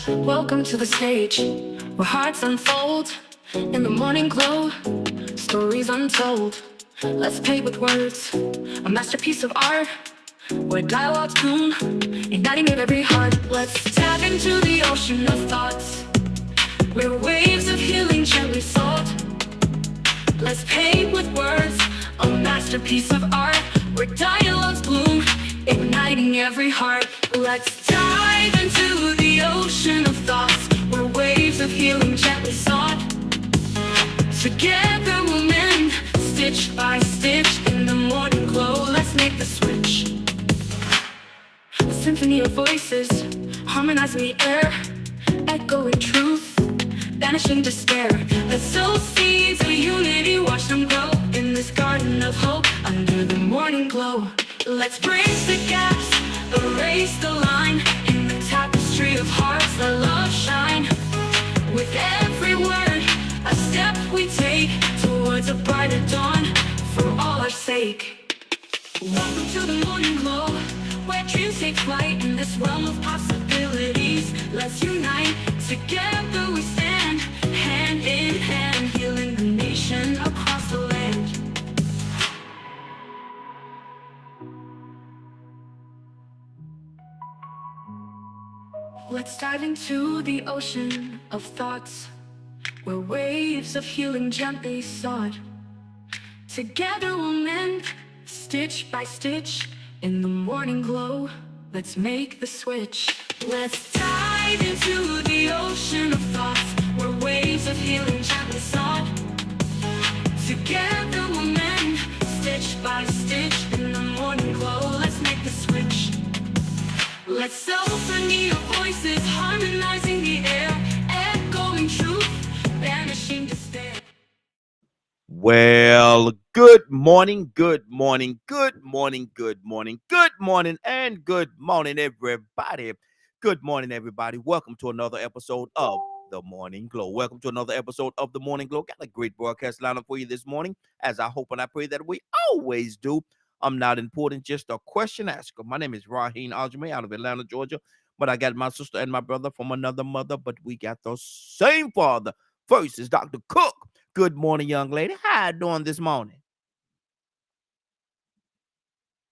Welcome to the stage where hearts unfold in the morning glow, stories untold. Let's play with words, a masterpiece of art where dialogues bloom, igniting every heart. Let's dive into the ocean of thoughts where waves of healing gently salt. Let's paint with words, a masterpiece of art where dialogues bloom, igniting every heart. Let's dive into the ocean of thoughts where waves of healing gently sought. Together we'll mend, stitch by stitch in the morning glow. Let's make the switch. A symphony of voices, harmonizing the air, echoing truth, banishing despair. Let's sow seeds of unity, watch them grow in this garden of hope under the morning glow. Let's bridge the gaps, erase the line in the tapestry of hearts that love shine. With every word, a step we take towards a brighter dawn for all our sake. Welcome to the morning glow, where dreams take flight in this realm of possibilities. Let's unite, together we stand, hand in hand, healing the nation across the land. Let's dive into the ocean of thoughts, where waves of healing gently sought. Together we'll mend, stitch by stitch, in the morning glow. Let's make the switch. Let's dive into the ocean of thoughts, where waves of healing gently sought. Together we'll mend, stitch by stitch, in the morning glow. Let's make the switch. Let's symphony of voices, harmonizing the air, echoing truth, banishing despair. Well, good morning, good morning, good morning, good morning, good morning, and good morning, everybody. Good morning, everybody. Welcome to another episode of The Morning Glow. Welcome to another episode of The Morning Glow. Got a great broadcast lineup for you this morning, as I hope and I pray that we always do. I'm not important, just a question asker. My name is Raheem Aljamain out of Atlanta, Georgia. But I got my sister and my brother from another mother, but we got the same father. First is Dr. Cook. Good morning, young lady. How you doing this morning?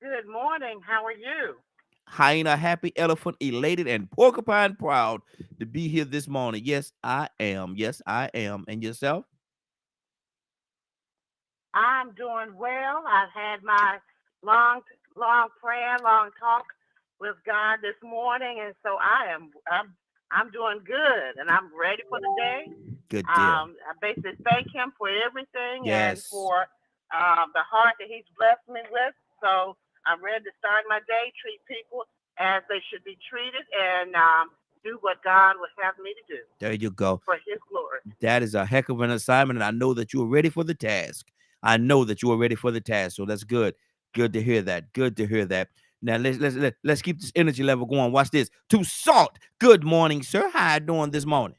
Good morning. How are you? Hyena happy, elephant elated, and porcupine proud to be here this morning. Yes, I am. Yes, I am. And yourself? I'm doing well. I've had my long, long prayer, long talk with God this morning, and so I'm doing good, and I'm ready for the day. Good deal. I basically thank Him for everything and Yes. for the heart that He's blessed me with. So I'm ready to start my day, treat people as they should be treated, and do what God would have me to do There you go. for His glory. That is a heck of an assignment, and I know that you are ready for the task. I know that you are ready for the task, so that's good. Good to hear that. Good to hear that. Now let's keep this energy level going. Watch this. To Salt. Good morning, sir. How you doing this morning?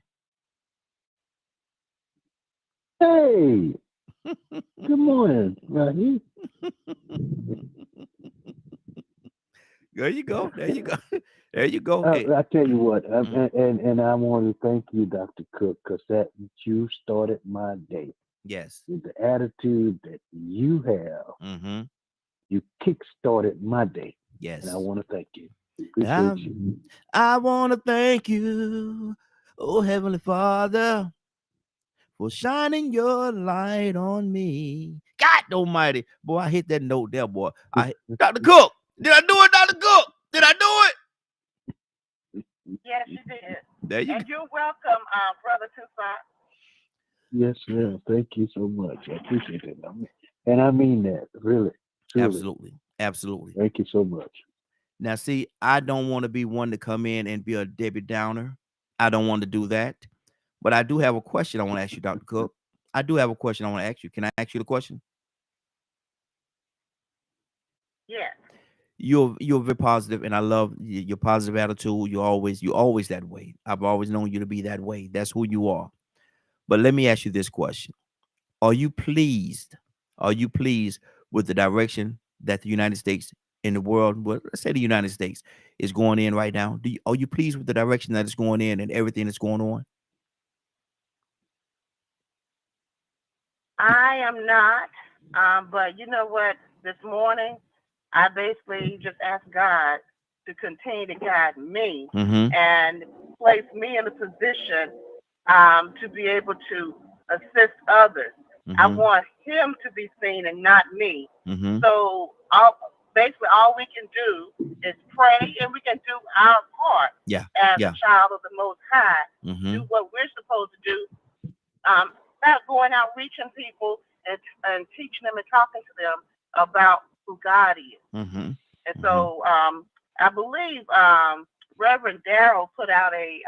Hey, good morning, Rahi. There you go. There you go. There you go. Hey, I tell you what, mhm. and I want to thank you, Dr. Cook, because that you started my day Yes. with the attitude that you have. Mm-hmm. You kick-started my day, and I Yes. want to thank you. Appreciate you. Um, I want to thank you, oh Heavenly Father, for shining your light on me. God Almighty, boy, I hit that note there, boy. Dr. Cook, did I do it, Dr. Cook? Did I do it? Yes, you did. There you go. And you're welcome, Brother Tupac. Yes, ma'am. Thank you so much. I appreciate it. And I mean that, really, truly. Absolutely, absolutely. Thank you so much. Now, see, I don't want to be one to come in and be a Debbie Downer. I don't want to do that. But I do have a question I want to ask you, Dr. Cook. I do have a question I want to ask you. Can I ask you the question? Yes. You're very positive, and I love your positive attitude. You're always that way. I've always known you to be that way. That's who you are. But let me ask you this question: Are you pleased? Are you pleased with the direction that the United States in the world, well, let's say the United States, is going in right now? Are you pleased with the direction that it's going in and everything that's going on? I am not, but you know what? This morning, I basically just asked God to continue to guide me Mm-hmm. and place me in a position to be able to assist others. I Mm-hmm. want Him to be seen and not me. Mm-hmm. So, basically, all we can do is pray, and we can do our part Yeah. as a Yeah. child of the Most High. Mm-hmm. Do what we're supposed to do, about going out reaching people and teaching them and talking to them about who God is. Mm-hmm. And Mm-hmm. so I believe Reverend Darrell put out a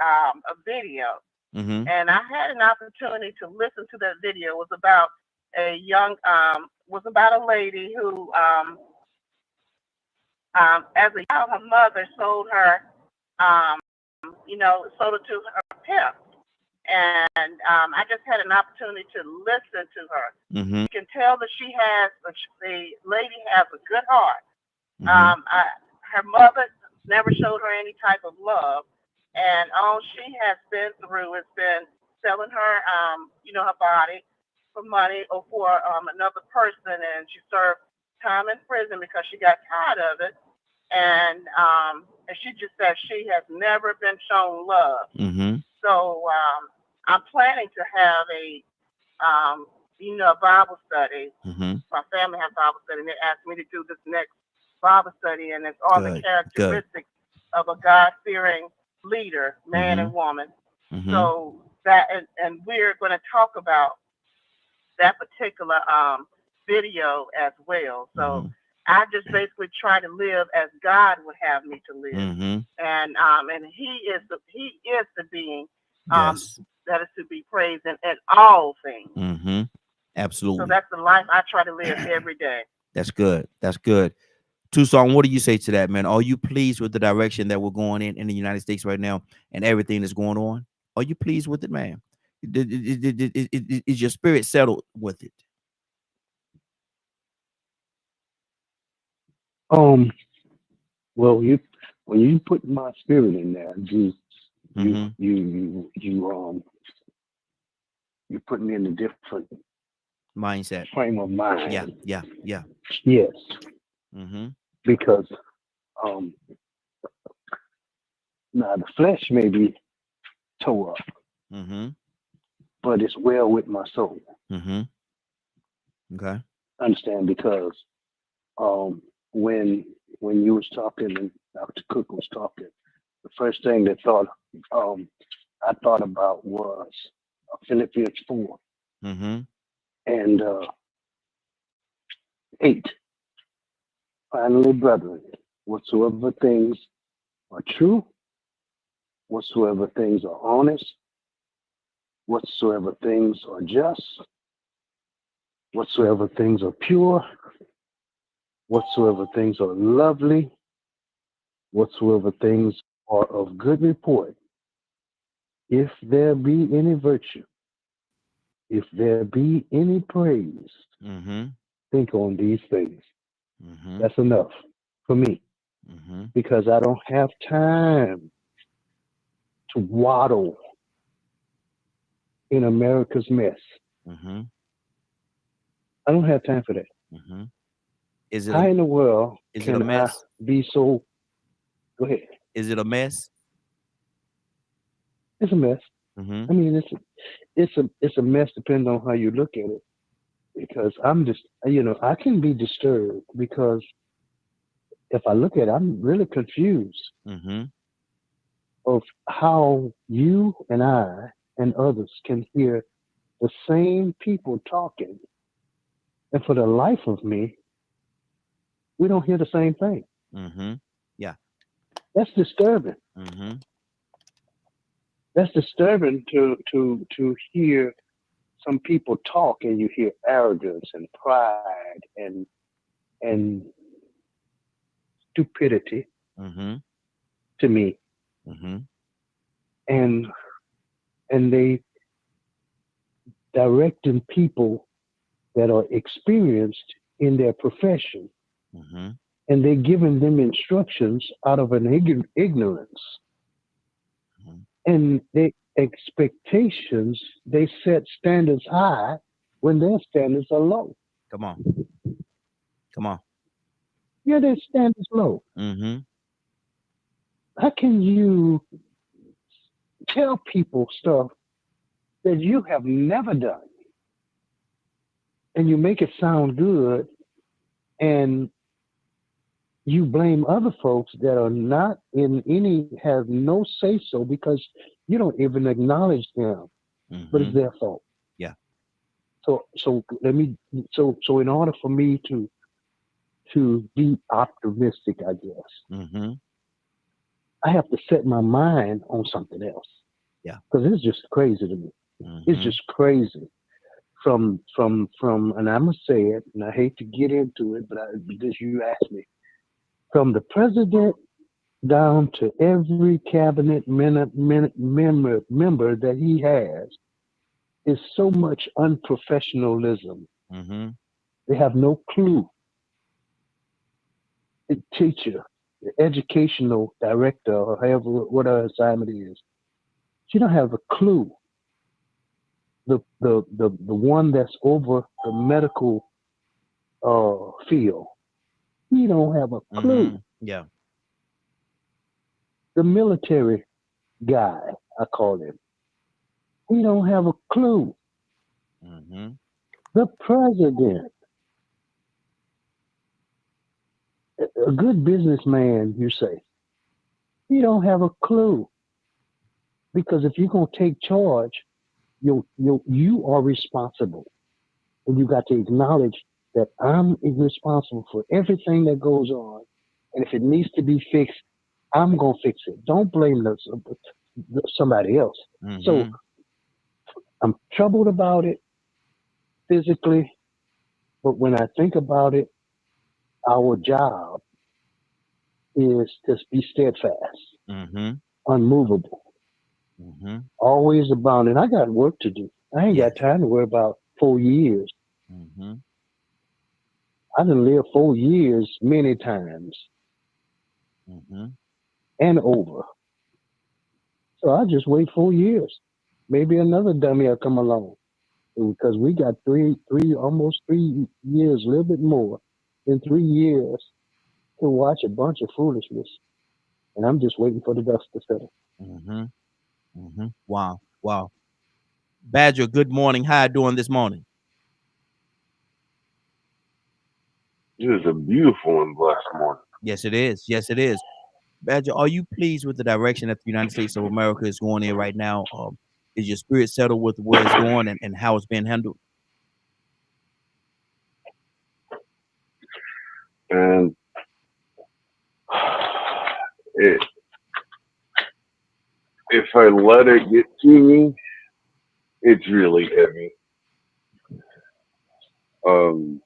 video, Mm-hmm. and I had an opportunity to listen to that video. It was about was about a lady who, as a child, her mother sold her, um, sold her to her pimp. And I just had an opportunity to listen to her. Mm-hmm. You can tell that the lady has a good heart. Mm-hmm. Her mother never showed her any type of love, and all she has been through has been selling her, her body for money or for another person, and she served time in prison because she got tired of it, and she just said she has never been shown love. Mm-hmm. So I'm planning to have a Bible study. Mm-hmm. My family has Bible study, and they asked me to do this next Bible study, and it's on the Good. Good. characteristics of a God-fearing leader, man Mm-hmm. and woman. Mm-hmm. So that, and we're going to talk about that particular video as well. So Mm-hmm. I just basically try to live as God would have me to live, Mm-hmm. and He is the being um, Yes. that is to be praised in all things. Mm-hmm. So Absolutely. that's the life I try to live every day. That's good. That's good. Tucson, what do you say to that, man? Are you pleased with the direction that we're going in the United States right now and everything that's going on? Are you pleased with it, man? Is your spirit settled with it? Um, well, when you put my spirit in there, Mm-hmm. you put me in a different Mindset. frame of Yeah. mind. Yeah. Yeah. Yes, Mm-hmm. because um, now the flesh may be tore up, Mm-hmm. but it's well with my soul. Mm-hmm. Okay. Understand? Because um, when you was talking and Dr. Cook was talking, the first thing I thought about was Philippians 4 Mm-hmm. and 8. Finally, brethren, whatsoever things are true, whatsoever things are honest, whatsoever things are just, whatsoever things are pure, whatsoever things are lovely, whatsoever things are of good report, if there be any virtue, if there be any praise, Mm-hmm. think on these things. Mm-hmm. That's enough for me Mm-hmm. because I don't have time to waddle in America's mess. Mm-hmm. I don't have time for that. Mm-hmm. Is it How a in the world is it a can I mess? be so? Go ahead. Is it a mess? It's a mess. Mm-hmm. I mean, it's a mess depending on how you look at it. Because I'm just, I can be disturbed because if I look at it, I'm really confused Mm-hmm. of how you and I and others can hear the same people talking, and for the life of me, we don't hear the same thing. Mm-hmm. Yeah. That's disturbing. Mm-hmm. That's disturbing to hear some people talk and you hear arrogance and pride and stupidity Mm-hmm. to me, Mm-hmm. and they directing people that are experienced in their profession Mm-hmm. and they're giving them instructions out of an ignorance. Mhm. And they expectations, they set standards high when their standards are low. Come on. Come on. Yeah, their standards low. Mm-hmm. How can you tell people stuff that you have never done and you make it sound good and you blame other folks that are not in any, have no say so because you don't even acknowledge them, but Mm-hmm. it's their fault. Yeah. So let me, so in order for me to be optimistic, I guess, Mm-hmm. I have to set my mind on something else Yeah. because it's just crazy to me. It's Mm-hmm. just crazy. From, and I'm gonna say it, and I hate to get into it, but because you asked me, from the president down to every cabinet member that he has, is so much unprofessionalism. Mm-hmm. They have no clue. The teacher, the educational director, or however what her assignment is, she don't have a clue. The one that's over the medical field, he don't have a Mm-hmm. clue. Yeah. The military guy, I call him, he don't have a clue. Mm-hmm. The president, a good businessman, you say, he don't have a clue. Because if you're gonna take charge, you are responsible. And you got to acknowledge that I'm responsible for everything that goes on. And if it needs to be fixed, I'm gonna fix it. Don't blame somebody else. So Mm-hmm. I'm troubled about it physically, but when I think about it, our job is to be steadfast, Mm-hmm. unmovable, Mm-hmm. always abounding. I got work to do. I ain't got Yes. time to worry about 4 years. Mm-hmm. I done lived 4 years many times Mm-hmm. and over. So I just wait 4 years. Maybe another dummy will come along because we got almost 3 years, a little bit more than 3 years to watch a bunch of foolishness. And I'm just waiting for the dust to settle. Mm-hmm. Mm-hmm. Wow. Wow. Badger, good morning. How you doing this morning? It is a beautiful and blessed morning. Yes, it is. Yes, it is. Badger, are you pleased with the direction that the United States of America is going in right now? Is your spirit settled with where it's going and how it's being handled? And it, if I let it get to me, it's really heavy. Um,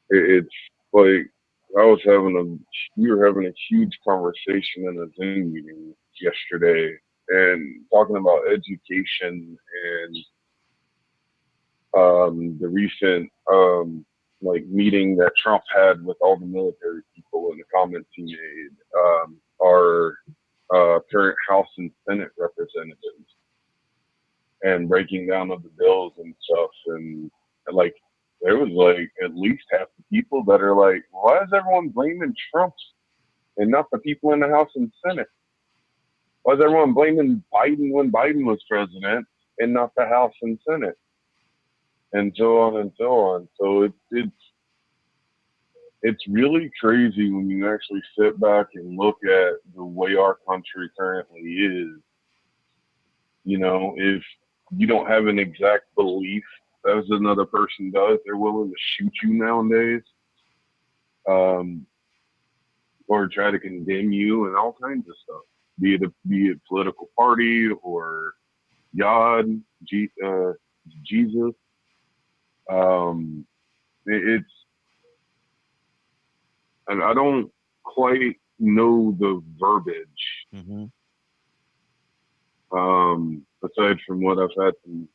it's like we were having a huge conversation in a Zoom meeting yesterday and talking about education and the recent like meeting that Trump had with all the military people and the comments he made. Our current House and Senate representatives and breaking down of the bills and stuff. And like, there was like at least half the people that are like, why is everyone blaming Trump and not the people in the House and Senate? Why is everyone blaming Biden when Biden was president and not the House and Senate? And so on and so on. So it's really crazy when you actually sit back and look at the way our country currently is. You know, if you don't have an exact belief as another person does, they're willing to shoot you nowadays, um, or try to condemn you and all kinds of stuff. Be it political party or God, Jesus. Um, it's and I don't quite know the verbiage. Mm-hmm. Aside from what I've had some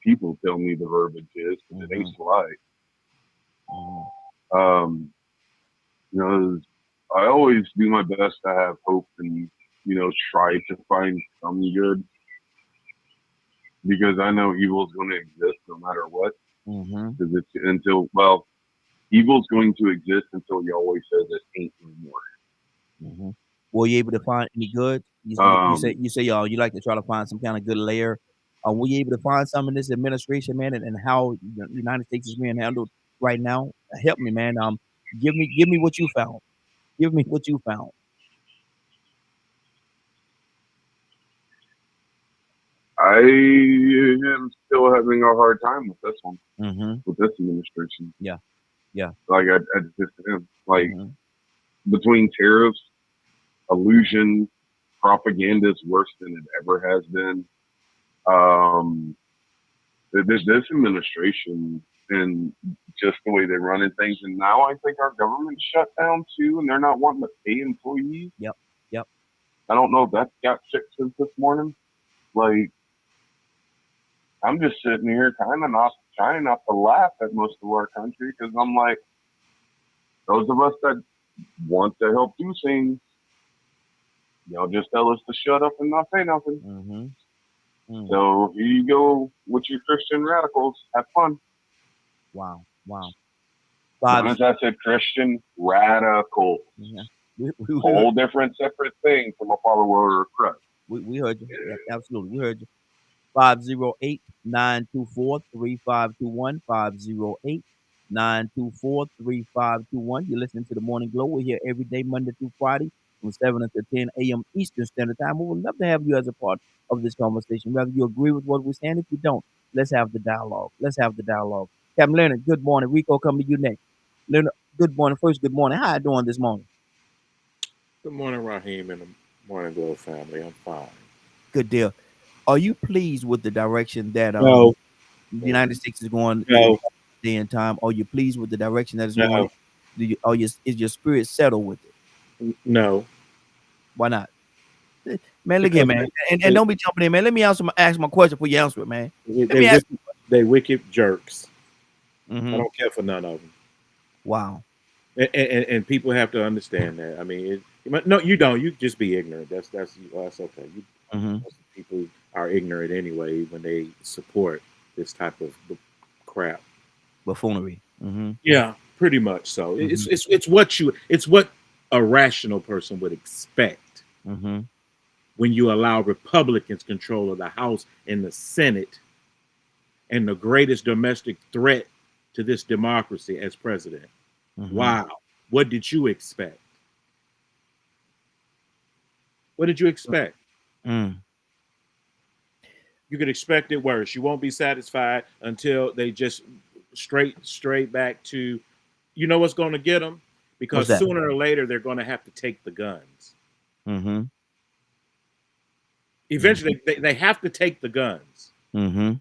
people tell me the verbiage is, because it ain't Mm-hmm. polite. Mm-hmm. You know, I always do my best to have hope and, you know, try to find some good because I know evil is going to exist no matter what. Mm-hmm. Because it's until, well, evil's going to exist until Yahweh says it ain't anymore. Mm-hmm. Were you able to find any good? You say you like to try to find some kind of good layer. Were you able to find some in this administration, man, and how the United States is being handled right now? Help me, man. Give me what you found. Give me what you found. I am still having a hard time with this one, Mm-hmm. with this administration. Yeah. Yeah. Like, I just am. Like, Mm-hmm. between tariffs, illusion, propaganda is worse than it ever has been. This administration and just the way they're running things, and now I think our government's shut down too, and they're not wanting to pay employees. Yep. Yep. I don't know if that's got fixed since this morning. Like, I'm just sitting here trying not to laugh at most of our country because I'm like, those of us that want to help do things, y'all just tell us to shut up and not say nothing. Mm-hmm. Mm. So here you go with your Christian radicals. Have fun. Wow. Notice I said Christian radical. Yeah. Whole different, separate thing from a follower of Christ. We heard you. Yeah, absolutely. We heard you. 508-924-3521. 508-924-3521. You're listening to the Morning Glow. We're here every day, Monday through Friday, from 7 until 10 a.m. Eastern Standard Time. We would love to have you as a part of this conversation. Whether you agree with what we're saying, if you don't, let's have the dialogue. Captain Leonard, good morning. Rico, come to you next. Leonard, good morning. First, good morning. How you doing this morning? Good morning, Raheem and the Morning Glow family. I'm fine. Good deal. Are you pleased with the direction that No. the United States is going No. day and time? Are you pleased with the direction that it's No. going? Is your spirit settled with it? No. Why not? Man, look here, man. And don't be jumping in, man. Let me ask my question before you answer it, man. They wicked jerks. Mm-hmm. I don't care for none of them. Wow. And people have to understand that. I mean, no, you don't. You just be ignorant. That's okay. People are ignorant anyway when they support this type of crap. Buffoonery. Mm-hmm. Yeah, pretty much so. Mm-hmm. It's what a rational person would expect. Mm-hmm. When you allow Republicans control of the House and the Senate and the greatest domestic threat to this democracy as president. Mm-hmm. Wow. What did you expect? What did you expect? Mm. You could expect it worse. You won't be satisfied until they just straight back to, you know what's going to get them? Because sooner or later, they're going to have to take the guns. Mm-hmm. Eventually, they have to take the guns. Mm-hmm.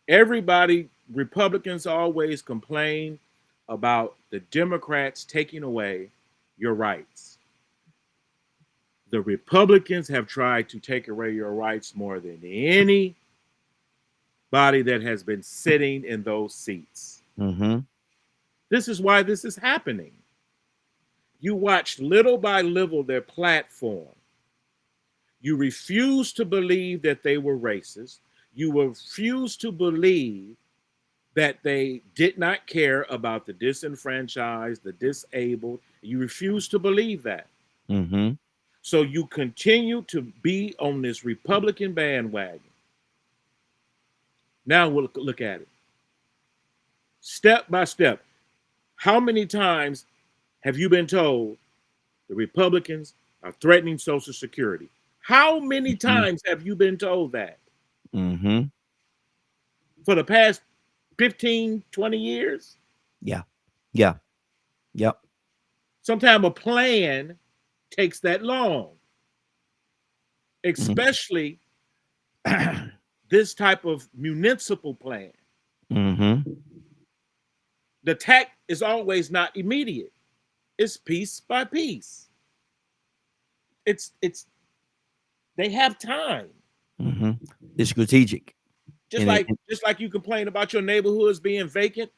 Everybody, Republicans always complain about the Democrats taking away your rights. The Republicans have tried to take away your rights more than anybody that has been sitting in those seats. Mm-hmm. This is why this is happening. You watch little by little their platform. You refuse to believe that they were racist. You refuse to believe that they did not care about the disenfranchised, the disabled. You refuse to believe that. Mm-hmm. So you continue to be on this Republican bandwagon. Now we'll look at it. Step by step. How many times have you been told the Republicans are threatening Social Security? How many times have you been told that? Mm-hmm. For the past 15, 20 years? Yeah. Yep. Sometimes a plan takes that long. Especially this type of municipal plan. Mm-hmm. The attack is always not immediate. It's piece by piece. They have time. Mm-hmm. It's strategic. Just like you complain about your neighborhoods being vacant.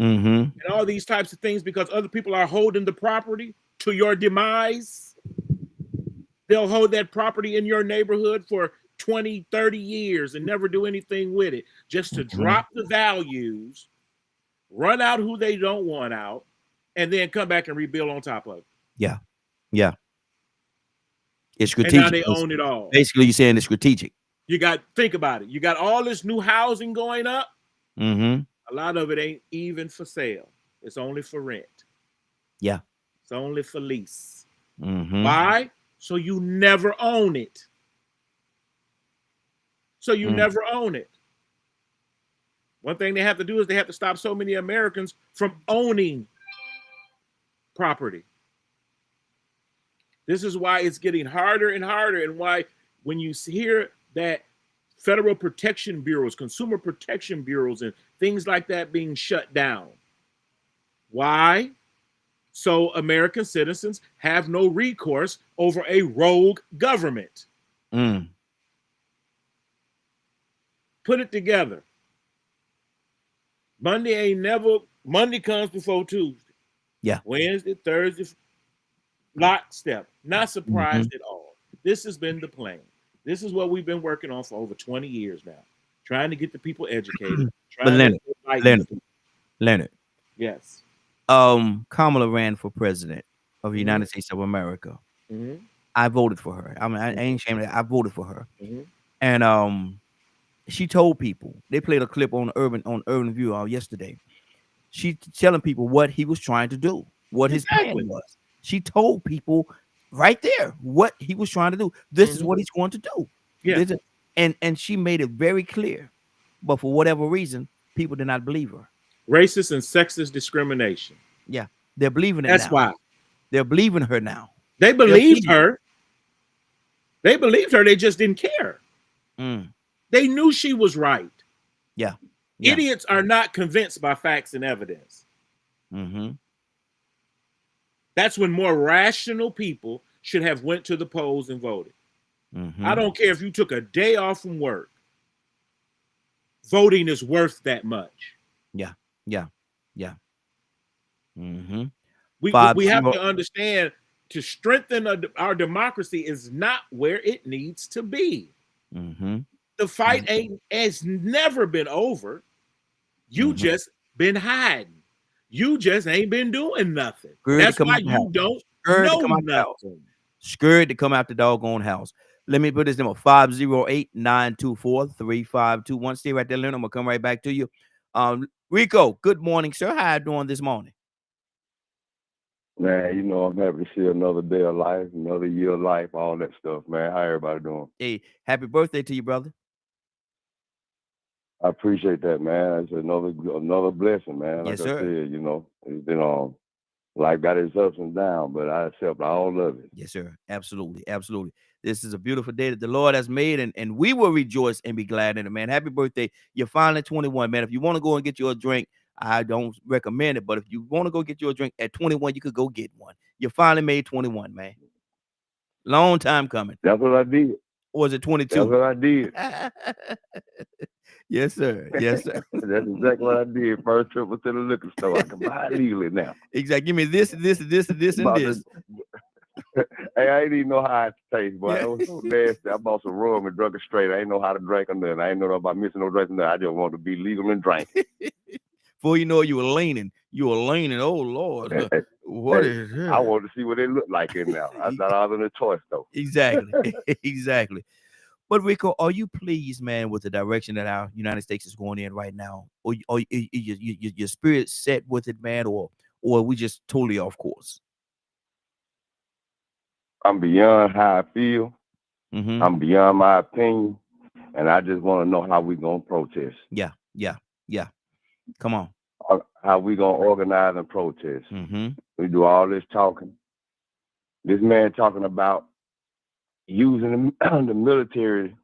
Mm-hmm. and all these types of things because other people are holding the property to your demise. They'll hold that property in your neighborhood for 20, 30 years and never do anything with it, just to drop the values, run out who they don't want out, and then come back and rebuild on top of it. Yeah. Yeah. It's And strategic. now they own it all. Basically, you're saying it's strategic. Think about it. You got all this new housing going up. Mm-hmm. A lot of it ain't even for sale. It's only for rent. Yeah. It's only for lease. Mm-hmm. Why? So you never own it. Never own it. One thing they have to do is they have to stop so many Americans from owning property. This is why it's getting harder and harder, and why when you hear that federal protection bureaus, consumer protection bureaus, and things like that being shut down. Why? So American citizens have no recourse over a rogue government. Mm. Put it together. Monday comes before Tuesday. Yeah. Wednesday, Thursday, lockstep. Not surprised at all. This has been the plan. This is what we've been working on for over 20 years now. Trying to get the people educated. But Leonard. Yes. Kamala ran for president of the United States of America. Mm-hmm. I voted for her. I mean, I ain't ashamed of that. I voted for her. Mm-hmm. And she told people, they played a clip on Urban View yesterday. She telling people what he was trying to do, what his plan was. She told people right there what he was trying to do. This is what he's going to do. Yeah. And she made it very clear. But for whatever reason, people did not believe her. Racist and sexist discrimination. Yeah. They're believing it. That's now. why. They're believing her now. They believed her. They believed her. They just didn't care. Mm. They knew she was right. Yeah. Idiots are not convinced by facts and evidence. Mm-hmm. That's when more rational people should have went to the polls and voted. Mm-hmm. I don't care if you took a day off from work. Voting is worth that much. Yeah. Mm-hmm. We have to understand, to strengthen our democracy is not where it needs to be. Mm-hmm. The fight has never been over. You just been hiding. You just ain't been doing nothing. That's why you don't know nothing. Scared to come out the doggone house. Let me put this number 508-924-3521. Stay right there, Leonard. I'm gonna come right back to you. Rico, good morning, sir. How you doing this morning? Man, you know, I'm happy to see another day of life, another year of life, all that stuff, man. How everybody doing? Hey, happy birthday to you, brother. I appreciate that, man. It's another blessing, man. Like Yes, sir. I said, you know, it's been life got its ups and downs, but I accept all of it. Yes, sir. Absolutely. Absolutely. This is a beautiful day that the Lord has made, and we will rejoice and be glad in it, man. Happy birthday. You're finally 21, man. If you want to go and get you a drink, I don't recommend it, but if you want to go get you a drink at 21, you could go get one. You finally made 21, man. Long time coming. That's what I did. Or was it 22? That's what I did. Yes, sir. Yes, sir. That's exactly what I did. First trip was to the liquor store. I can buy it legally now. Exactly. Give me this, and this, and this. Hey, I didn't even know how it tastes, boy. It was so nasty. I bought some rum and drunk it straight. I didn't know how to drink or nothing. I didn't know about missing no drinks or nothing. I just wanted to be legal and drink. Before you know, you were leaning. Oh, Lord. What is that? I wanted to see what they look like in there. I thought I was in a toy store. Exactly. Exactly. But Rico, are you pleased, man, with the direction that our United States is going in right now? Or your spirit set with it, man, or are we just totally off course? I'm beyond how I feel. Mm-hmm. I'm beyond my opinion. And I just want to know how we going to protest. Yeah. Come on. How we going to organize and protest. Mm-hmm. We do all this talking. This man talking about using the military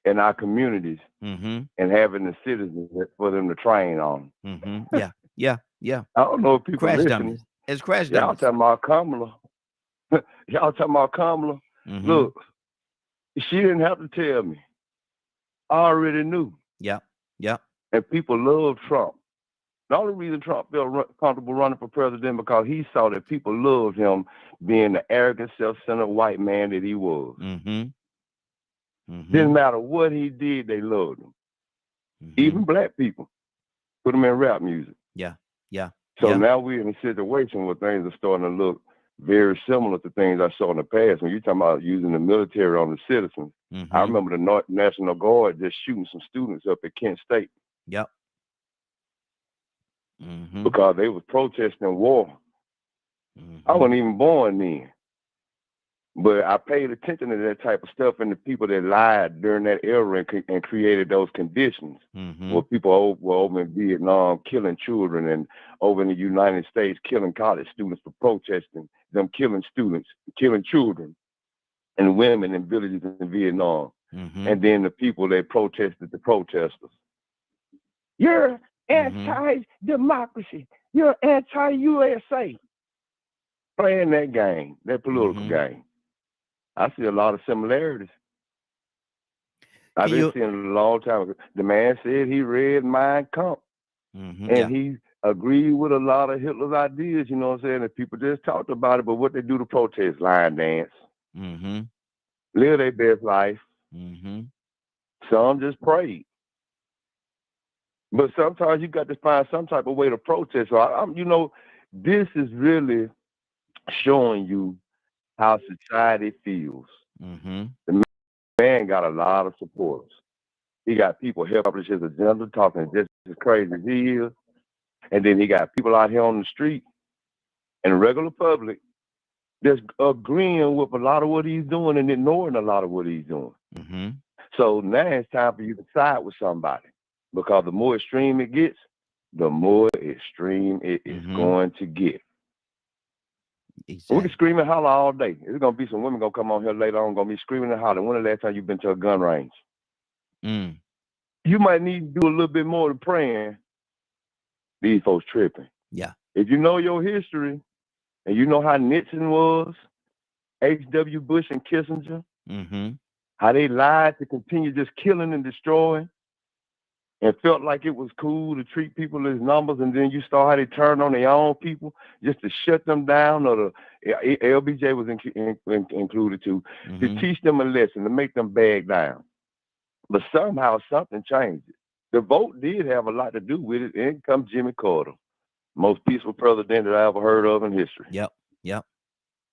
in our communities Mm-hmm. and having the citizens for them to train on. Mm-hmm. Yeah. I don't know if people Crash listening. dummies. It's crash Y'all dummies. talking about Kamala. Y'all talking about Kamala. Mm-hmm. Look, she didn't have to tell me. I already knew. Yeah. And people love Trump. The only reason Trump felt comfortable running for president because he saw that people loved him being the arrogant, self-centered white man that he was. Mm-hmm. Didn't matter what he did, they loved him. Even black people put him in rap music. Yeah. Yeah. So Yeah. now we're in a situation where things are starting to look very similar to things I saw in the past. When you're talking about using the military on the citizens, I remember the National Guard just shooting some students up at Kent State. Yep. Because they was protesting war. I wasn't even born then. But I paid attention to that type of stuff and the people that lied during that era and created those conditions where people were over in Vietnam killing children and over in the United States killing college students for protesting, them killing students, killing children and women in villages in Vietnam. And then the people that protested the protesters. You're anti-democracy. You're anti-USA. Playing that game, that political game. I see a lot of similarities. I've been seeing it a long time ago. The man said he read Mein Kampf, and he agreed with a lot of Hitler's ideas, you know what I'm saying? And people just talked about it, but what they do to protest, line dance, live their best life. Some just prayed. But sometimes you got to find some type of way to protest. So, you know, this is really showing you how society feels. The man got a lot of supporters. He got people here publish his agenda, talking just as crazy as he is. And then he got people out here on the street and the regular public just agreeing with a lot of what he's doing and ignoring a lot of what he's doing. So now it's time for you to side with somebody, because the more extreme it gets, the more extreme it is going to get. Exactly. We can scream and holler all day. There's gonna be some women gonna come on here later on, gonna be screaming and hollering. When the last time you've been to a gun range? You might need to do a little bit more than praying. These folks tripping. Yeah. If you know your history and you know how Nixon was, H.W. Bush and Kissinger, how they lied to continue just killing and destroying, and felt like it was cool to treat people as numbers, and then you saw how they turned on their own people just to shut them down, or the LBJ was included too, to teach them a lesson, to make them bag down. But somehow something changed it. The vote did have a lot to do with it. In comes Jimmy Carter, most peaceful president that I ever heard of in history. Yep.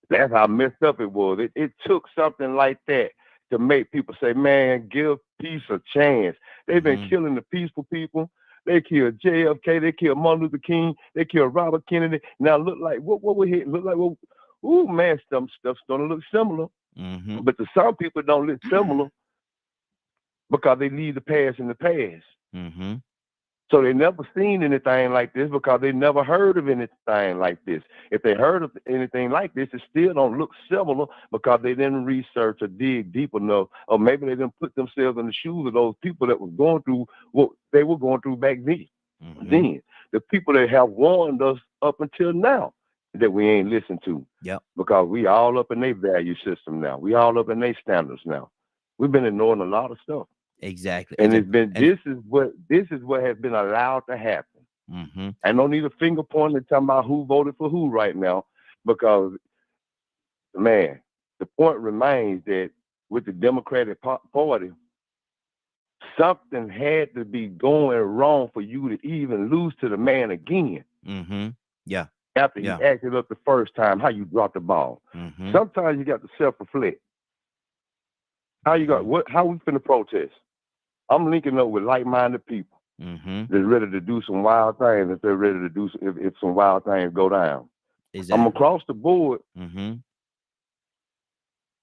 That's how messed up it was. It took something like that to make people say, man, give peace a chance. They've been killing the peaceful people. They killed JFK. They killed Martin Luther King. They killed Robert Kennedy. Now look like what we hit. Look like, well, ooh, man, stuff's gonna look similar. But to some people, it don't look similar because they leave the past in the past. So they never seen anything like this because they never heard of anything like this. If they heard of anything like this, it still don't look similar because they didn't research or dig deep enough, or maybe they didn't put themselves in the shoes of those people that was going through what they were going through back then. Then the people that have warned us up until now that we ain't listened to. Because we all up in their value system now. We all up in their standards now. We've been ignoring a lot of stuff. Exactly. And it's been this is what has been allowed to happen. I don't need a finger pointing talking about who voted for who right now, because man, the point remains that with the Democratic Party, something had to be going wrong for you to even lose to the man again. After he acted up the first time, how you dropped the ball. Sometimes you got to self-reflect. How you got how we finna protest? I'm linking up with like-minded people that's ready to do some wild things if they're ready to do if some wild things go down. I'm across the board,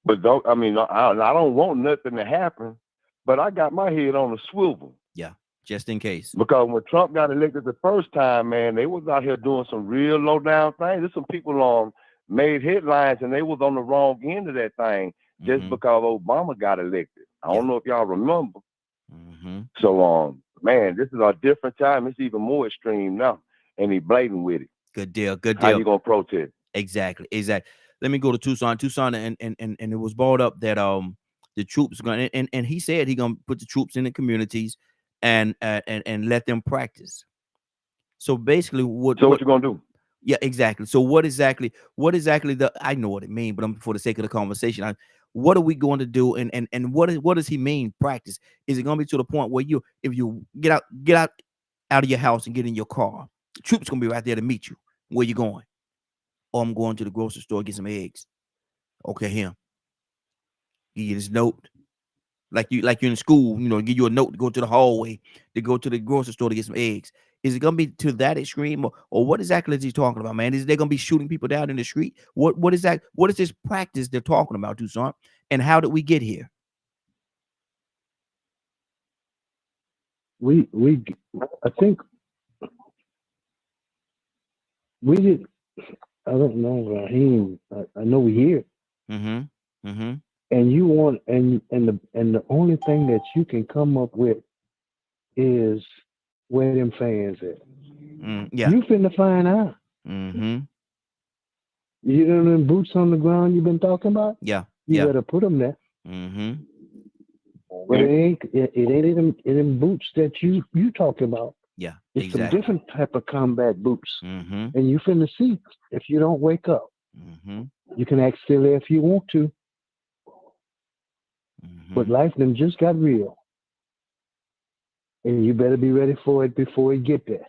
but I don't want nothing to happen, but I got my head on a swivel. Just in case. Because when Trump got elected the first time, man, they was out here doing some real low-down things. There's some people made headlines and they was on the wrong end of that thing just because Obama got elected. I don't know if y'all remember. So, man, this is a different time. It's even more extreme now, and he blatant with it. Good deal. How you gonna protest? Exactly. Let me go to Tucson, and it was brought up that the troops are going, and he said he gonna put the troops in the communities and let them practice. So basically, what So what what you gonna do? yeah, exactly. So what exactly the I know what it means, but I'm for the sake of the conversation. What are we going to do? And what does he mean practice? Is it going to be to the point where if you get out of your house and get in your car, troops gonna be right there to meet you. Where you going? Oh, I'm going to the grocery store get some eggs. Okay, here. Give you this note. Like you're in school, give you a note to go to the hallway, to go to the grocery store to get some eggs. Is it gonna be to that extreme, or what exactly is he talking about, man? Is they gonna be shooting people down in the street? What is that? What is this practice they're talking about, Toussaint? And how did we get here? We I think we did. I don't know, Raheem. I know we here, Mm-hmm. Mm-hmm. and you want and the only thing that you can come up with is where them fans at. Yeah. You finna find out. Mm-hmm. You know them boots on the ground you've been talking about. Yeah. You Yeah. better put them there. Mm-hmm. But it ain't them boots that you talking about. Yeah. It's some Exactly. different type of combat boots, Mm-hmm. and you finna see if you don't wake up. Mm-hmm. You can act silly if you want to, but Mm-hmm. life done just got real, and you better be ready for it before it get there,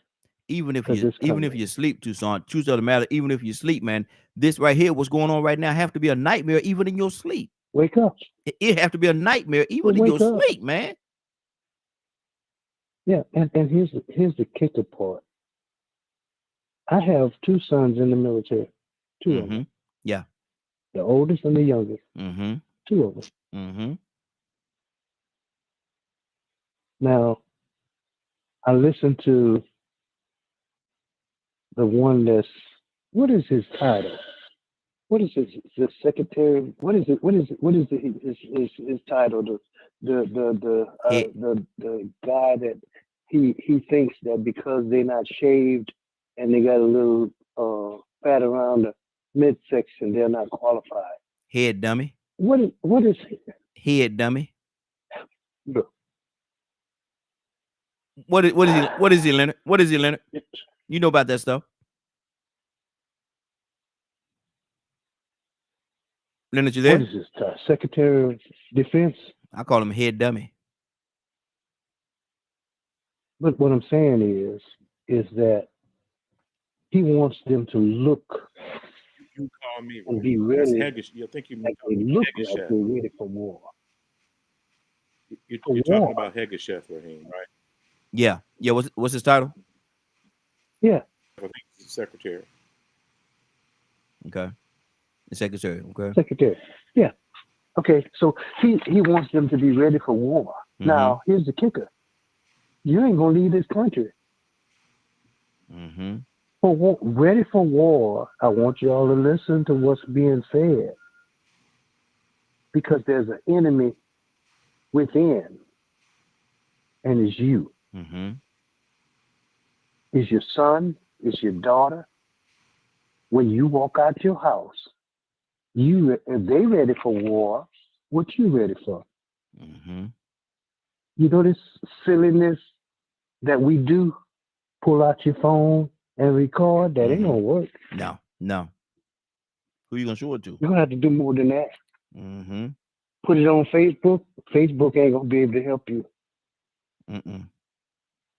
Even if 'cause you it's even if coming. you sleep, Toussaint, truth of the matter, even if you sleep, man, this right here, what's going on right now, have to be a nightmare even in your sleep. Wake up. It have to be a nightmare Well, even in your wake up. sleep, man. Yeah, and here's the kicker part. I have two sons in the military, two of Mm-hmm. them, Yeah. the oldest and the youngest, Mm-hmm. two of them. Mm-hmm. Now, I listened to the one that's, what is his title? What is his secretary? What is it? What is his title? Head The guy that he thinks that because they're not shaved and they got a little fat around the midsection, they're not qualified. head dummy. What is Head dummy. look, What is he, Leonard? What is he, Leonard? You know about that stuff. Leonard, you what there? is his title? Secretary of Defense? I call him head dummy. But what I'm saying is that he wants them to look You call me. and be That's ready, Hegesh. You think you mean like they look like Hegeshef. they're ready for war. You're For talking war. about Hegeshef, Raheem, right? Yeah. Yeah. What's his title? Yeah. I think he's the secretary. Okay. The secretary. Okay. Secretary. Yeah. Okay. So he wants them to be ready for war. Mm-hmm. Now, here's the kicker. You ain't gonna leave this country. Mm-hmm. For war, ready for war, I want you all to listen to what's being said. Because there's an enemy within, and it's you. Mm-hmm. It's your son, it's your daughter. When you walk out your house, if they ready for war, what you ready for? Mm-hmm. You know this silliness that we do, pull out your phone and record, that ain't Mm-hmm. gonna work. No. Who you gonna show it to? You're gonna have to do more than that. Mm-hmm. Put it on Facebook. Facebook ain't gonna be able to help you. Mm-mm.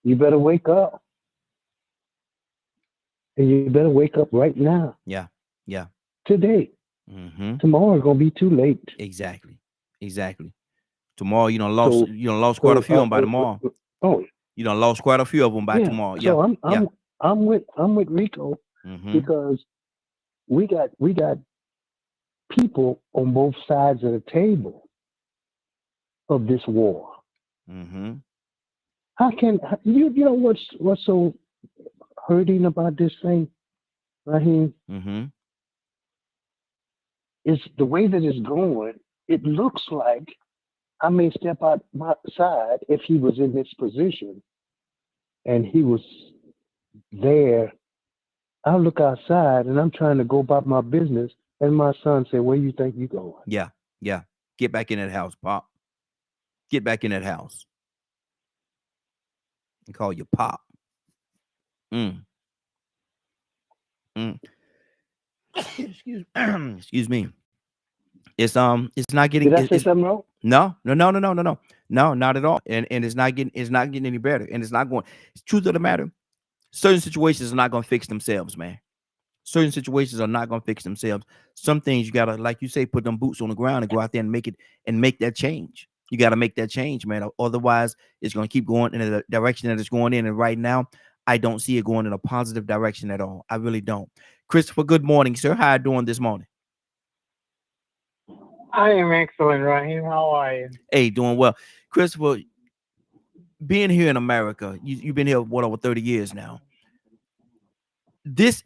You better wake up. And you better wake up right now. Yeah. Yeah. Today. Mm-hmm. Tomorrow's gonna be too late. Exactly. Tomorrow you done lost quite a So few of them by tomorrow. oh You done lost quite a few of them by yeah. tomorrow. Yeah. So Yeah. I'm with Rico Mm-hmm. because we got people on both sides of the table of this war. Mm-hmm. How can you know what's so hurting about this thing, Raheem, Mm-hmm. is the way that it's going. It looks like I may step out my side if he was in this position and he was there. I'll look outside and I'm trying to go about my business, and my son say, "Where you think you going?" Yeah. Yeah. Get back in that house, Pop. Get back in that house. And call you Pop. Mm. Mm. Excuse me. It's not getting Did I say it's something wrong? no, not at all. And it's not getting any better. And it's not going. Truth of the matter, certain situations are not going to fix themselves, man. Certain situations are not going to fix themselves. Some things you gotta, like you say, put them boots on the ground and go out there and make that change. You got to make that change, man. Otherwise, it's going to keep going in the direction that it's going in. And right now, I don't see it going in a positive direction at all. I really don't. Christopher, good morning, sir. How you doing this morning? I am excellent, Raheem. How are you? Hey, doing well. Christopher, being here in America, you've been here what over 30 years now. This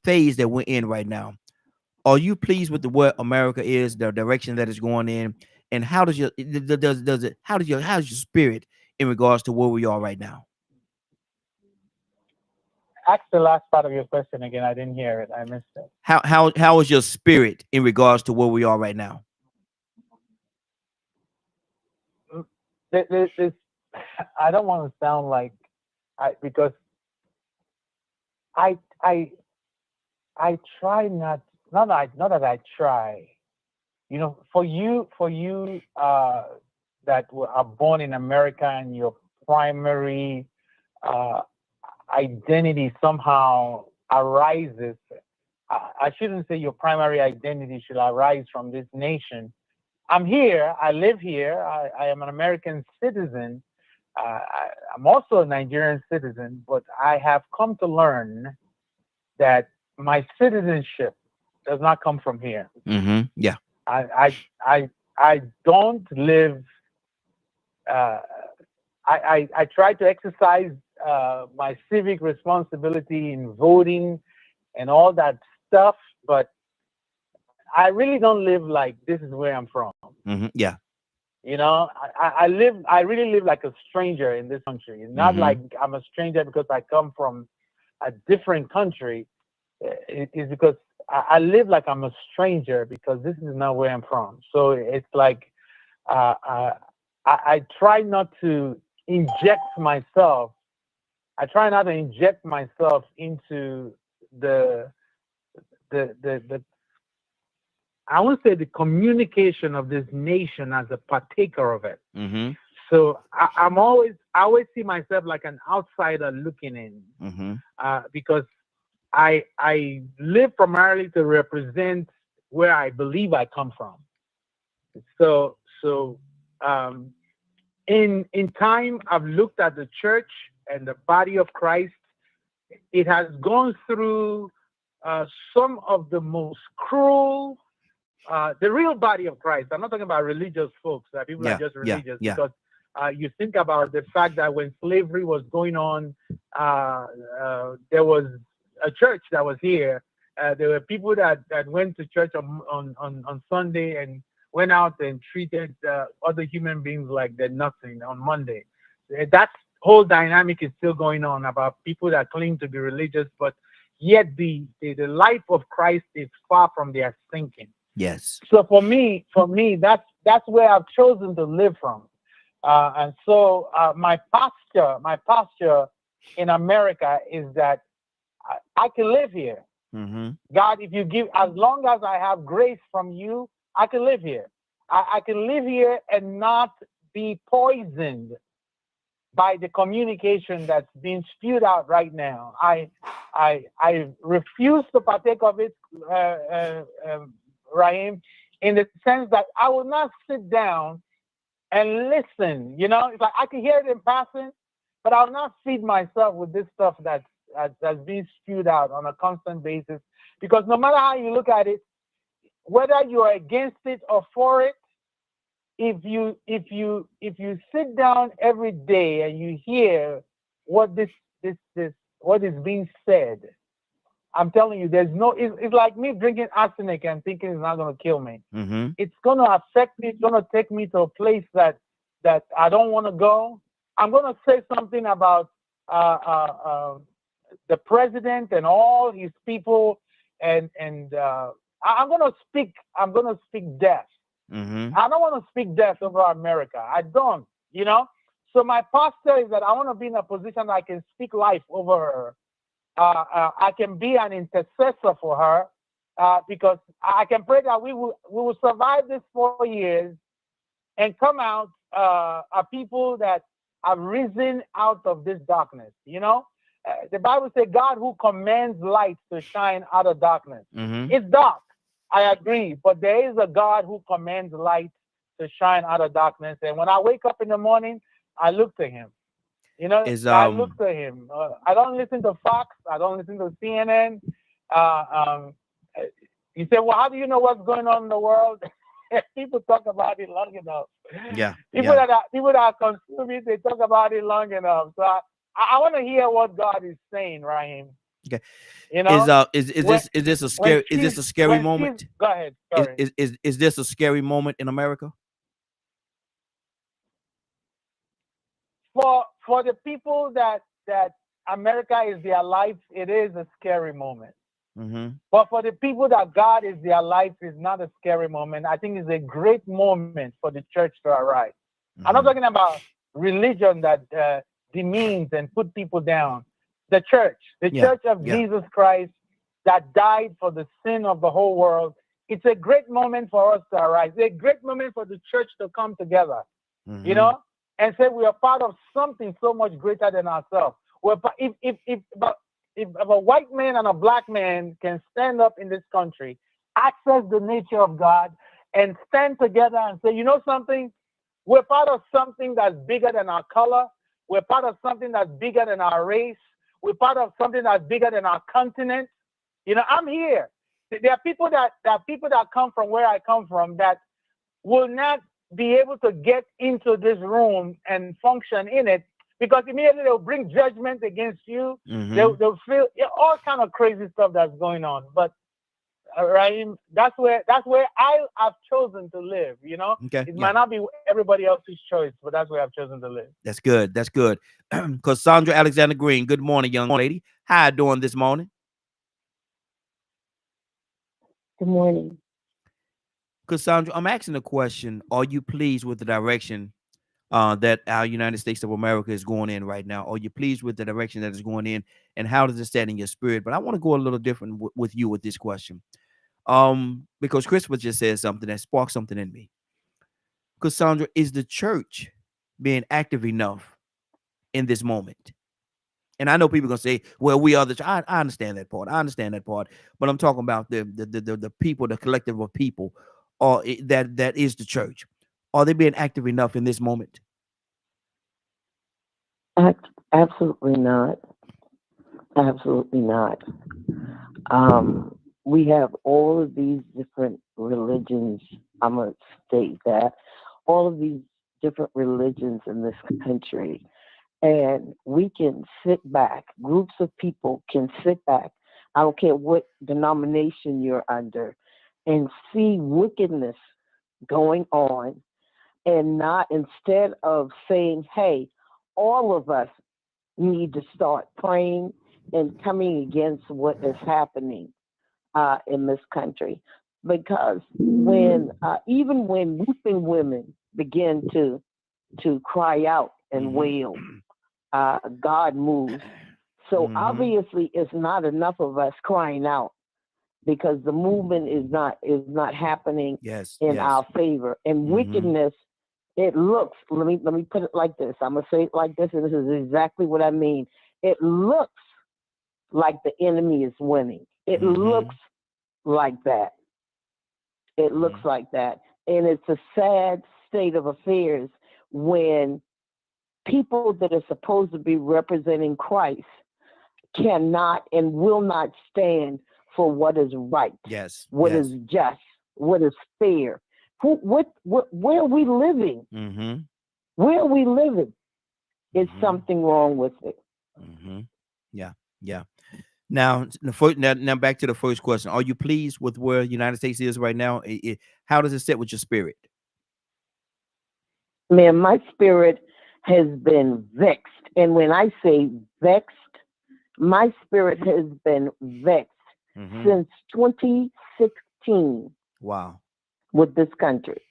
phase that we're in right now, are you pleased with the what America is, the direction that it's going in, and how does your does it how's your spirit in regards to where we are right now? Ask the last part of your question again. I didn't hear it. I missed it. How is your spirit in regards to where we are right now? This, I don't want to sound like because I try not that I try. You know, for you that are born in America and your primary identity somehow arises. I shouldn't say your primary identity should arise from this nation. I'm here. I live here. I am an American citizen. I'm also a Nigerian citizen, but I have come to learn that my citizenship does not come from here. Mm-hmm. Yeah. I don't live. I try to exercise my civic responsibility in voting and all that stuff, but I really don't live like this is where I'm from. Mm-hmm. Yeah. You know, I really live like a stranger in this country. Not like I'm a stranger because I come from a different country. It is because I live like I'm a stranger because this is not where I'm from. So it's like I try not to inject myself. I try not to inject myself into the I want to say the communication of this nation as a partaker of it. Mm-hmm. So I always see myself like an outsider looking in, because I live primarily to represent where I believe I come from. So in time, I've looked at the church and the body of Christ. It has gone through some of the most cruel. The real body of Christ. I'm not talking about religious folks. People are just religious because you think about the fact that when slavery was going on, there was a church that was here. There were people that went to church on Sunday and went out and treated other human beings like they're nothing on Monday. That whole dynamic is still going on about people that claim to be religious, but yet the life of Christ is far from their thinking. Yes. So for me, that's where I've chosen to live from, and so my posture in America is that I can live here. Mm-hmm. God, if you give, as long as I have grace from you, I can live here. I can live here and not be poisoned by the communication that's being spewed out right now. I refuse to partake of it. Raheem, in the sense that I will not sit down and listen. You know, it's like I can hear it in passing, but I'll not feed myself with this stuff that's being spewed out on a constant basis. Because no matter how you look at it, whether you are against it or for it, if you sit down every day and you hear what what is being said, I'm telling you, it's like me drinking arsenic and thinking it's not going to kill me. Mm-hmm. It's going to affect me. It's going to take me to a place that I don't want to go. I'm going to say something about the president and all his people, and I'm going to speak death. Mm-hmm. I don't want to speak death over America. I don't, you know. So my posture is that I want to be in a position I can speak life over her. I can be an intercessor for her because I can pray that we will survive this 4 years and come out a people that have risen out of this darkness. You know, the Bible says God who commands light to shine out of darkness. Mm-hmm. It's dark, I agree, but there is a God who commands light to shine out of darkness. And when I wake up in the morning, I look to him. You know, I look to him. I don't listen to Fox. I don't listen to CNN. You say, well, how do you know what's going on in the world? People talk about it long enough. Yeah. People that are consuming, they talk about it long enough. So I want to hear what God is saying, Raheem. Okay. You know, is this a scary moment? Go ahead. Sorry. Is this a scary moment in America? For the people that America is their life, it is a scary moment. Mm-hmm. But for the people that God is their life, is not a scary moment. I think it's a great moment for the church to arise. Mm-hmm. I'm not talking about religion that demeans and put people down. The church of Jesus Christ that died for the sin of the whole world. It's a great moment for us to arise. It's a great moment for the church to come together. Mm-hmm. You know, and say we are part of something so much greater than ourselves. If a white man and a black man can stand up in this country, access the nature of God, and stand together and say, you know something, we're part of something that's bigger than our color. We're part of something that's bigger than our race. We're part of something that's bigger than our continent. You know, I'm here. There are people that come from where I come from that will not be able to get into this room and function in it because immediately they'll bring judgment against you. Mm-hmm. They'll feel all kind of crazy stuff that's going on. But Raheem, that's where I have chosen to live. You know, it might not be everybody else's choice, but that's where I've chosen to live. That's good. That's good. Cassandra Alexander Green. Good morning, young lady. How you doing this morning? Good morning. Cassandra, I'm asking a question. Are you pleased with the direction that our United States of America is going in right now? Are you pleased with the direction that it's going in? And how does it stand in your spirit? But I want to go a little different with you with this question. Because Christopher just said something that sparked something in me. Cassandra, is the church being active enough in this moment? And I know people are gonna say, well, we are the church. I understand that part. But I'm talking about the people, the collective of people, or that is the church. Are they being active enough in this moment? Absolutely not. Absolutely not. We have all of these different religions. I'm going to state that. All of these different religions in this country. And we can sit back. Groups of people can sit back. I don't care what denomination you're under, and see wickedness going on. And not, instead of saying, hey, all of us need to start praying and coming against what is happening in this country. Because when even when weeping women begin to cry out and wail, God moves. So obviously it's not enough of us crying out, because the movement is not happening in our favor. And wickedness, it looks, let me put it like this. I'm gonna say it like this, and this is exactly what I mean. It looks like the enemy is winning. It looks like that. It looks like that. And it's a sad state of affairs when people that are supposed to be representing Christ cannot and will not stand for what is right, what is just, what is fair. Where are we living? Where are we living? Is something wrong with it? Yeah. Now back to the first question. Are you pleased with where the United States is right now? How does it sit with your spirit? Man, my spirit has been vexed. And when I say vexed, my spirit has been vexed since 2016. Wow. With this country.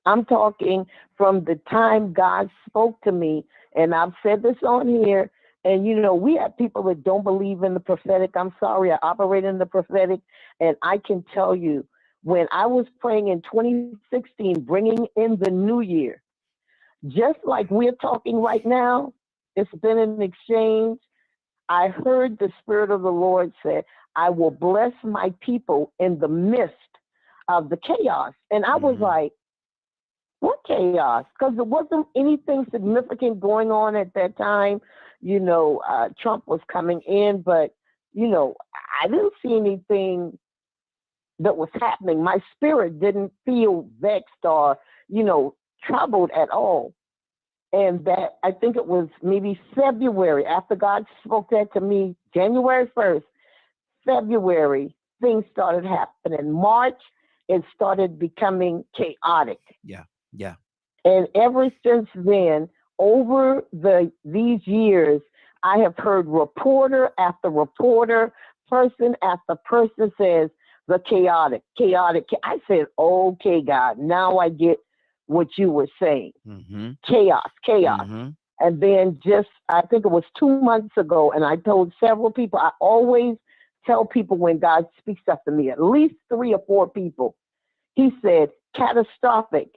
I'm talking from the time God spoke to me And I've said this on here. And, you know, we have people that don't believe in the prophetic. I'm sorry, I operate in the prophetic. And I can tell you, when I was praying in 2016, bringing in the new year, just like we're talking right now, it's been an exchange. I heard the Spirit of the Lord say, I will bless my people in the midst of the chaos. And I was like, what chaos? Because there wasn't anything significant going on at that time. You know, Trump was coming in, but, you know, I didn't see anything that was happening. My spirit didn't feel vexed or, you know, troubled at all. And that, I think it was maybe February, after God spoke that to me, January 1st, February, things started happening. March, it started becoming chaotic. Yeah. And ever since then, over these years, I have heard reporter after reporter, person after person says the chaotic. I said, okay, God, now I get what you were saying. Chaos. And then just, I think it was 2 months ago, and I told several people, I always tell people when God speaks up to me, at least 3 or 4 people, he said, catastrophic.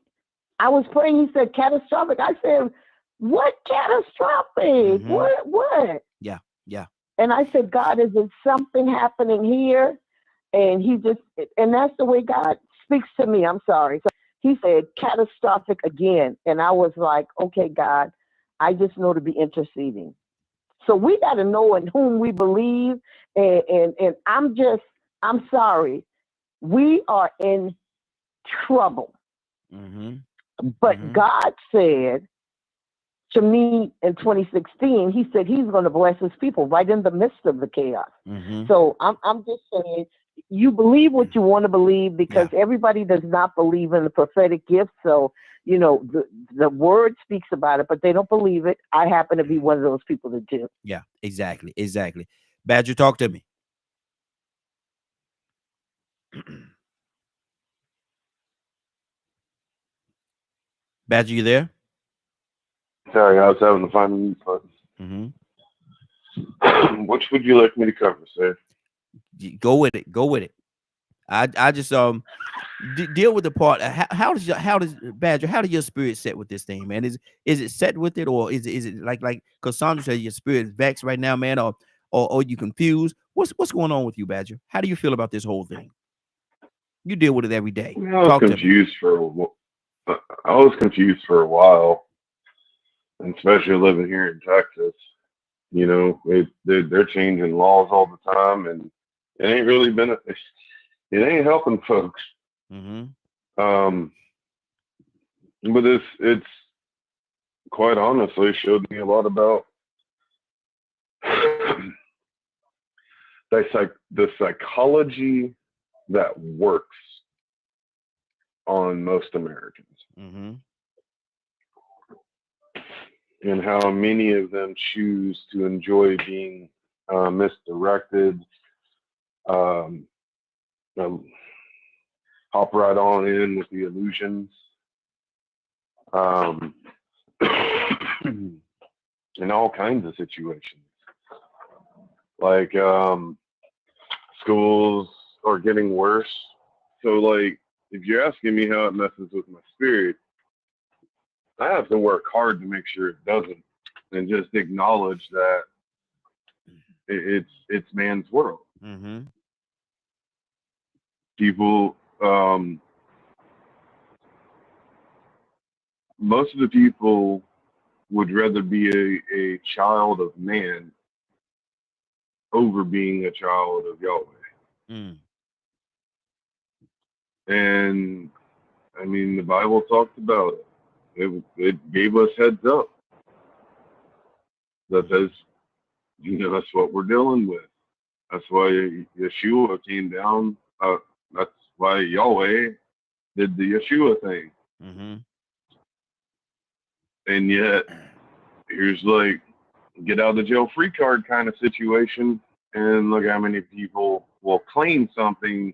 I was praying, he said, catastrophic. I said, what catastrophic? What? Yeah. And I said, God, is there something happening here? And and that's the way God speaks to me. I'm sorry. So he said, catastrophic again. And I was like, okay, God, I just know to be interceding. So we got to know in whom we believe. And I'm sorry. We are in trouble. But God said to me in 2016, he said he's going to bless his people right in the midst of the chaos. So I'm just saying, you believe what you want to believe, because everybody does not believe in the prophetic gift. So, you know, the word speaks about it, but they don't believe it. I happen to be one of those people that do. Yeah, exactly. Badger, talk to me. Badger, you there? Sorry, I was having to find the mute button. Which would you like me to cover, sir? Go with it. I just deal with the part. How does Badger? How does your spirit set with this thing, man? Is it set with it, or is it like Cassandra said, your spirit is vexed right now, man, or you confused? What's going on with you, Badger? How do you feel about this whole thing? You deal with it every day. I was confused for a while, and especially living here in Texas. You know, they're changing laws all the time, and it ain't really it ain't helping folks. But it's quite honestly showed me a lot about the psychology that works on most Americans. And how many of them choose to enjoy being misdirected, hop right on in with the illusions, in all kinds of situations. Like schools are getting worse. So like, if you're asking me how it messes with my spirit, I have to work hard to make sure it doesn't, and just acknowledge that it's man's world. People, most of the people would rather be a child of man over being a child of Yahweh. And I mean, the Bible talked about it. It gave us heads up that that's what we're dealing with. That's why Yeshua came down. That's why Yahweh did the Yeshua thing. And yet, here's like get out of the jail free card kind of situation. And look how many people will claim something,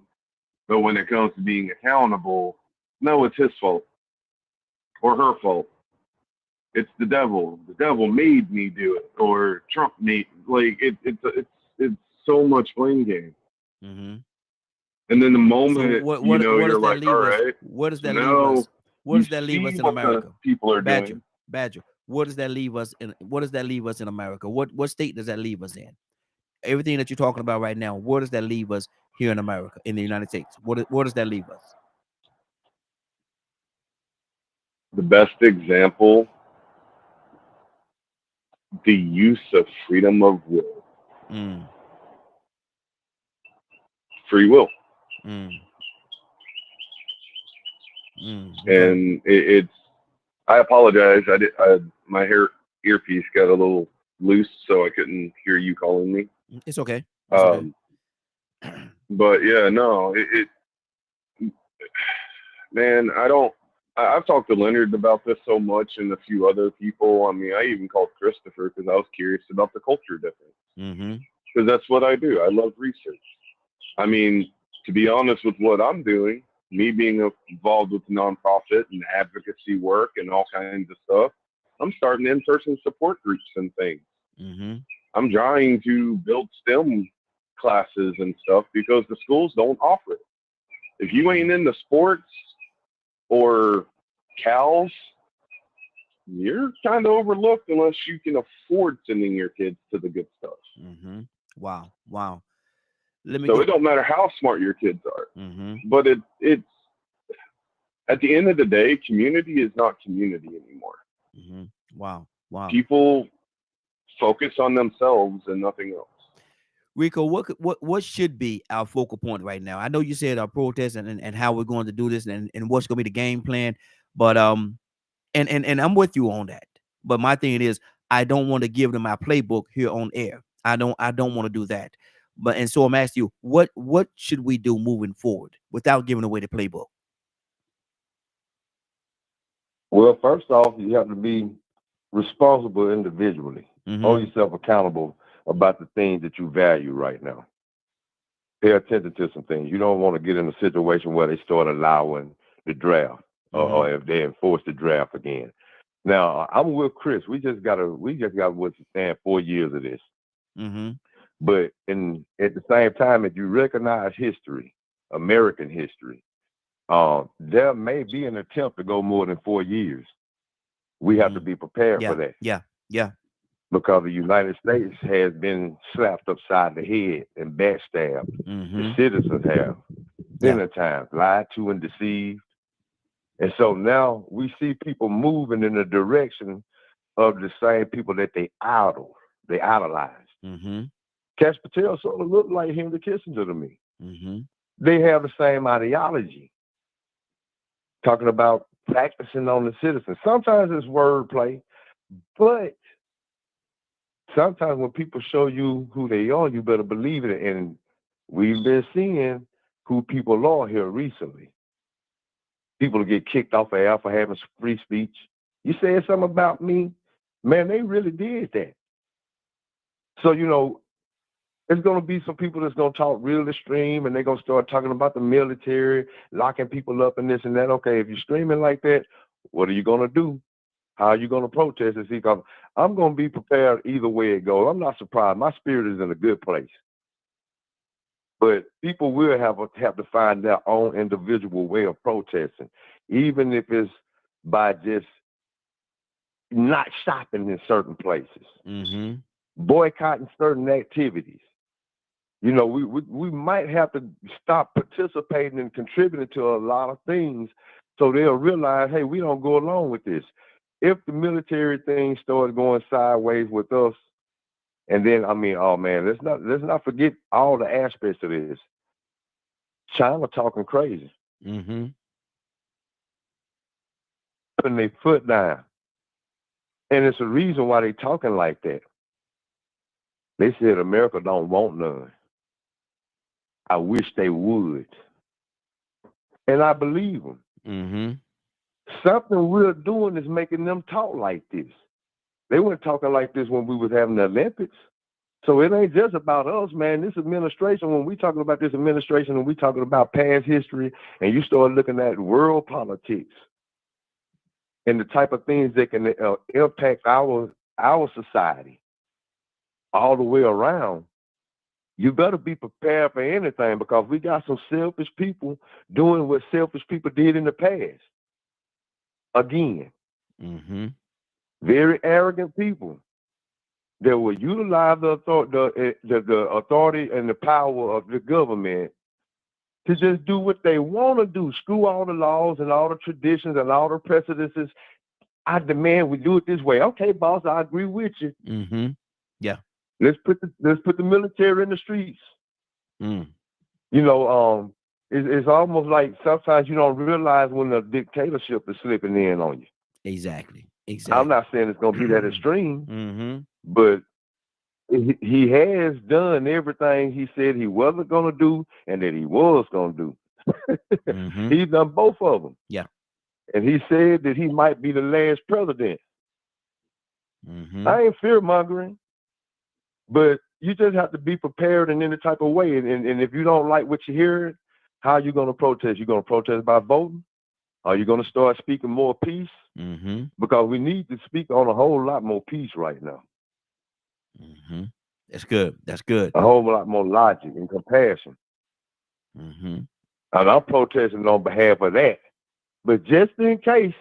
but when it comes to being accountable, no, it's his fault or her fault. it's the devil. The devil made me do it, or Trump made. Like it's so much blame game. Mm-hmm. And then the So moment what you're does that like, leave all us? right, Where does so that leave now us? Where you does that leave us see in what the America? people are Badger, doing. Badger. What does that leave us in? What does that leave us in America? What state does that leave us in? Everything that you're talking about right now, where does that leave us here in America, in the United States? Where does that leave us? The best example, the use of freedom of will, Mm, free will, mm, okay. and it's. I apologize. My earpiece got a little loose, so I couldn't hear you calling me. It's okay. It's okay. But yeah, no, man, I've talked to Leonard about this so much and a few other people. I mean, I even called Christopher because I was curious about the culture difference. Mm-hmm. Because that's what I do. I love research. I mean, to be honest with what I'm doing, me being involved with nonprofit and advocacy work and all kinds of stuff, I'm starting in-person support groups and things. Mm-hmm. I'm trying to build STEM classes and stuff because the schools don't offer it. If you ain't into sports or cows, you're kind of overlooked unless you can afford sending your kids to the good stuff. Mm-hmm. Wow. Let me So get. it don't matter how smart your kids are, Mm-hmm. but it's at the end of the day, community is not community anymore. Mm-hmm. Wow. People focus on themselves and nothing else. Rico, what should be our focal point right now? I know you said our protest and how we're going to do this and what's going to be the game plan, but and I'm with you on that. But my thing is, I don't want to give them our playbook here on air. I don't want to do that. But and so I'm asking you, what should we do moving forward without giving away the playbook? Well, first off, you have to be responsible individually. Mm-hmm. Hold yourself accountable about the things that you value right now. Pay attention to some things. You don't want to get in a situation where they start allowing the draft, or if they enforce the draft again. Now, I'm with Chris. We just got what's 4 years of this. Mm-hmm. But at the same time, if you recognize history, American history, there may be an attempt to go more than 4 years. We have to be prepared for that. Yeah. Because the United States has been slapped upside the head and backstabbed. Mm-hmm. The citizens have many times lied to and deceived. And so now we see people moving in the direction of the same people that they idolize. Mm-hmm. Cash Patel sort of looked like Henry Kissinger to me. Mm-hmm. They have the same ideology. Talking about practicing on the citizens. Sometimes it's wordplay, but sometimes when people show you who they are, you better believe it. And we've been seeing who people are here recently. People get kicked off of air for having free speech. You said something about me, man, they really did that. So, there's going to be some people that's going to talk real extreme, and they're going to start talking about the military, locking people up and this and that. Okay, if you're streaming like that, what are you going to do? How are you going to protest and see? I'm going to be prepared either way it goes. I'm not surprised. My spirit is in a good place. But people will have to find their own individual way of protesting, even if it's by just not shopping in certain places, boycotting certain activities. We might have to stop participating and contributing to a lot of things so they'll realize, hey, we don't go along with this. If the military thing started going sideways with us, and then, let's not forget all the aspects of this. China talking crazy. Mm-hmm. Putting their foot down. And it's a reason why they talking like that. They said America don't want none. I wish they would. And I believe them. Mm-hmm. Something we're doing is making them talk like this. They weren't talking like this when we was having the Olympics. So it ain't just about us, man. This administration, when we talking about this administration and we talking about past history, and you start looking at world politics, and the type of things that can impact our society all the way around, you better be prepared for anything, because we got some selfish people doing what selfish people did in the past. Again, very arrogant people that will utilize the authority and the power of the government to just do what they want to do. Screw all the laws and all the traditions and all the precedences. I demand we do it this way. Okay, boss, I agree with you. Yeah. Let's put the military in the streets. You know, it's almost like sometimes you don't realize when the dictatorship is slipping in on you. Exactly. I'm not saying it's gonna be that extreme, but he has done everything he said he wasn't gonna do and that he was gonna do. He's done both of them. Yeah. And he said that he might be the last president. I ain't fear mongering, but you just have to be prepared in any type of way. And if you don't like what you hear, how are you going to protest? You're going to protest by voting? Are you going to start speaking more peace? Because we need to speak on a whole lot more peace right now. That's good. That's good. A whole lot more logic and compassion. And I'm protesting on behalf of that. But just in case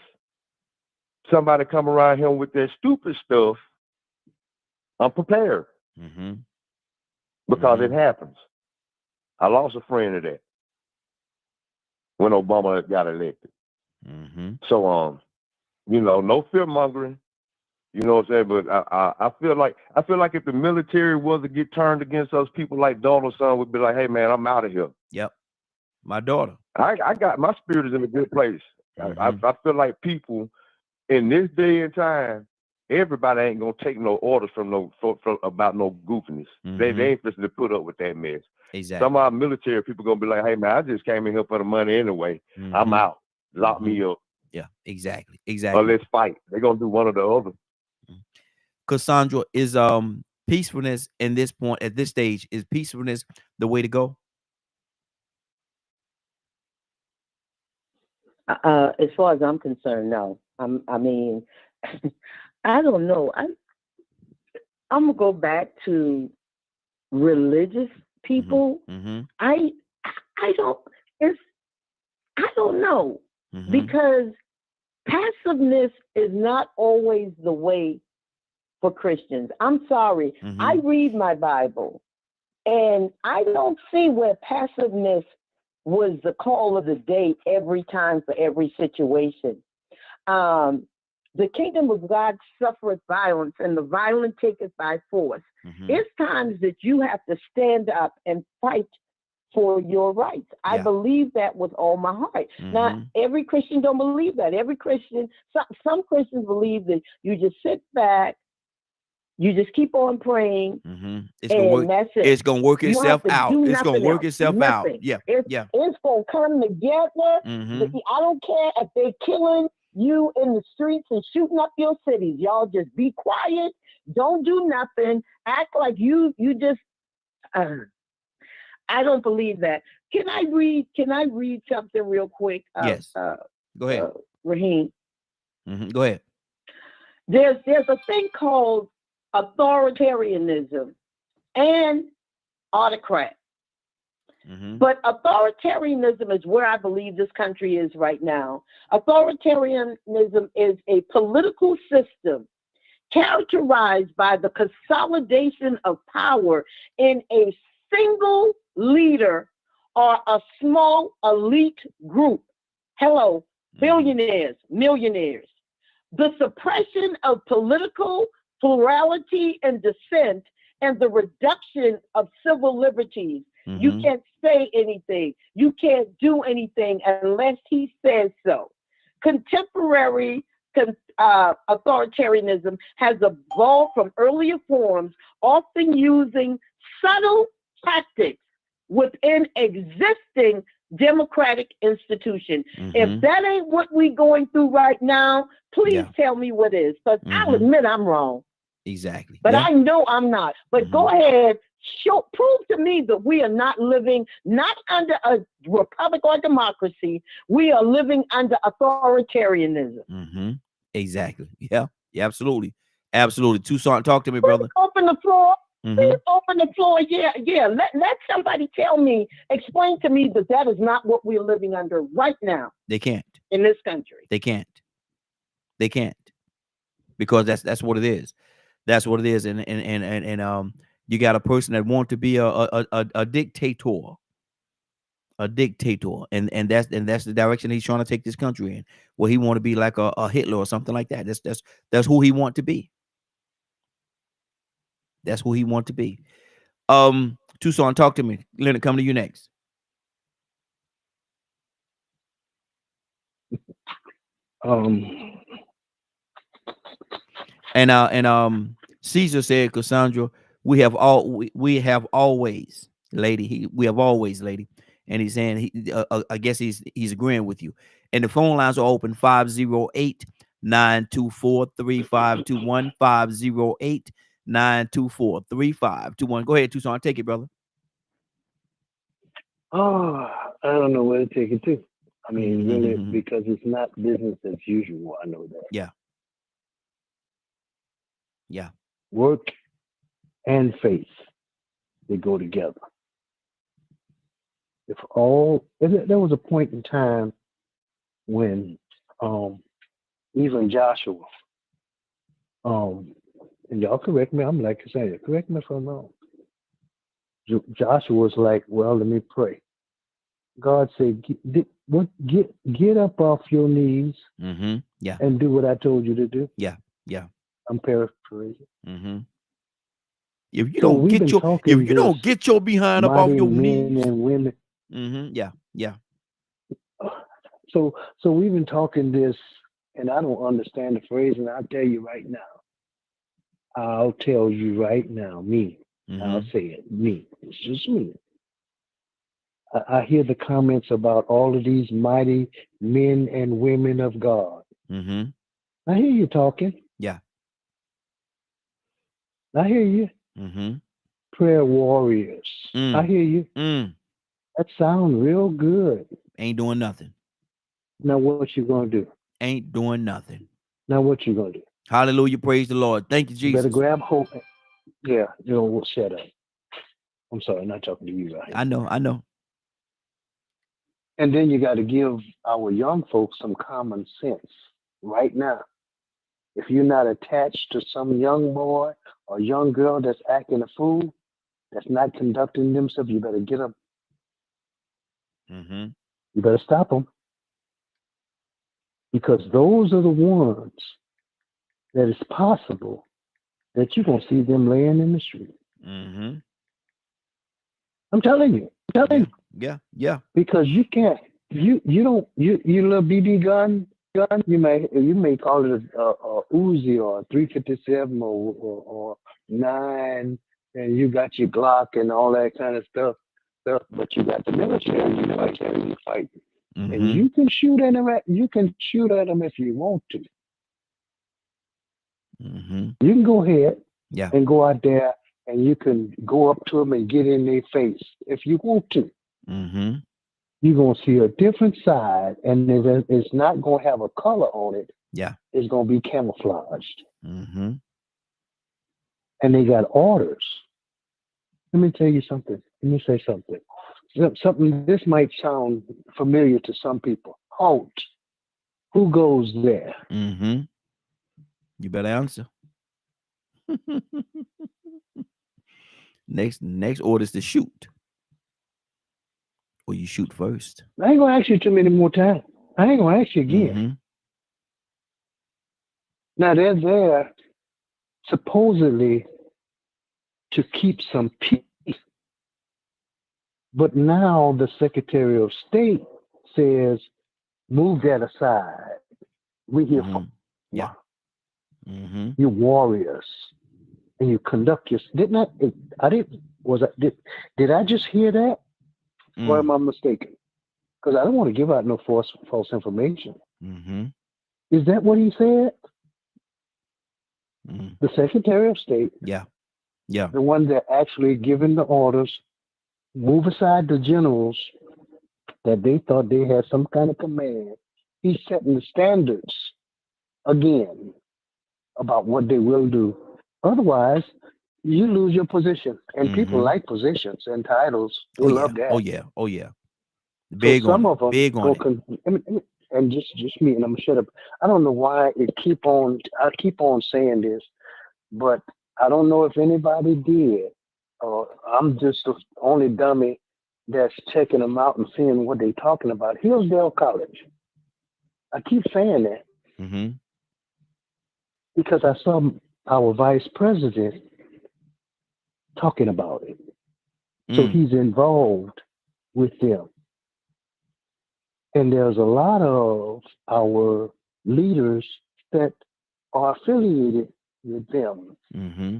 somebody come around here with that stupid stuff, I'm prepared. Because it happens. I lost a friend to that when Obama got elected. So you know, no fear mongering. You know what I'm saying? But I feel like if the military was to get turned against us, people like Donald's son would be like, hey man, I'm out of here. Yep. My daughter. I got my spirit is in a good place. I feel like people in this day and time, everybody ain't gonna take no orders from about no goofiness. They ain't supposed to put up with that mess. Exactly. Some of our military people gonna be like, hey man, I just came in here for the money anyway. I'm out. Lock me up. Yeah, exactly. Or let's fight. They're gonna do one or the other. Cassandra, is peacefulness at this stage, is peacefulness the way to go? As far as I'm concerned, no. I mean, I don't know. I'm gonna go back to religious people. I don't know, because passiveness is not always the way for Christians. I'm sorry. I read my Bible, and I don't see where passiveness was the call of the day every time for every situation. The kingdom of God suffereth violence, and the violent taketh by force. It's times that you have to stand up and fight for your rights. I believe that with all my heart. Now, every Christian don't believe that. Every Christian, some Christians believe that you just sit back, you just keep on praying, it's gonna work itself out. It's gonna work itself out. Yeah, it's gonna come together. I don't care if they're killing you in the streets and shooting up your cities. Y'all just be quiet. Don't do nothing. Act like you just. I don't believe that. Can I read something real quick? Yes. Go ahead, Raheem. Go ahead. There's a thing called authoritarianism and autocrat. But authoritarianism is where I believe this country is right now. Authoritarianism is a political system characterized by the consolidation of power in a single leader or a small elite group. Hello, billionaires, millionaires. The suppression of political plurality and dissent and the reduction of civil liberties. You can't say anything. You can't do anything unless he says so. Contemporary authoritarianism has evolved from earlier forms, often using subtle tactics within existing democratic institutions. If that ain't what we're going through right now, please tell me what is, because I'll admit I'm wrong. Exactly. But I know I'm not. But go ahead, prove to me that we are not living not under a republic or democracy. We are living under authoritarianism. Exactly. Yeah. Yeah. Absolutely. Absolutely. Tucson, talk to me, brother. Open the floor. Mhm. Please open the floor. Yeah. Let somebody tell me, explain to me that is not what we're living under right now They can't. in this country. They can't. They can't. Because that's what it is. That's what it is. And you got a person that want to be a dictator. A dictator. And that's the direction he's trying to take this country in. Where he want to be like a Hitler or something like that. That's who he want to be. That's who he want to be. Tucson, talk to me. Leonard, come to you next. And Caesar said, Cassandra, we have always, lady. We have always, lady. And he's saying I guess he's agreeing with you. And the phone lines are open 508-924-3521 508-924-3521. Go ahead, Tucson, take it, brother. Oh, I don't know where to take it to. I mean, really, Mhm. because it's not business as usual. I know that. Yeah. Yeah. Work and faith, they go together. There was a point in time when even Joshua, and y'all correct me, I'm like saying, correct me if I'm wrong. Joshua was like, well, let me pray. God said, get up off your knees Mm-hmm. Yeah. and do what I told you to do. Yeah. Yeah. I'm paraphrasing. Mm-hmm. If you So don't we've get been your talking if you don't this get your behind up off mighty your men knees. and women. Mm-hmm. Yeah. Yeah. So we've been talking this, and I don't understand the phrase, and I'll tell you right now. I'll tell you right now, me. Mm-hmm. I'll say it, me. It's just me. I hear the comments about all of these mighty men and women of God. Mm-hmm. I hear you talking. Yeah. I hear you. Mm-hmm. Prayer warriors. I hear you. That sounds real good. Ain't doing nothing. Now what you gonna do? Ain't doing nothing. Now what you gonna do? Hallelujah. Praise the Lord. Thank you, Jesus. You better grab hold. Yeah, shut up. I'm sorry, I'm not talking to you right here. I know. And then you got to give our young folks some common sense right now. If you're not attached to some young boy or young girl that's acting a fool, that's not conducting themselves, you better get them. Mm-hmm. You better stop them. Because those are the ones that it's possible that you're going to see them laying in the street. Mm-hmm. I'm telling you. Yeah. Because you can't, you little BB gun, you may call it a Uzi or a 357 or 9, and you got your Glock and all that kind of stuff, but you got the military, you fight. Mm-hmm. And you can shoot at them. You can shoot at them if you want to. Mm-hmm. You can go ahead, yeah, and go out there, and you can go up to them and get in their face if you want to. Mm-hmm. You're gonna see a different side, and it's not gonna have a color on it. Yeah, it's gonna be camouflaged. Mm-hmm. And they got orders. Let me tell you something. Let me say something. Something this might sound familiar to some people. Halt. Who goes there? Mm-hmm. You better answer. Next order is to shoot. Or you shoot first. I ain't gonna ask you too many more times. I ain't gonna ask you again. Mm-hmm. Now they're there supposedly to keep some peace. But now the Secretary of State says, move that aside. We're here for yeah. Mm-hmm. you warriors. And you conduct your did I just hear that? Or am I mistaken? Because I don't want to give out no false information. Mm-hmm. Is that what he said? Mm-hmm. The Secretary of State, yeah, the one that actually given the orders, move aside the generals that they thought they had some kind of command. He's setting the standards again about what they will do. Otherwise, you lose your position. And people like positions and titles. They Oh yeah. love that. Oh yeah. Oh yeah. So Big on some it. of them Big on go it. and just me, and I'm gonna shut up. I don't know why I keep on saying this, but I don't know if anybody did, or I'm just the only dummy that's checking them out and seeing what they're talking about. Hillsdale College. I keep saying that Mm-hmm. because I saw our vice president talking about it. So Mm. he's involved with them. And there's a lot of our leaders that are affiliated with them. Mm-hmm.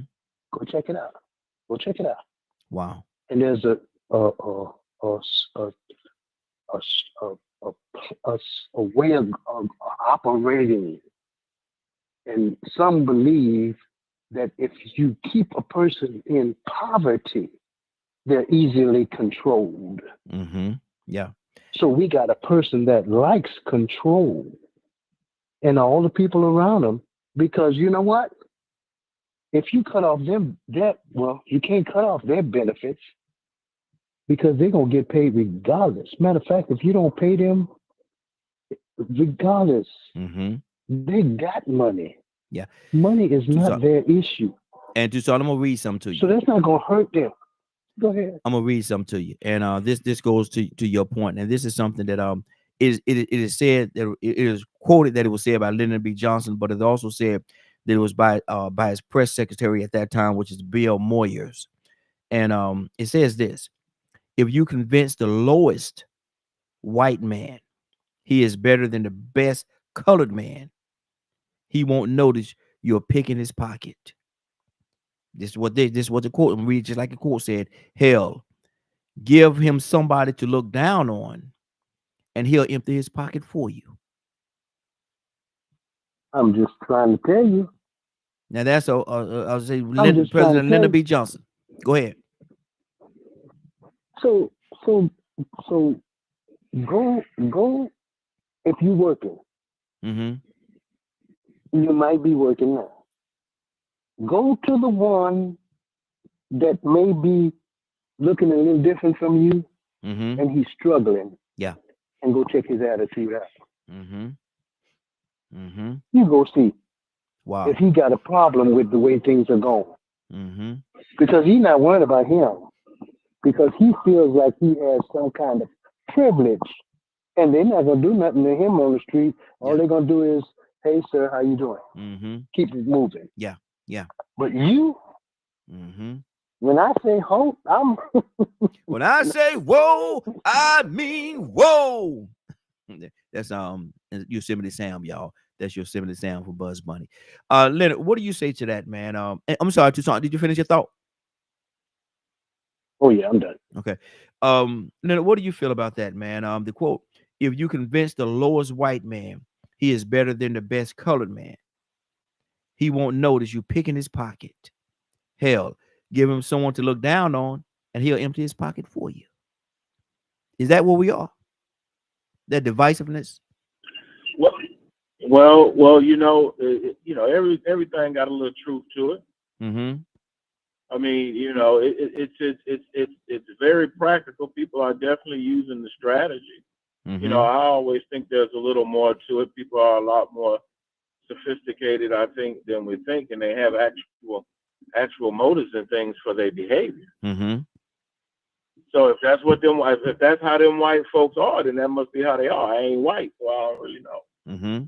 Go check it out. Go check it out. Wow. And there's a way of operating. And some believe that if you keep a person in poverty, they're easily controlled. Mm-hmm. Yeah. So we got a person that likes control and all the people around them, because you know what? If you cut off them, you can't cut off their benefits because they're going to get paid regardless. Matter of fact, if you don't pay them, regardless, Mm-hmm. they got money. Yeah. Money is So- not their issue. And so I'm gonna read something to So you. that's not going to hurt them. Go ahead. I'm gonna read something to you. And this goes to your point. And this is something that it is said that it is quoted that it was said by Lyndon B. Johnson, but it also said that it was by his press secretary at that time, which is Bill Moyers. And it says this: if you convince the lowest white man he is better than the best colored man, he won't notice you're picking his pocket. This is what the quote, I'm reading just like the quote said. Hell, give him somebody to look down on, and he'll empty his pocket for you. I'm just trying to tell you. Now that's I'll say just trying to President tell Lyndon you. B. Johnson. Go ahead. So go if you're working. Mm-hmm. You might be working now. Go to the one that may be looking a little different from you, Mm-hmm. and he's struggling. Yeah. And go check his attitude out. Mm-hmm. Mm-hmm. You go see Wow. if he got a problem with the way things are going. Mm-hmm. Because he's not worried about him. Because he feels like he has some kind of privilege. And they're not going to do nothing to him on the street. All Yeah. they're going to do is, hey, sir, how you doing? Mm-hmm. Keep it moving. Yeah. Yeah. But you, Mm-hmm. when I say hope, I'm... When I say whoa, I mean whoa. That's Yosemite Sam, y'all. That's Yosemite Sam for Buzz Bunny. Leonard, what do you say to that, man? I'm sorry, Toussaint, did you finish your thought? Oh yeah, I'm done. Okay. Leonard, what do you feel about that, man? The quote: if you convince the lowest white man he is better than the best colored man, he won't notice you picking his pocket. Hell, give him someone to look down on, and he'll empty his pocket for you. Is that where we are? That divisiveness? Well, everything got a little truth to it. Mm-hmm. I mean, it's very practical. People are definitely using the strategy. Mm-hmm. I always think there's a little more to it. People are a lot more sophisticated, I think, than we think, and they have actual motives and things for their behavior. Mm-hmm. So if that's how them white folks are, then that must be how they are. I ain't white, so I don't really know. Mm-hmm.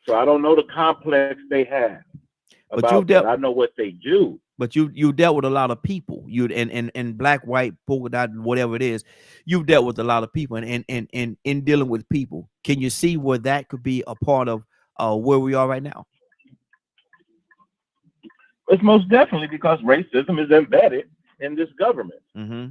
So I don't know the complex they have. But you've dealt. I know what they do. But you dealt with a lot of people. You and black, white, polka dot, whatever it is. You've dealt with a lot of people, and in dealing with people, can you see where that could be a part of where we are right now? It's most definitely because racism is embedded in this government. Mm-hmm.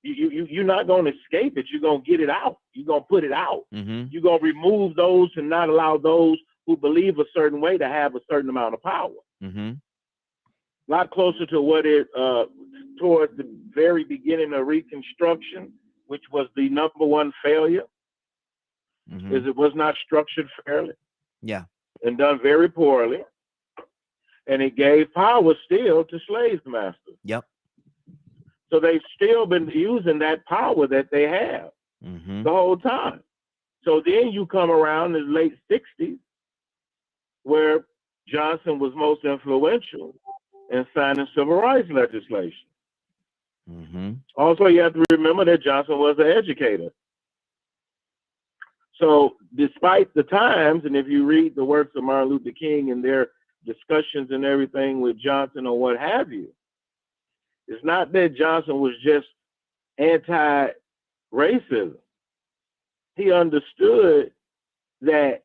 You're not going to escape it. You're going to get it out. You're going to put it out. Mm-hmm. You're going to remove those and not allow those who believe a certain way to have a certain amount of power. Mm-hmm. A lot closer to what it towards the very beginning of Reconstruction, which was the number one failure. Mm-hmm. is it was not structured fairly. Yeah. And done very poorly. And it gave power still to slave masters. Yep. So they've still been using that power that they have the whole time. So then you come around in the late 60s, where Johnson was most influential in signing civil rights legislation. Also, you have to remember that Johnson was an educator. So despite the times, and if you read the works of Martin Luther King and their discussions and everything with Johnson or what have you, it's not that Johnson was just anti-racism. He understood that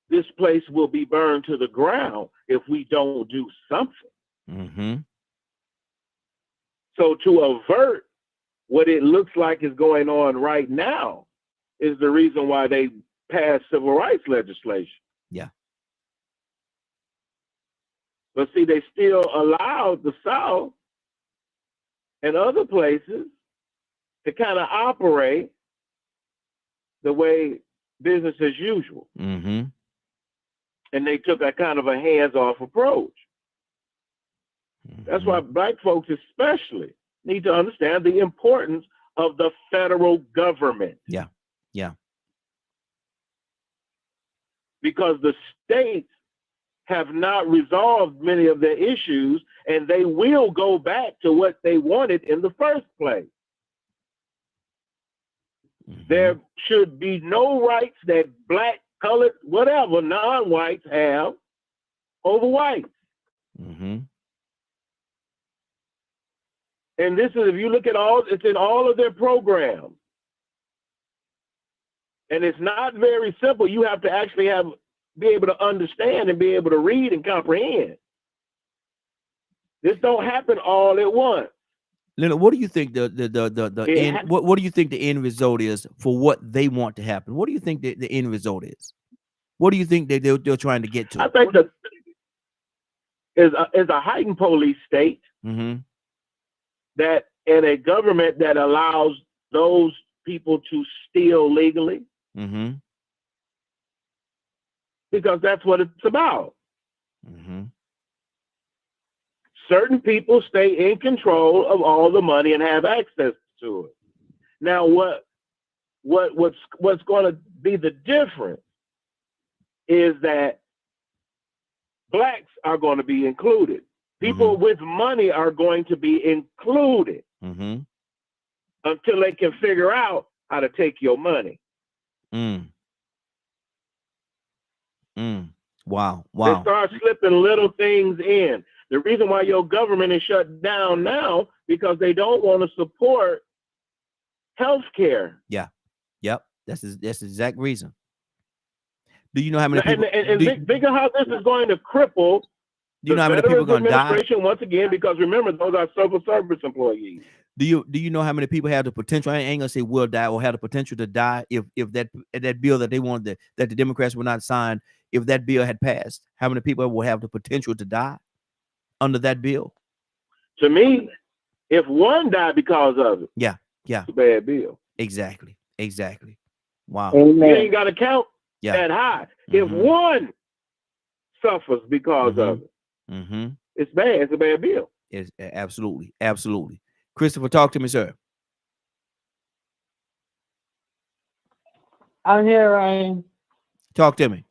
this place will be burned to the ground if we don't do something. So to avert what it looks like is going on right now is the reason why they passed civil rights legislation. Yeah. But see, they still allowed the South and other places to kind of operate the way business as usual. And they took a kind of a hands-off approach. That's why Black folks especially need to understand the importance of the federal government. Yeah. Because the states have not resolved many of their issues, and they will go back to what they wanted in the first place. There should be no rights that Black, colored, whatever, non-whites have over whites. And this is, if you look at it's in all of their programs. And it's not very simple. You have to actually be able to understand and be able to read and comprehend. This don't happen all at once. Leonard, what do you think the end? What do you think the end result is for what they want to happen? What do you think the end result is? What do you think they're trying to get to? I think that is a heightened police state that, and a government that allows those people to steal legally, because that's what it's about. Certain people stay in control of all the money and have access to it. Now, what's going to be the difference is that Blacks are going to be included. People with money are going to be included until they can figure out how to take your money. Wow. They start slipping little things in. The reason why your government is shut down now, because they don't want to support health care. Yeah. Yep. That's the exact reason. Do you know how many people? Think of how this is going to cripple. Do you know how many people are going to die? Once again, because remember, those are civil service employees. Do you know how many people have the potential? I ain't gonna say will die or have the potential to die if that bill that they wanted that the Democrats would not sign, if that bill had passed. How many people will have the potential to die under that bill? To me, if one died because of it, yeah, it's a bad bill. Exactly. Wow. You ain't got to count that high. If one suffers because of it, it's bad. It's a bad bill. It's absolutely. Christopher, talk to me, sir. I'm here, Ryan. Talk to me.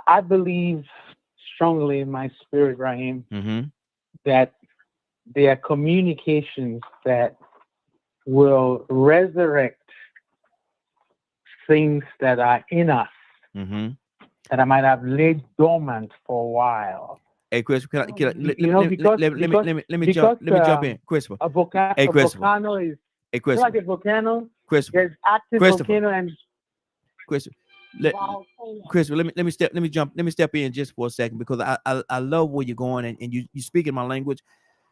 I believe strongly in my spirit, Ryan, that there are communications that will resurrect things that are in us that I might have laid dormant for a while. Hey, Christopher, let me jump in, Christopher. A volcano is like a volcano. Christopher, there's active volcano and Christopher. Christopher, let me step in just for a second, because I love where you're going, and you speaking my language,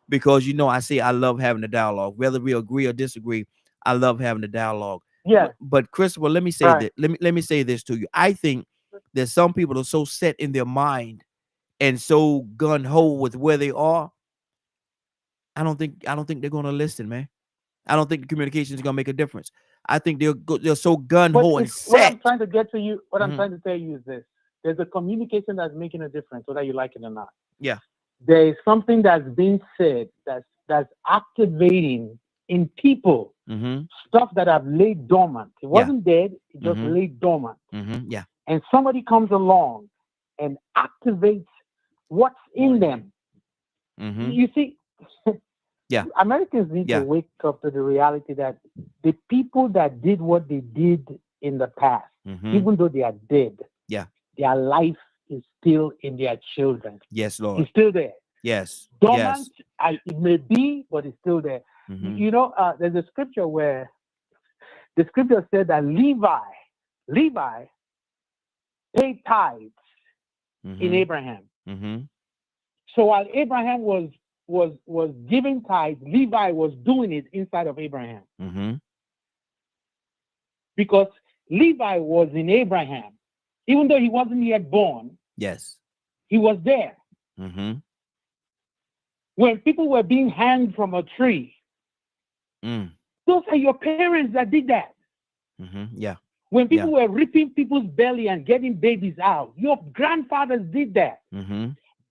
because I say I love having a dialogue, whether we agree or disagree. I love having a dialogue. Yeah. But Christopher, let me say that. Let me say this to you. I think that some people are so set in their mind and so gun ho with where they are, I don't think they're gonna listen, man. I don't think the communication is gonna make a difference. I think they're so gun But ho and it's, what I'm set. trying to get to you, what I'm Mhm. trying to tell you is this: there's a communication that's making a difference, whether you like it or not. Yeah. There is something that's being said that's activating in people Mm-hmm. stuff that have laid dormant. It Yeah. wasn't dead; it just Mhm. laid dormant. Mm-hmm. Yeah. And somebody comes along and activates what's in them. Mm-hmm. You see, Yeah. Americans need Yeah. to wake up to the reality that the people that did what they did in the past, Mm-hmm. even though they are dead, Yeah. their life is still in their children. Yes, Lord. It's still there. Yes. Dormant, Yes. it may be, but it's still there. Mm-hmm. You know, there's a scripture where the scripture said that Levi paid tithes in Mm-hmm. Abraham. Mm-hmm. So while Abraham was giving tithes, Levi was doing it inside of Abraham, Mm-hmm. because Levi was in Abraham. Even though he wasn't yet born, Yes. he was there. Mm-hmm. When people were being hanged from a tree, Mm. those are your parents that did that. Mm-hmm. Yeah. When people were ripping people's belly and getting babies out, your grandfathers did that. Mm-hmm.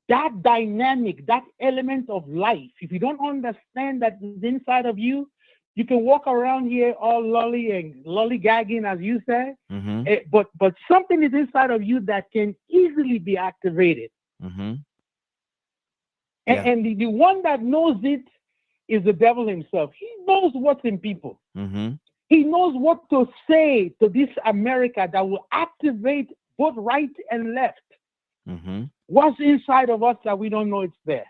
That dynamic, that element of life, if you don't understand that is inside of you, you can walk around here all lollygagging, as you say, Mm-hmm. but something is inside of you that can easily be activated. Mm-hmm. And the one that knows it is the devil himself. He knows what's in people. Mm-hmm. He knows what to say to this America that will activate both right and left. Mm-hmm. What's inside of us that we don't know it's there.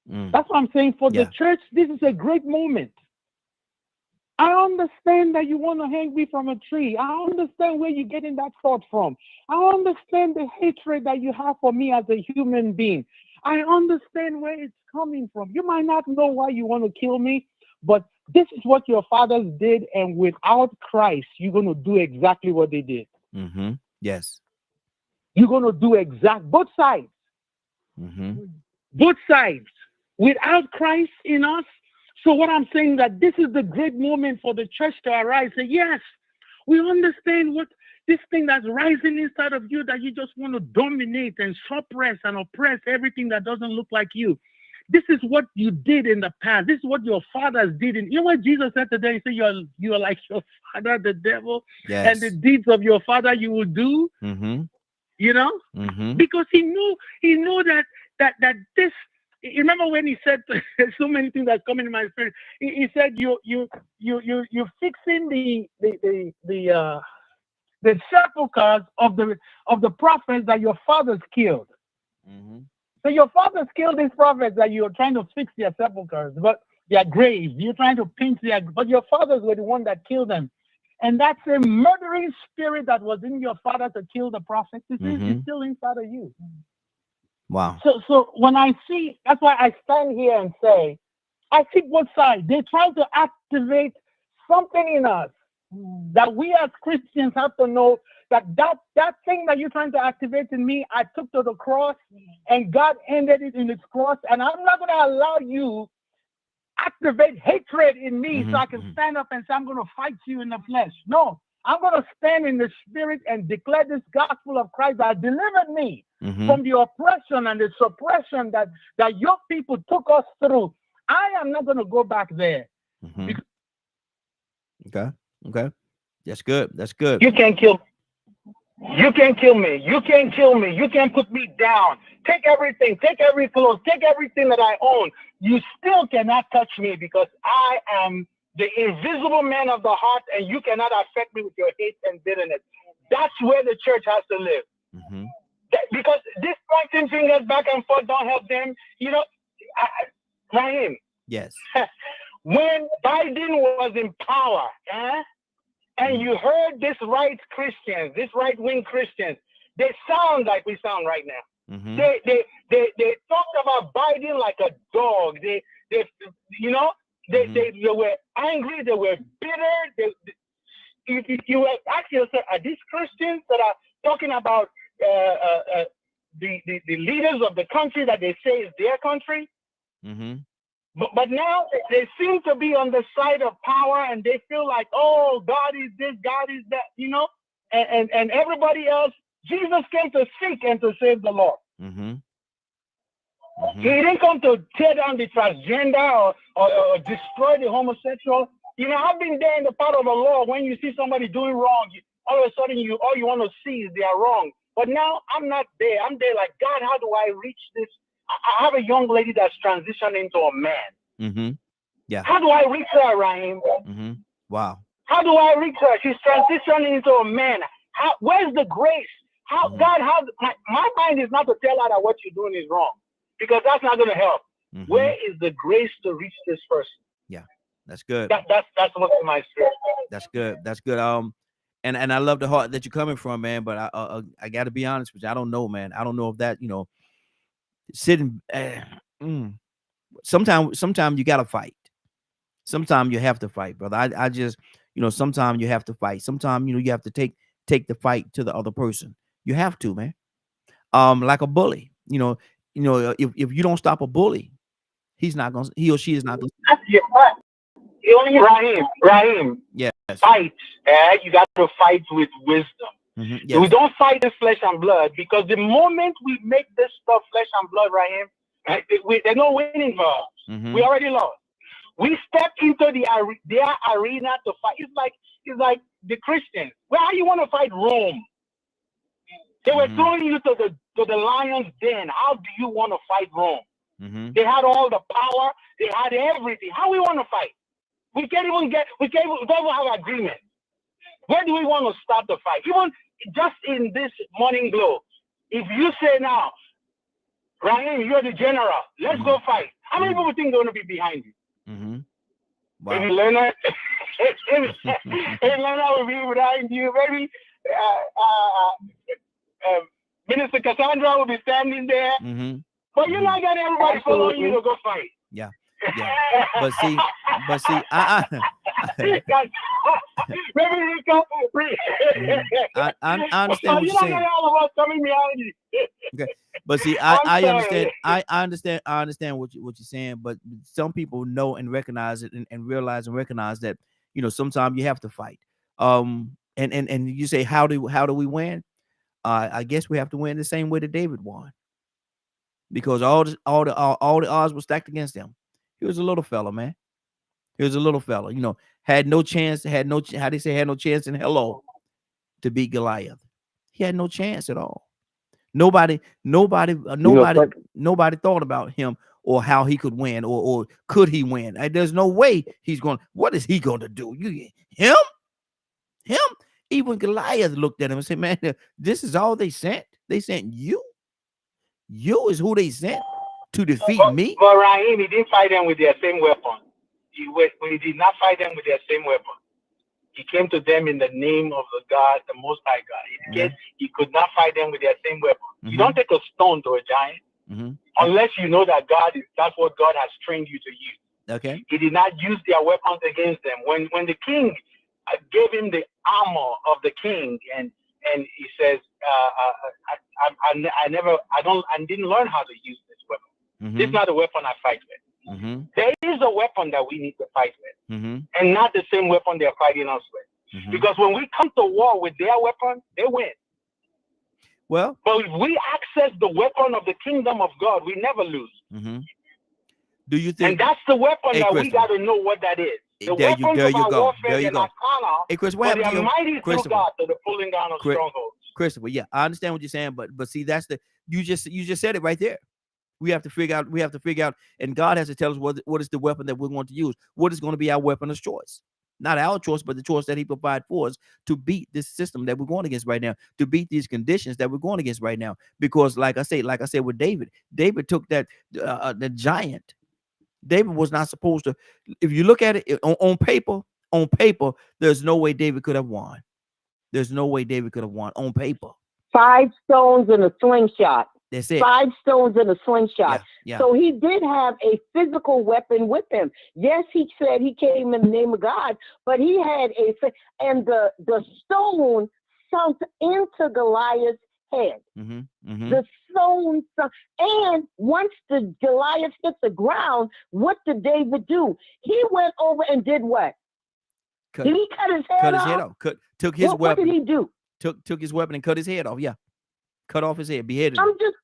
Mm. That's what I'm saying. For Yeah. the church, this is a great moment. I understand that you want to hang me from a tree. I understand where you're getting that thought from. I understand the hatred that you have for me as a human being. I understand where it's coming from. You might not know why you want to kill me, but this is what your fathers did, and without Christ, you're going to do exactly what they did. Mm-hmm. Yes. You're going to do both sides. Mm-hmm. Both sides. Without Christ in us. So what I'm saying, that this is the great moment for the church to arise. Say, yes, we understand what this thing that's rising inside of you, that you just want to dominate and suppress and oppress everything that doesn't look like you. This is what you did in the past. This is what your fathers did. You know what Jesus said today? He said, you are like your father, the devil, Yes. and the deeds of your father you will do. Mm-hmm. You know, Mm-hmm. because he knew that this. You remember when he said, "There's so many things that come in my spirit." He said, "You fixing the sepulchres of the prophets that your fathers killed." Mm-hmm. So your fathers killed these prophets that you're trying to fix their sepulchres, but their graves. You're trying to paint but your fathers were the one that killed them. And that's a murdering spirit that was in your father to kill the prophets. It's still inside of you. Wow. So when I see, that's why I stand here and say, I see both sides. They're trying to activate something in us that we as Christians have to know that thing that you're trying to activate in me, I took to the cross, and God ended it in its cross, and I'm not going to allow you activate hatred in me so I can stand up and say, I'm going to fight you in the flesh. No, I'm going to stand in the spirit and declare this gospel of Christ that delivered me from the oppression and the suppression that your people took us through. I am not going to go back there. Mm-hmm. Okay. That's good. That's good. You can't kill me. You can't kill me. You can't kill me. You can't put me down. Take everything. Take every clothes. Take everything that I own. You still cannot touch me, because I am the invisible man of the heart, and you cannot affect me with your hate and bitterness. That's where the church has to live. Mm-hmm. Because this pointing fingers back and forth don't help them. You know, Raheem. Yes. When Biden was in power, and you heard this right-wing Christians, they sound like we sound right now. Mm-hmm. They talked about Biden like a dog. They were angry. They were bitter. You were asking yourself, are these Christians that are talking about the leaders of the country that they say is their country. Mm-hmm. But now they seem to be on the side of power, and they feel like, oh, God is this, God is that, you know, and everybody else. Jesus came to seek and to save the Lord. Mm-hmm. He didn't come to tear down the transgender or destroy the homosexual. You know, I've been there in the part of the law when you see somebody doing wrong, all of a sudden all you want to see is they are wrong. But now I'm not there. I'm there like, God, how do I reach this? I have a young lady that's transitioning into a man. Mm-hmm. Yeah. How do I reach her, Raheem? Mm-hmm. Wow. How do I reach her? She's transitioning into a man. Where's the grace? God, my mind is not to tell her that what you're doing is wrong, because that's not going to help. Mm-hmm. Where is the grace to reach this person? Yeah, that's good. That's what's in my spirit. That's good. That's good. And I love the heart that you're coming from, man. But I got to be honest with you. I don't know, man. I don't know if that, you know, sitting. Sometimes you got to fight. Sometimes you have to fight, brother. I just, you know, sometimes you have to fight. Sometimes, you know, you have to take the fight to the other person. You have to, man. Like a bully. You know, if you don't stop a bully, he or she is not gonna. Raheem. Yes. Fight. You got to fight with wisdom. Mm-hmm. Yes. We don't fight this flesh and blood, because the moment we make this stuff flesh and blood, Raheem, there's no winning for us. Mm-hmm. We already lost. We step into their arena to fight. It's like the Christians. Well, how you want to fight Rome? They were throwing you to the lion's den. How do you want to fight Rome? Mm-hmm. They had all the power. They had everything. How we want to fight? We don't even have agreement. Where do we want to start the fight? Even just in this morning glow, if you say now, Raheem, you're the general, let's go fight. How many people think they're going to be behind you? Mm-hmm. Wow. Maybe Leonard, Leonard will be behind you. Maybe Minister Cassandra will be standing there. Mm-hmm. But you're not getting everybody following you to go fight. Yeah. Yeah. But see, Maybe Rico. I understand what you're saying. You're not getting all of us coming behind you. Okay. But see, I understand. I understand what you're saying. But some people know and recognize it and realize and recognize that, you know, sometimes you have to fight. And you say, how do we win? I guess we have to win the same way that David won, because all the odds were stacked against him. He was a little fella, man. He was a little fella. You know, had no chance. Had no chance in hello to beat Goliath. He had no chance at all. Nobody thought about him or how he could win or could he win. There's no way he's going. What is he going to do? Him? Even Goliath looked at him and said, "Man, this is all they sent. They sent you. You is who they sent to defeat me." But Raheem, he didn't fight them with their same weapon. He did not fight them with their same weapon. He came to them in the name of the God, the Most High God. He could not fight them with their same weapon. You don't take a stone to a giant unless you know that that's what God has trained you to use. Okay. He did not use their weapons against them. When the king gave him the armor of the king, and he says, I didn't learn how to use this weapon. This is not the weapon I fight with. There is a weapon that we need to fight with, and not the same weapon they're fighting us with. Because when we come to war with their weapon, they win. Well, but if we access the weapon of the kingdom of God, we never lose. Do you think? And that's the weapon that we got to know what that is. The weapons of our warfare are not carnal, hey, Chris, but they are mighty through God to the pulling down of strongholds. Christopher, yeah, I understand what you're saying, but see, that's you just said it right there. We have to figure out, and God has to tell us what is the weapon that we're going to use. What is going to be our weapon of choice? Not our choice, but the choice that He provides for us to beat this system that we're going against right now, to beat these conditions that we're going against right now. Because, like I said with David took that the giant. David was not supposed to. If you look at it on paper, there's no way David could have won. There's no way David could have won on paper. 5 stones and a slingshot. That's it. 5 stones and a slingshot. Yeah. So he did have a physical weapon with him. Yes, he said he came in the name of God, but he had and the stone sunk into Goliath's head. The sown some. And once the Goliath hit the ground, what did David do? He went over and did what? Cut, Did he cut his head cut his off? head off. Took his What weapon. did he do? Took his weapon and cut his head off. Yeah. Cut off his head, beheaded him. I'm just,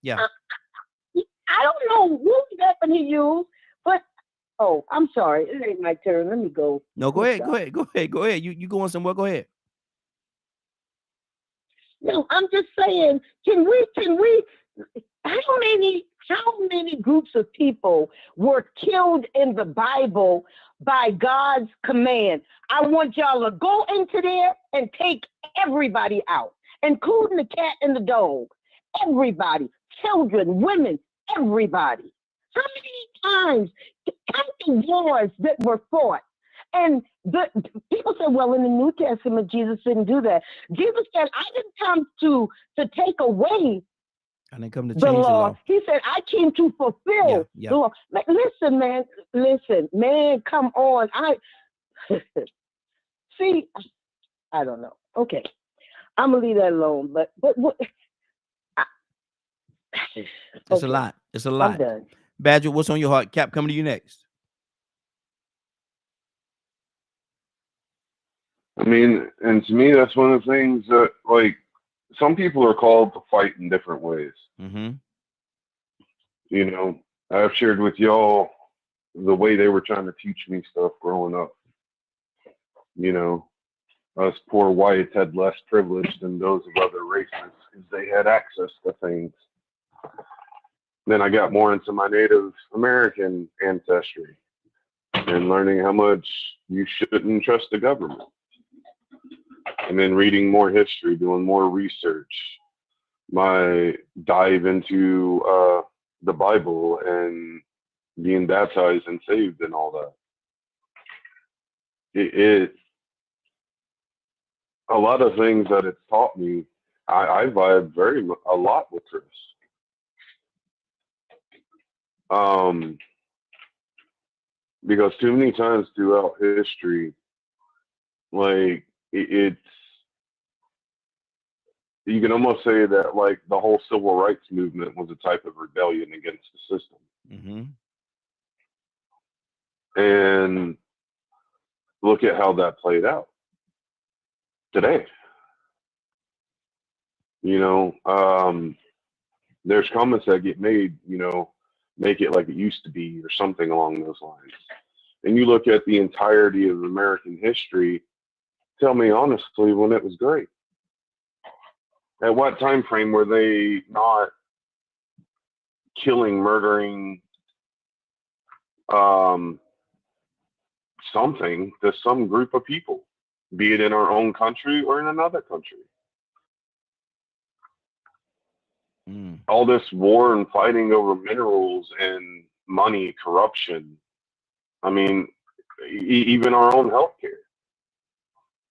Yeah. I don't know whose weapon he used, but oh, I'm sorry, it ain't my turn. Let me go. No, go I'm ahead, sorry. go ahead. You going somewhere? Go ahead. No, I'm just saying, can we, how many groups of people were killed in the Bible by God's command? I want y'all to go into there and take everybody out, including the cat and the dog. Everybody, children, women, everybody. How many times, count the wars that were fought? And the people say, well, in the New Testament, Jesus didn't do that. Jesus said, I didn't come to take away I didn't come to the change the law. law. He said, I came to fulfill Yeah. the law. Like, listen, man, come on. See, I don't know. Okay. I'm going to leave that alone. But what? It's a lot. It's a lot. I'm done. Badger, what's on your heart? Cap, coming to you next. I mean, and to me, that's one of the things that, like, some people are called to fight in different ways. Mm-hmm. You know, I've shared with y'all the way they were trying to teach me stuff growing up. You know, us poor whites had less privilege than those of other races because they had access to things. Then I got more into my Native American ancestry and learning how much you shouldn't trust the government. And then reading more history, doing more research, my dive into the Bible and being baptized and saved and all that. A lot of things that it's taught me, I vibe a lot with Chris. Because too many times throughout history, like, it's, you can almost say that, like, the whole civil rights movement was a type of rebellion against the system. Mm-hmm. And look at how that played out today. You know, there's comments that get made, you know, make it like it used to be or something along those lines. And you look at the entirety of American history, tell me honestly when it was great. At what time frame were they not killing, murdering something to some group of people, be it in our own country or in another country? All this war and fighting over minerals and money, corruption. I mean, even our own healthcare.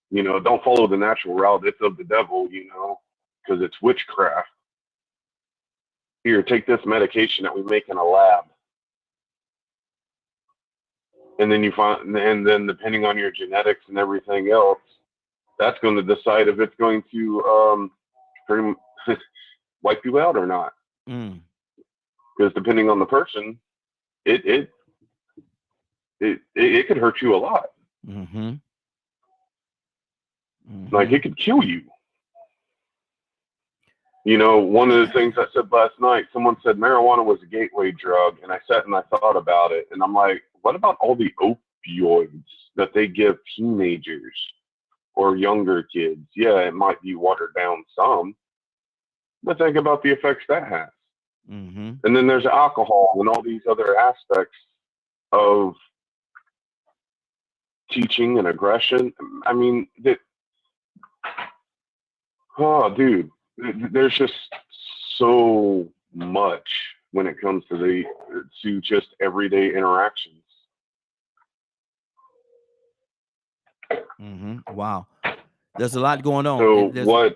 You know, don't follow the natural route. It's of the devil, you know, because it's witchcraft. Here, take this medication that we make in a lab. And then you find, and then depending on your genetics and everything else, that's going to decide if it's going to pretty much wipe you out or not. Because depending on the person, it could hurt you a lot. Mm-hmm. Like, it could kill you. You know, one of the things I said last night, someone said marijuana was a gateway drug, and I sat and I thought about it, and I'm like, what about all the opioids that they give teenagers or younger kids? Yeah, it might be watered down some, but think about the effects that has. Mm-hmm. And then there's alcohol and all these other aspects of teaching and aggression. I mean, dude, there's just so much when it comes to just everyday interactions. Mm-hmm. Wow, there's a lot going on. So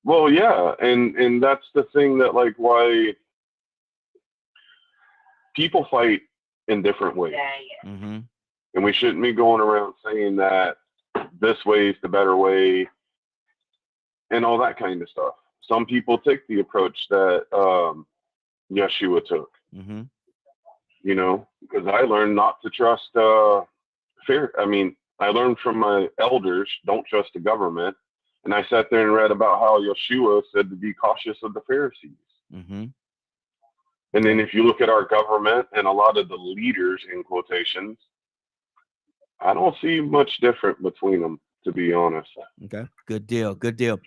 well, yeah, and that's the thing that, like, why people fight in different ways. Mm-hmm. And we shouldn't be going around saying that this way is the better way and all that kind of stuff. some people take the approach that Yeshua took. Mm-hmm. You know, because I learned not to trust fear. I mean, I learned from my elders, don't trust the government. And I sat there and read about how Yeshua said to be cautious of the Pharisees. Mm-hmm. And then if you look at our government and a lot of the leaders, in quotations, I don't see much different between them, to be honest. Okay. Good deal. Good deal.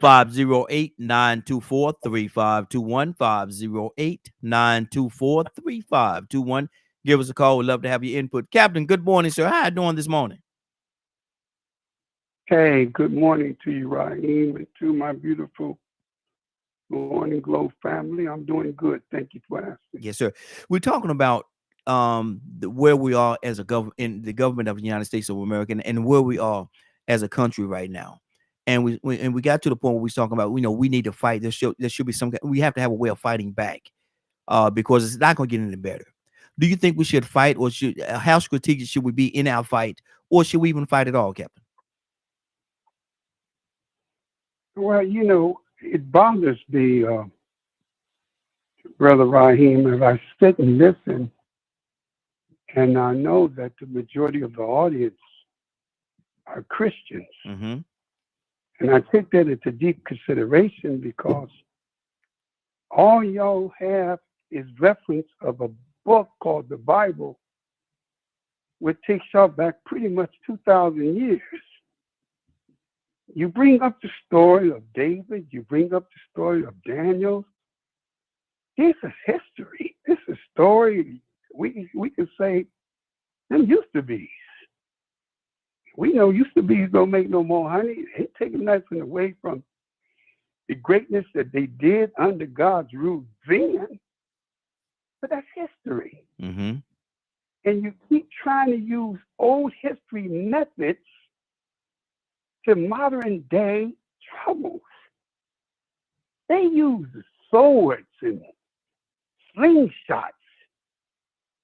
508-924-3521. 508-924-3521. Give us a call. We'd love to have your input. Captain, good morning, sir. How you doing this morning? Hey, good morning to you, Raheem, and to my beautiful Morning Glow family. I'm doing good. Thank you for asking. Yes, sir. We're talking about where we are as a government in the government of the United States of America and where we are as a country right now. And we got to the point where we're talking about, we need to fight. There should be we have to have a way of fighting back because it's not going to get any better. Do you think we should fight, or how strategic should we be in our fight, or should we even fight at all, Captain? Well, it bothers me, Brother Raheem, if I sit and listen, and I know that the majority of the audience are Christians. Mm-hmm. And I take that into deep consideration because all y'all have is reference of a book called the Bible, which takes y'all back pretty much 2,000 years. You bring up the story of David, you bring up the story of Daniel. This is history. This is story. We can say them used to be. We know used to be don't make no more honey. Ain't taking nothing away from the greatness that they did under God's rule then. But that's history. Mm-hmm. And you keep trying to use old history methods to modern day troubles. They use swords and slingshots.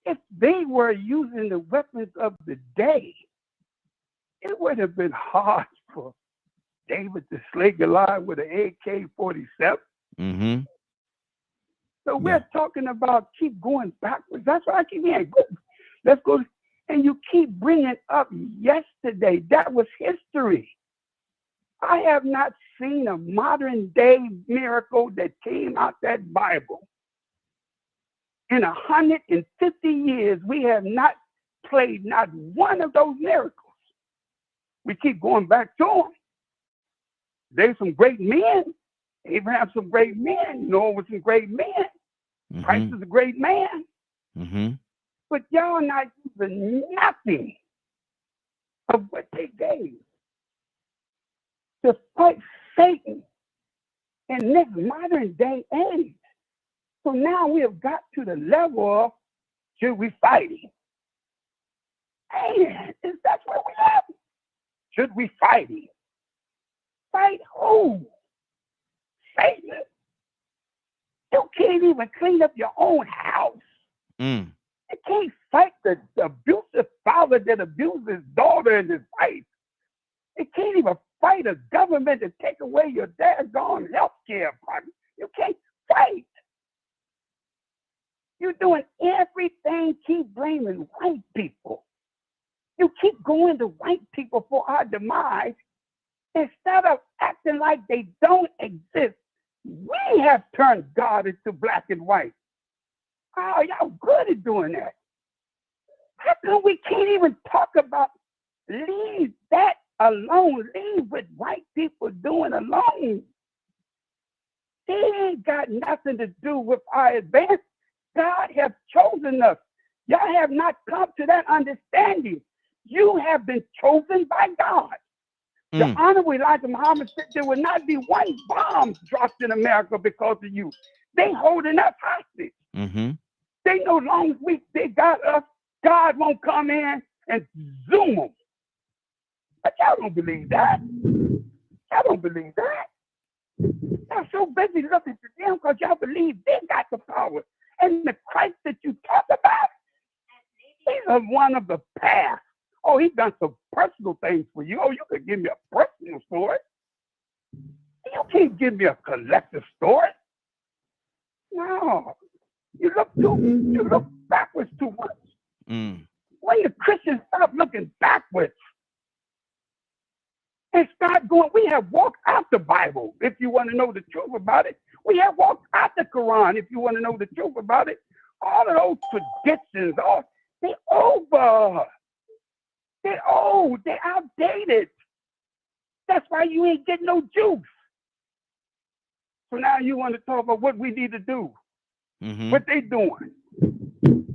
If they were using the weapons of the day, it would have been hard for David to slay Goliath with an AK-47. Mm-hmm. So we're talking about keep going backwards. That's why I keep saying, let's go. And you keep bringing up yesterday. That was history. I have not seen a modern day miracle that came out that Bible. In 150 years, we have not played not one of those miracles. We keep going back to them. There's some great men. Abraham, some great men. Noah was some great men. Mm-hmm. Christ is a great man. Mm-hmm. But y'all not using nothing of what they gave to fight Satan in this modern day age. So now we have got to the level of, should we fight him? Man, is that where we at? Should we fight him? Fight who? Satan. You can't even clean up your own house. Mm. You can't fight the abusive father that abuses his daughter and his wife. You can't even fight a government to take away your daggone health care product. You can't fight. You're doing everything, keep blaming white people. You keep going to white people for our demise instead of acting like they don't exist. We have turned God into black and white. Oh, y'all good at doing that. How come we can't even talk about leave that alone? Leave what white people doing alone. They ain't got nothing to do with our advance. God has chosen us. Y'all have not come to that understanding. You have been chosen by God. The Honorable Elijah Muhammad said there will not be one bomb dropped in America because of you. They holding us hostage. Mm-hmm. They know long as they got us, God won't come in and zoom them. But y'all don't believe that. Y'all don't believe that. Y'all so busy looking to them because y'all believe they got the power. And the Christ that you talk about, he's one of the past. Oh, he's done some personal things for you. Oh, you could give me a personal story. He You can't give me a collective story. No. You look backwards too much. Mm. When the Christians stop looking backwards and start going, we have walked out the Bible, if you want to know the truth about it. We have walked out the Quran, if you want to know the truth about it. All of those traditions, they're over. They're old. They're outdated. That's why you ain't getting no juice. So now you want to talk about what we need to do. Mm-hmm. What they doing?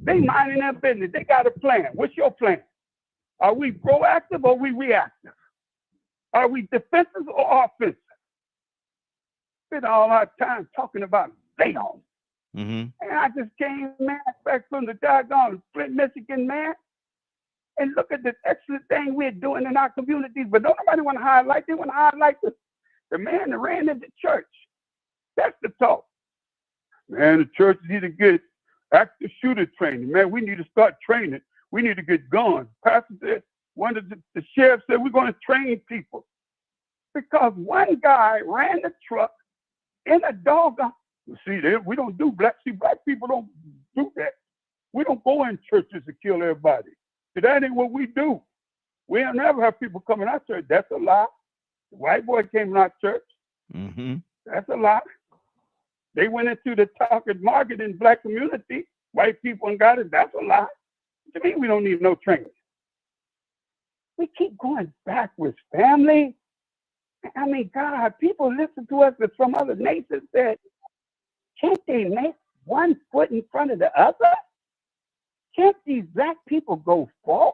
They minding their business. They got a plan. What's your plan? Are we proactive or are we reactive? Are we defensive or offensive? Spend all our time talking about Balaam. Mm-hmm. And I just came, man, back from the doggone Flint, Michigan, man. And look at the excellent thing we're doing in our communities. But don't nobody want to highlight. They want to highlight the man that ran into church. That's the talk. Man, the church need to get active shooter training. Man, we need to start training. We need to get guns. Pastor said, one of the sheriff said, we're going to train people. Because one guy ran the truck in a doggone. See, we don't do black people don't do that. We don't go in churches to kill everybody. So that ain't what we do. We don't ever have people come in our church. That's a lie. The white boy came in our church. Mm-hmm. That's a lie. They went into the target market in black community, white people, and got it. That's a lie. To me, we don't need no training. We keep going backwards, family. I mean, God, people listen to us from other nations said, can't they make one foot in front of the other? Can't these black people go forward?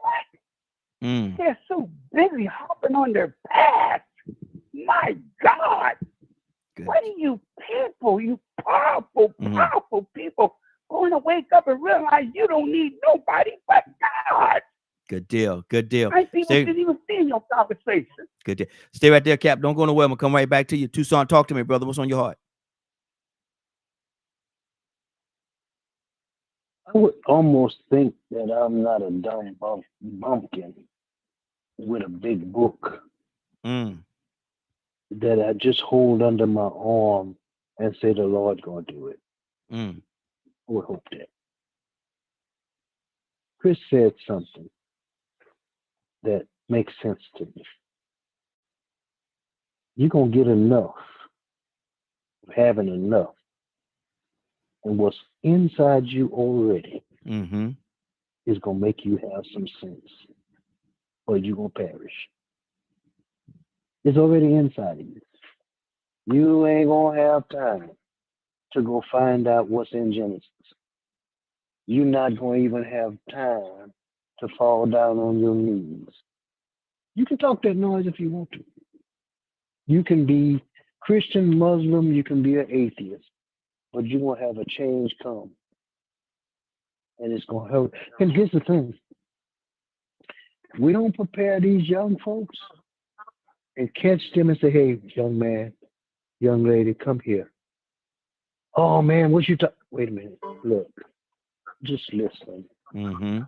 Mm. They're so busy hopping on their past. My God. Good. What are you people, you powerful people, going to wake up and realize you don't need nobody but God? Good deal. Good deal. White people didn't even see in your conversation. Good deal. Stay right there, Cap. Don't go nowhere. I'm going to come right back to you. Tucson, talk to me, brother. What's on your heart? I would almost think that I'm not a dumb bumpkin with a big book that I just hold under my arm and say the Lord gonna do it. I would hope that. Chris said something that makes sense to me. You're gonna get enough of having enough. And what's inside you already is going to make you have some sense, or you're going to perish. It's already inside of you. You ain't going to have time to go find out what's in Genesis. You're not going to even have time to fall down on your knees. You can talk that noise if you want to. You can be Christian, Muslim, you can be an atheist. But you're going to have a change come. And it's going to help. And here's the thing. We don't prepare these young folks and catch them and say, hey, young man, young lady, come here. Oh, man, what you talking? Wait a minute. Look, just listen. You're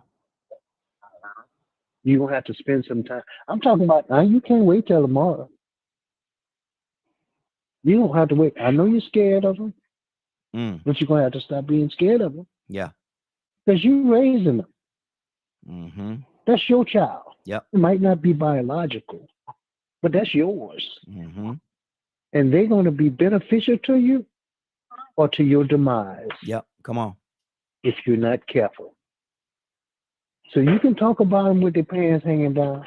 going to have to spend some time. I'm talking about, now you can't wait till tomorrow. You don't have to wait. I know you're scared of them. But you're going to have to stop being scared of them. Yeah. Because you're raising them. That's your child. Yep. It might not be biological, but that's yours. And they're going to be beneficial to you or to your demise. Yep. Come on. If you're not careful. So you can talk about them with their pants hanging down.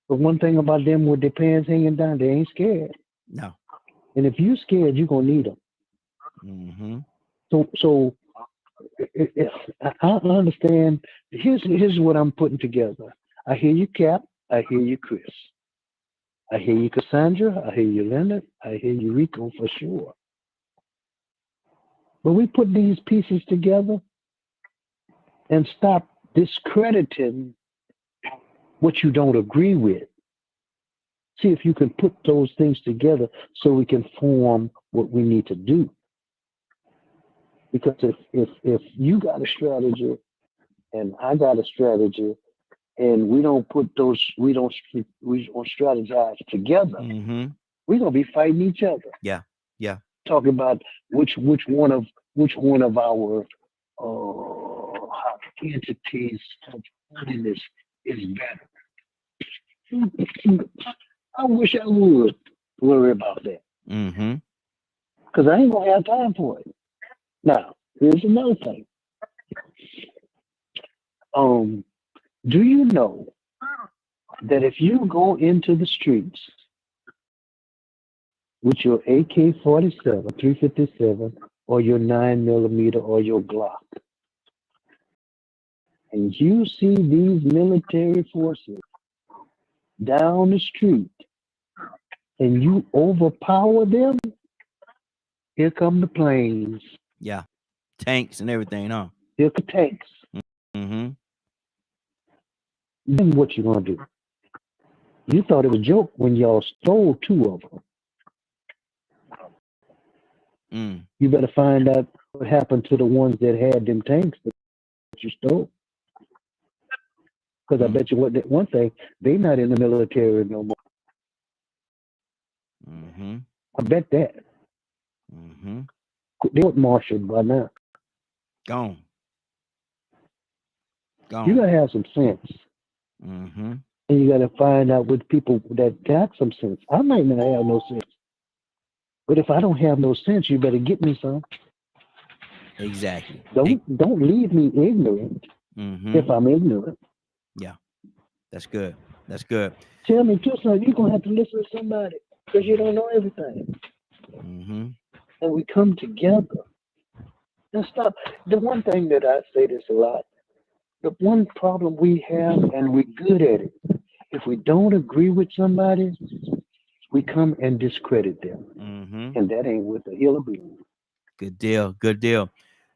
But one thing about them with their pants hanging down, they ain't scared. No. And if you're scared, you're going to need them. So I understand. Here's what I'm putting together. I hear you, Cap. I hear you, Chris. I hear you, Cassandra. I hear you, Leonard. I hear you, Rico, for sure. But we put these pieces together and stop discrediting what you don't agree with. See if you can put those things together so we can form what we need to do. Because if you got a strategy and I got a strategy and we don't strategize together, We're gonna be fighting each other. Yeah. Yeah. Talking about which one of our entities of holiness is better. I wish I would worry about that Mm-hmm. because I ain't gonna have time for it. Now, here's another thing. Do you know that if you go into the streets with your AK-47, 357, or your 9mm or your Glock, and you see these military forces down the street, and you overpower them, here come the planes, Yeah. Tanks and everything, huh? here come tanks. Mm-hmm. Then what you gonna do? You thought it was a joke when y'all stole 2 of them. Mm. You better find out what happened to the ones that had them tanks that you stole. Because I bet you one thing, they not in the military no more. Mm-hmm. I bet that. Mm-hmm. They were marshaled by now. Gone. You gotta have some sense. Mm-hmm. And you gotta find out with people that got some sense. I might not have no sense. But if I don't have no sense, you better get me some. Exactly. Don't leave me ignorant Mm-hmm. if I'm ignorant. Yeah. That's good. That's good. Tell me too, son, you're gonna have to listen to somebody because you don't know everything. Mm-hmm. And we come together and stop. The one thing that I say this a lot, the one problem we have, and we're good at it, if we don't agree with somebody, we come and discredit them. Mm-hmm. And that ain't what the hell of being. Good deal. Good deal.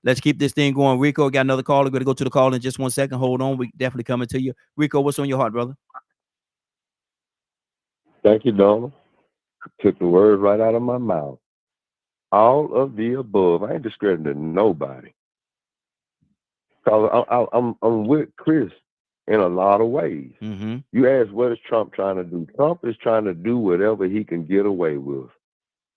Let's keep this thing going. Rico, got another call. We're going to go to the call in just 1 second. Hold on. We definitely coming to you. Rico, what's on your heart, brother? Thank you, Donald. Took the words right out of my mouth. All of the above. I ain't discrediting nobody. Cause I'm with Chris in a lot of ways. Mm-hmm. You ask, what is Trump trying to do? Trump is trying to do whatever he can get away with.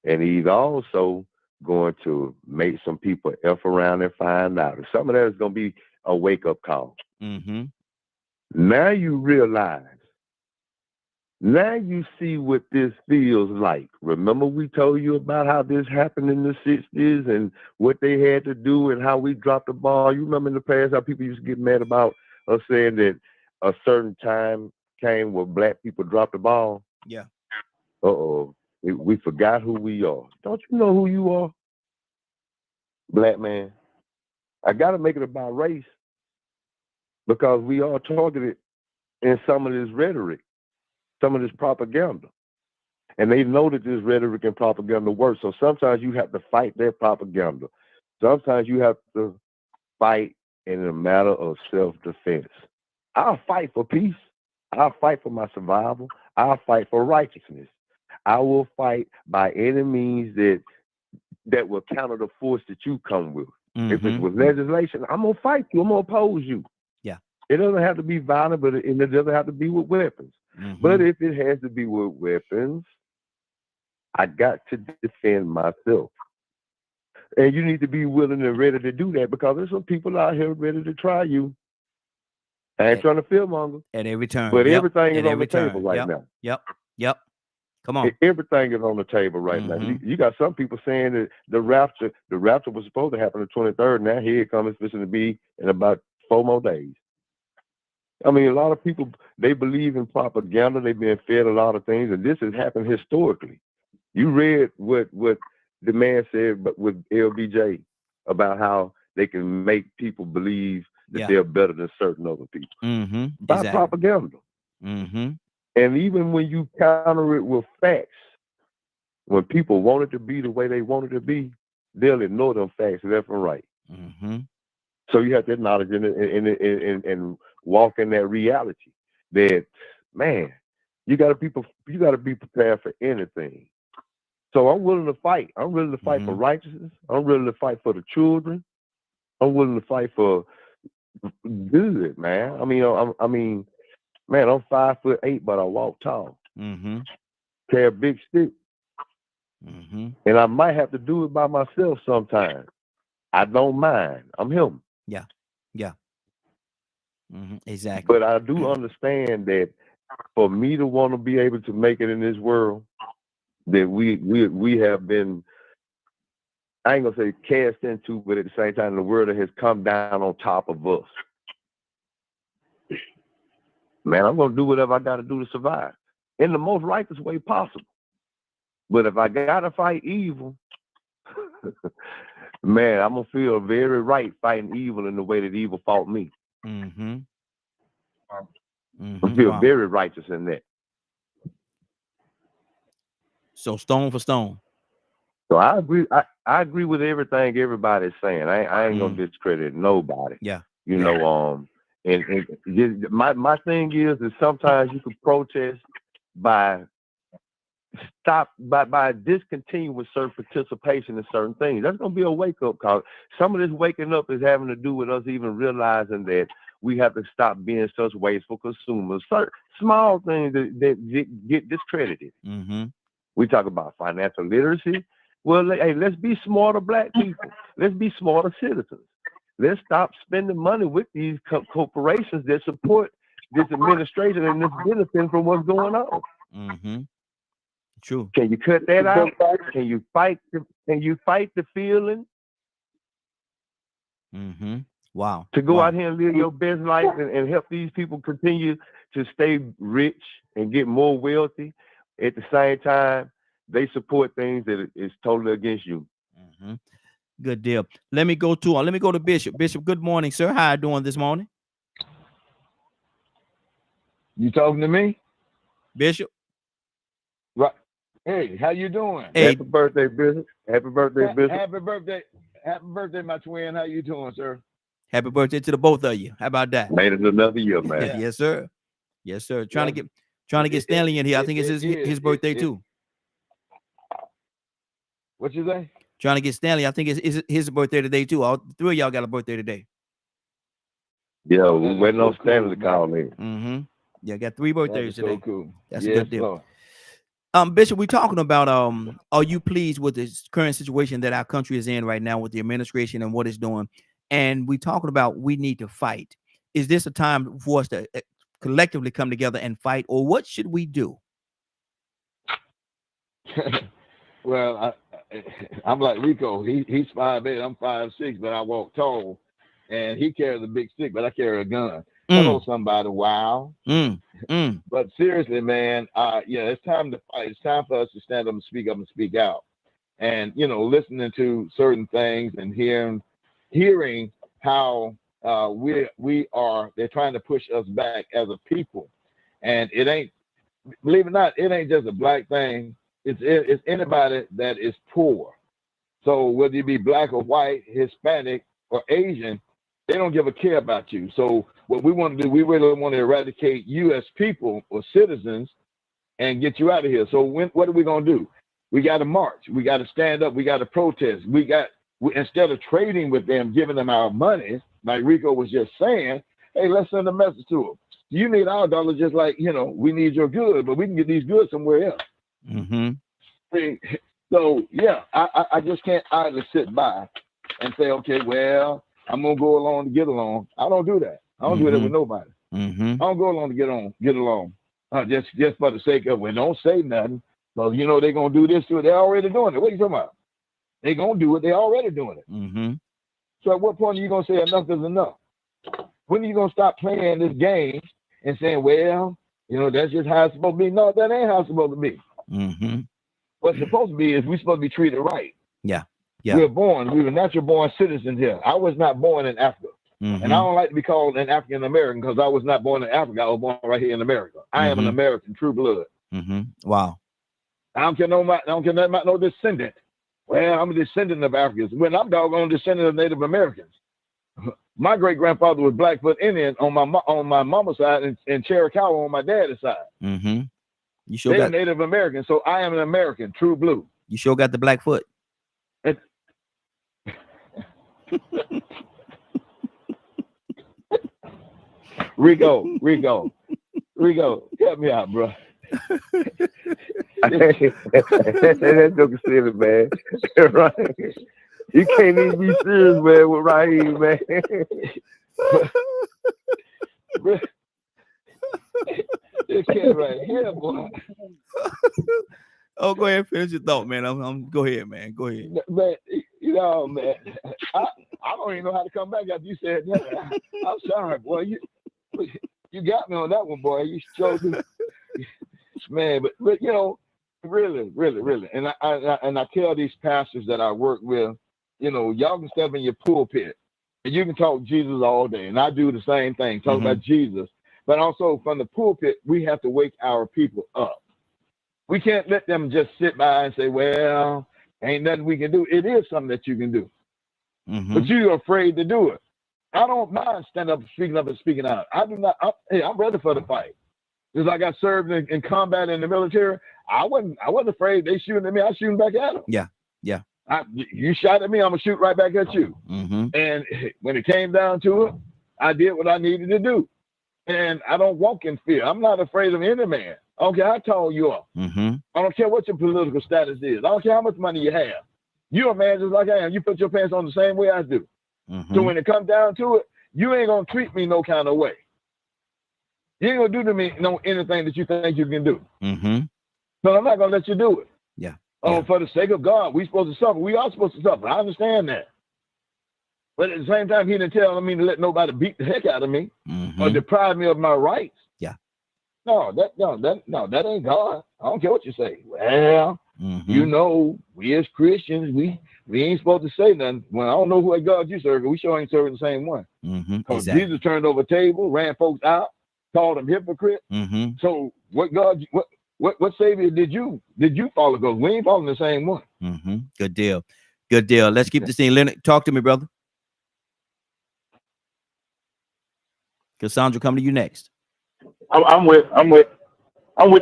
And he's also going to make some people F around and find out. And some of that is going to be a wake-up call. Mm-hmm. Now you realize, now you see what this feels like. Remember we told you about how this happened in the 60s and what they had to do and how we dropped the ball. You remember in the past how people used to get mad about us saying that a certain time came where black people dropped the ball? Yeah. Uh-oh. We forgot who we are. Don't you know who you are? Black man. I got to make it about race because we are targeted in some of this rhetoric, some of this propaganda. And they know that this rhetoric and propaganda works. So sometimes you have to fight their propaganda. Sometimes you have to fight in a matter of self-defense. I'll fight for peace. I'll fight for my survival. I'll fight for righteousness. I will fight by any means that will counter the force that you come with. Mm-hmm. If it was legislation, I'm going to fight you. I'm going to oppose you. Yeah. It doesn't have to be violent, but it doesn't have to be with weapons. Mm-hmm. But if it has to be with weapons, I got to defend myself. And you need to be willing and ready to do that because there's some people out here ready to try you. I ain't trying to fearmonger. At every turn. But yep. everything At is on every the turn. table right yep. now. Yep. Yep. Come on. Everything is on the table right now. You got some people saying that the rapture was supposed to happen the 23rd. Now here it comes, it's supposed to be in about 4 more days. I mean, a lot of people, they believe in propaganda. They've been fed a lot of things, and this has happened historically. You read what the man said with LBJ about how they can make people believe that they're better than certain other people by propaganda. Mm-hmm. And even when you counter it with facts, when people want it to be the way they want it to be, they'll ignore them facts left and right. Mm-hmm. So you have to acknowledge and walk in that reality that, man, you got to be prepared for anything. So I'm willing to fight. I'm willing to fight for righteousness. I'm willing to fight for the children. I'm willing to fight for good, man. I mean, man, I'm 5'8", but I walk tall. Mm-hmm. Carry a big stick, Mm-hmm. And I might have to do it by myself sometimes. I don't mind. I'm him. Yeah. Mm-hmm. Exactly. But I do understand that for me to want to be able to make it in this world, that we have been, I ain't gonna say cast into, but at the same time, the world has come down on top of us. Man, I'm gonna do whatever I gotta do to survive in the most righteous way possible. But if I gotta fight evil, man, I'm gonna feel very right fighting evil in the way that evil fought me. Mm-hmm. I feel Wow. very righteous in that. So stone for stone. So I agree. I agree with everything everybody's saying. I ain't gonna discredit nobody. Yeah. You know, and just, my thing is sometimes you can protest by discontinuing with certain participation in certain things. That's gonna be a wake up call. Some of this waking up is having to do with us even realizing that we have to stop being such wasteful consumers. Certain small things that get discredited. Mm-hmm. We talk about financial literacy. Well, hey, let's be smarter black people. Let's be smarter citizens. Let's stop spending money with these corporations that support this administration and this benefit from what's going on. Mm-hmm. True. Can you cut that out? Can you fight the feeling? Mm-hmm. Wow. To go Wow. out here and live your best life and help these people continue to stay rich and get more wealthy. At the same time, they support things that is totally against you. Mm-hmm. Good deal. Let me go to Bishop. Bishop, good morning, sir. How are you doing this morning? You talking to me? Bishop? Right. Hey, how you doing? Hey. Happy birthday, Bishop. Happy birthday, Bishop. Happy birthday. Happy birthday, my twin. How you doing, sir? Happy birthday to the both of you. How about that? Made it another year, man. Yeah. Yes, sir. Yes, sir. Trying to get Stanley in here. I think it's his birthday too. What you say? Trying to get Stanley. I think it's his birthday today too. All three of y'all got a birthday today. Yeah, we waiting on Stanley to call me. Mm-hmm. Yeah, got 3 birthdays so today. cool. That's yes, a good deal. Lord. Bishop, we're talking about are you pleased with this current situation that our country is in right now with the administration and what it's doing? And we're talking about we need to fight. Is this a time for us to collectively come together and fight, or what should we do? Well, I'm like Rico. He's 5'8", I'm 5'6", but I walk tall, and he carries a big stick, but I carry a gun. Hello, somebody. Wow. But seriously, man, yeah, it's time to fight. It's time for us to stand up and speak out. And, you know, listening to certain things and hearing how they're trying to push us back as a people. And it ain't, believe it or not, it ain't just a black thing. It's anybody that is poor. So whether you be black or white, Hispanic or Asian, they don't give a care about you. So what we want to do, we really want to eradicate you as people or citizens and get you out of here. So what are we going to do? We got to march. We got to stand up. We got to protest. Instead of trading with them, giving them our money, like Rico was just saying, hey, let's send a message to them. You need our dollar just like, you know, we need your goods, but we can get these goods somewhere else. Mm-hmm. So, yeah, I just can't idly sit by and say, okay, well, I'm going to go along to get along. I don't do that. I don't do that with nobody. Mm-hmm. I don't go along to get along. Just for the sake of it. Don't say nothing. Because, you know, they're going to do this to it. They're already doing it. What are you talking about? They're going to do it. They're already doing it. Mm-hmm. So at what point are you going to say enough is enough? When are you going to stop playing this game and saying, well, you know, that's just how it's supposed to be? No, that ain't how it's supposed to be. Mm-hmm. What's supposed to be is we're supposed to be treated right. Yeah. We were natural born citizens here. I was not born in Africa. Mm-hmm. And I don't like to be called an African American because I was not born in Africa. I was born right here in America. I am an American, true blood. Mm-hmm. Wow. I don't care nothing about no descendant. Well, I'm a descendant of Africans. When I'm doggone descendant of Native Americans. My great grandfather was Blackfoot Indian on my mama's side and Cherokee on my dad's side. Mm-hmm. You sure They're got Native American, so I am an American, true blue. You sure got the black foot. Rico, help me out, bro. That joke is silly, man. Right? You can't even be serious, man, with Raheem, man. This kid right here, boy. Oh, go ahead, finish your thought, man. I'm go ahead, man. Go ahead. Man, you know, man, I don't even know how to come back after you said that. I'm sorry, boy. You got me on that one, boy. You showed me, man. But you know, really, and I tell these pastors that I work with, you know, y'all can step in your pulpit and you can talk Jesus all day, and I do the same thing, talk about Jesus. But also from the pulpit, we have to wake our people up. We can't let them just sit by and say, well, ain't nothing we can do. It is something that you can do. But you're afraid to do it. I don't mind standing up and speaking out. I do not. I'm ready for the fight. Just like I served in combat in the military, I wasn't afraid. They shooting at me, I shooting back at them. Yeah. You shot at me, I'm gonna shoot right back at you. And when it came down to it, I did what I needed to do. And I don't walk in fear. I'm not afraid of any man. I don't care how tall you are. I don't care what your political status is. I don't care how much money you have. You're a man just like I am. You put your pants on the same way I do. So when it comes down to it, you ain't gonna treat me no kind of way. You ain't gonna do to me anything that you think you can do. So I'm not gonna let you do it. For the sake of God, we supposed to suffer. We are supposed to suffer. I understand that. But at the same time, he didn't tell me to let nobody beat the heck out of me or deprive me of my rights. No, that ain't God. I don't care what you say. Well, you know, we as Christians, we ain't supposed to say nothing. Well, I don't know what God you serve, but we sure ain't serving the same one. Because Jesus turned over a table, ran folks out, called them hypocrites. So what God, what Savior did you follow? Because we ain't following the same one. Good deal. Let's keep this thing. Leonard, talk to me, brother. Cassandra, come to you next. I'm with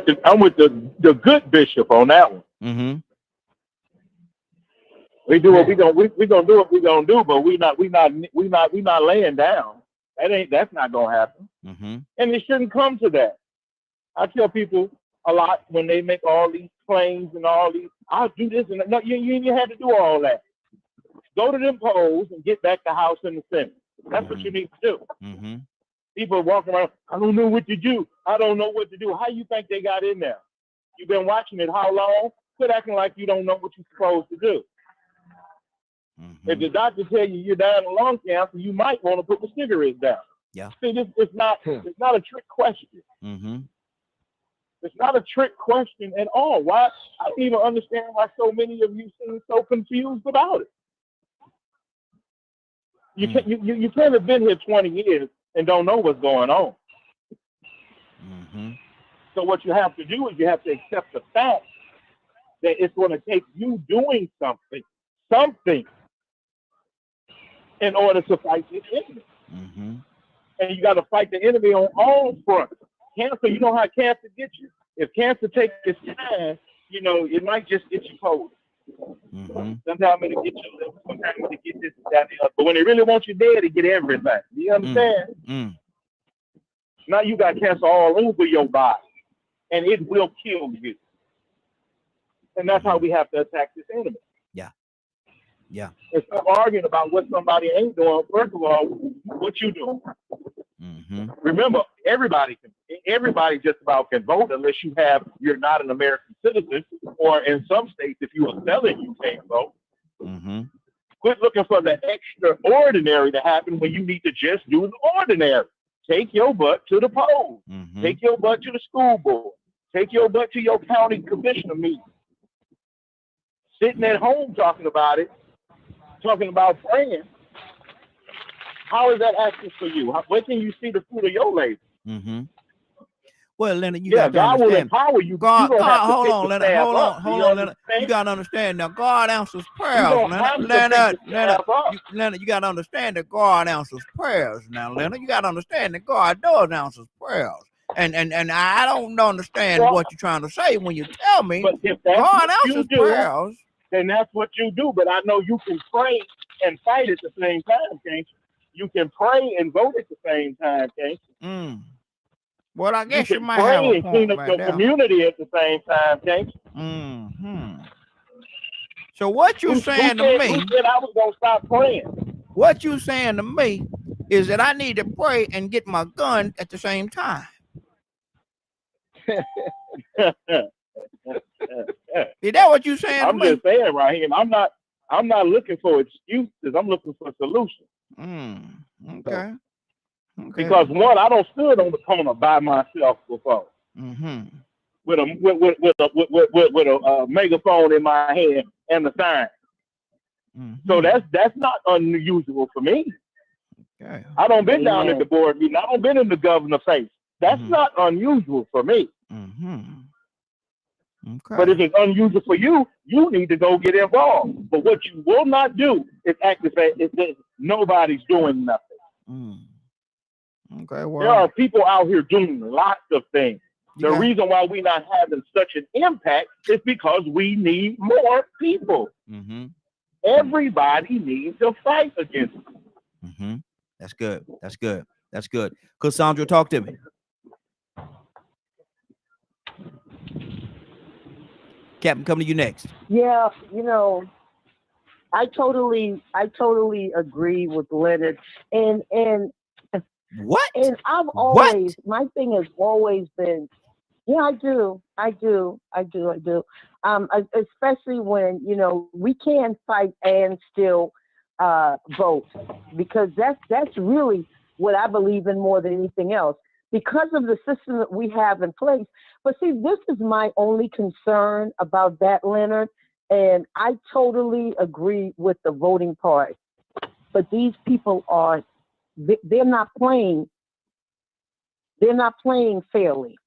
the good bishop on that one. We do what we gonna do what we gonna do, but we not laying down. That's not gonna happen. And it shouldn't come to that. I tell people a lot when they make all these claims and all these, I'll do this and no, you ain't had to do all that. Go to them polls and get back the House and the Senate. That's what you need to do. People are walking around, I don't know what to do. I don't know what to do. How you think they got in there? You've been watching it how long? Quit acting like you don't know what you're supposed to do. If the doctor tell you you're dying of lung cancer, you might want to put the cigarettes down. See, it's not a trick question. It's not a trick question at all. Why? I don't even understand why so many of you seem so confused about it. You can't have been here 20 years and don't know what's going on. So what you have to do is you have to accept the fact that it's going to take you doing something in order to fight this enemy. And you got to fight the enemy on all fronts. Cancer, you know how cancer gets you. If cancer takes its time, you know, it might just get you cold. Sometimes it'll get you liver, sometimes it'll get this, that, the other. But when they really want you dead, they get everything. Do you understand? Now you got cancer all over your body, and it will kill you. And that's how we have to attack this enemy. Instead of arguing about what somebody ain't doing, first of all, what you doing? Remember, everybody just about can vote unless you're not an American citizen, or in some states, if you are selling, you can't vote. Quit looking for the extraordinary to happen when you need to just do the ordinary. Take your butt to the polls. Take your butt to the school board. Take your butt to your county commissioner meeting. Sitting at home talking about it, talking about praying. How is that active for you? Where can you see the fruit of your labor? Well, Leonard, you got to God understand. will empower you. God, you hold on, Leonard. Hold on, Leonard. You got to understand now. God answers prayers, Leonard. Leonard, you got to understand that God answers prayers now, Leonard. You got to understand that God does answer prayers. And I don't understand what you're trying to say when you tell me God answers prayers. Then that's what you do. But I know you can pray and fight at the same time, can't you? You can pray and vote at the same time, can't you? Well, I You guess you can might have pray a and clean point up right your there. community at the same time, can't you? Mm-hmm. So what you Who saying to said me? I was gonna stop praying? What you saying to me is that I need to pray and get my gun at the same time. Is that what you saying I'm to me? just saying, Raheem. I'm not looking for excuses. I'm looking for solutions. Okay. Okay. Because one, I don't stood on the corner by myself before. Mm-hmm. With a megaphone in my hand and a sign. Mm-hmm. So that's not unusual for me. Okay. I don't been down at the board meeting. I don't been in the governor's face. That's not unusual for me. Mm-hmm. Okay. But if it's unusual for you, you need to go get involved. But what you will not do is activate is that nobody's doing nothing. Okay, well, there are people out here doing lots of things. The reason why we're not having such an impact is because we need more people. Mm-hmm. Everybody needs to fight against it. Mm-hmm. That's good. That's good. That's good. Cassandra, talk to me. Captain, come to you next. Yeah, you know, I totally agree with Leonard. And what? And I've always, my thing has always been, yeah, I do. Especially when, you know, we can fight and still vote, because that's really what I believe in more than anything else, because of the system that we have in place. But see, this is my only concern about that, Leonard, and I totally agree with the voting part. But these people are, they're not playing fairly.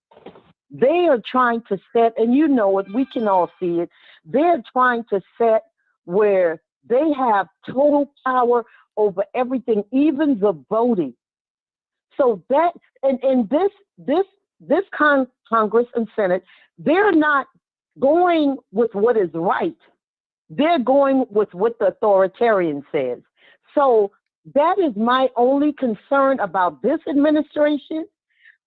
They are trying to set, and you know it, we can all see it, they're trying to set where they have total power over everything, even the voting. So that, and this Congress and Senate, they're not going with what is right. They're going with what the authoritarian says. So that is my only concern about this administration.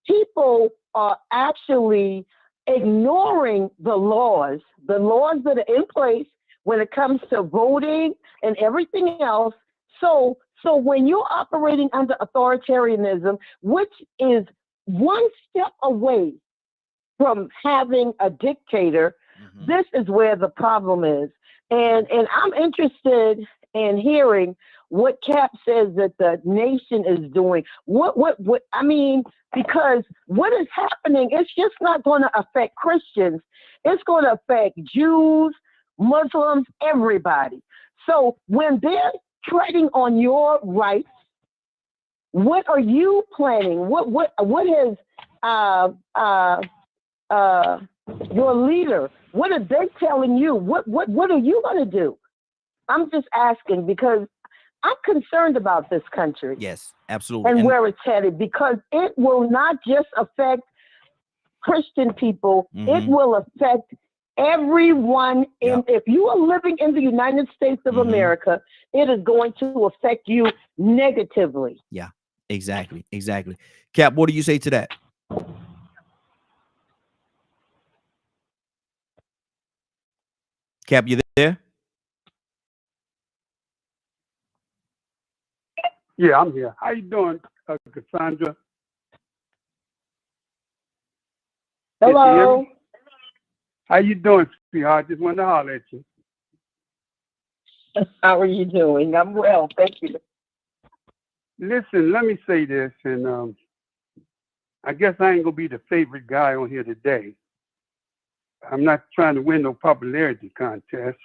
People are actually ignoring the laws that are in place when it comes to voting and everything else. So when you're operating under authoritarianism, which is one step away from having a dictator, this is where the problem is. And I'm interested in hearing what Cap says that the nation is doing. What I mean, because what is happening, it's just not going to affect Christians. It's going to affect Jews, Muslims, everybody. So when they're treading on your rights, what are you planning? What has your leader, what are they telling you? What are you going to do? I'm just asking because I'm concerned about this country. Yes, absolutely. And where it's headed, because it will not just affect Christian people, it will affect everyone. If you are living in the United States of America, it is going to affect you negatively. Yeah, exactly. Cap, what do you say to that? Cap, you there? Yeah, I'm here. How you doing, Cassandra? Hello. How you doing, sweetheart? Just wanted to holler at you. How are you doing? I'm well, thank you. Listen, let me say this, and I guess I ain't gonna be the favorite guy on here today. I'm not trying to win no popularity contest.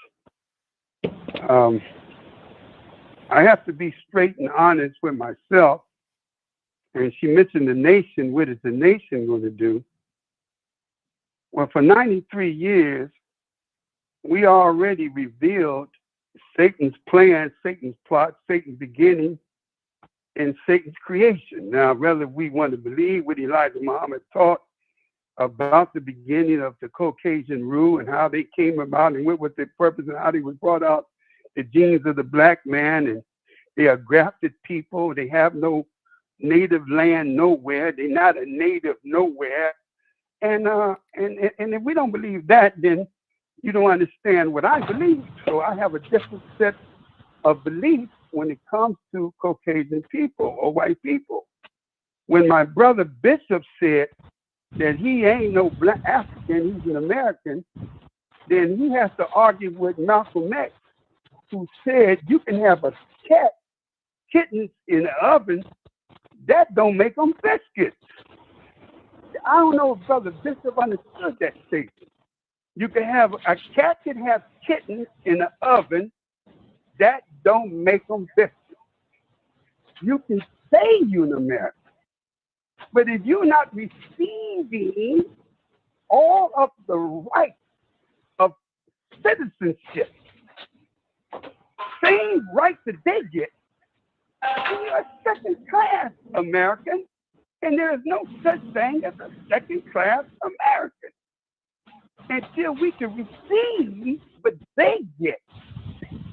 I have to be straight and honest with myself. And she mentioned the nation. What is the nation going to do? Well, for 93 years, we already revealed Satan's plan, Satan's plot, Satan's beginning, and Satan's creation. Now, whether we want to believe what Elijah Muhammad taught about the beginning of the Caucasian rule and how they came about and what was their purpose and how they was brought out, the genes of the black man, and they are grafted people. They have no native land nowhere. They're not a native nowhere. And if we don't believe that, then you don't understand what I believe. So I have a different set of beliefs when it comes to Caucasian people or white people. When my brother Bishop said that he ain't no black African, he's an American, then he has to argue with Malcolm X, who said you can have a kittens in the oven, that don't make them biscuits. I don't know if Brother Bishop understood that statement. You can have a cat can have kittens in the oven, that don't make them biscuits. You can say you're an American, but if you're not receiving all of the rights of citizenship, same rights that they get, you're a second-class American, and there is no such thing as a second-class American until we can receive what they get,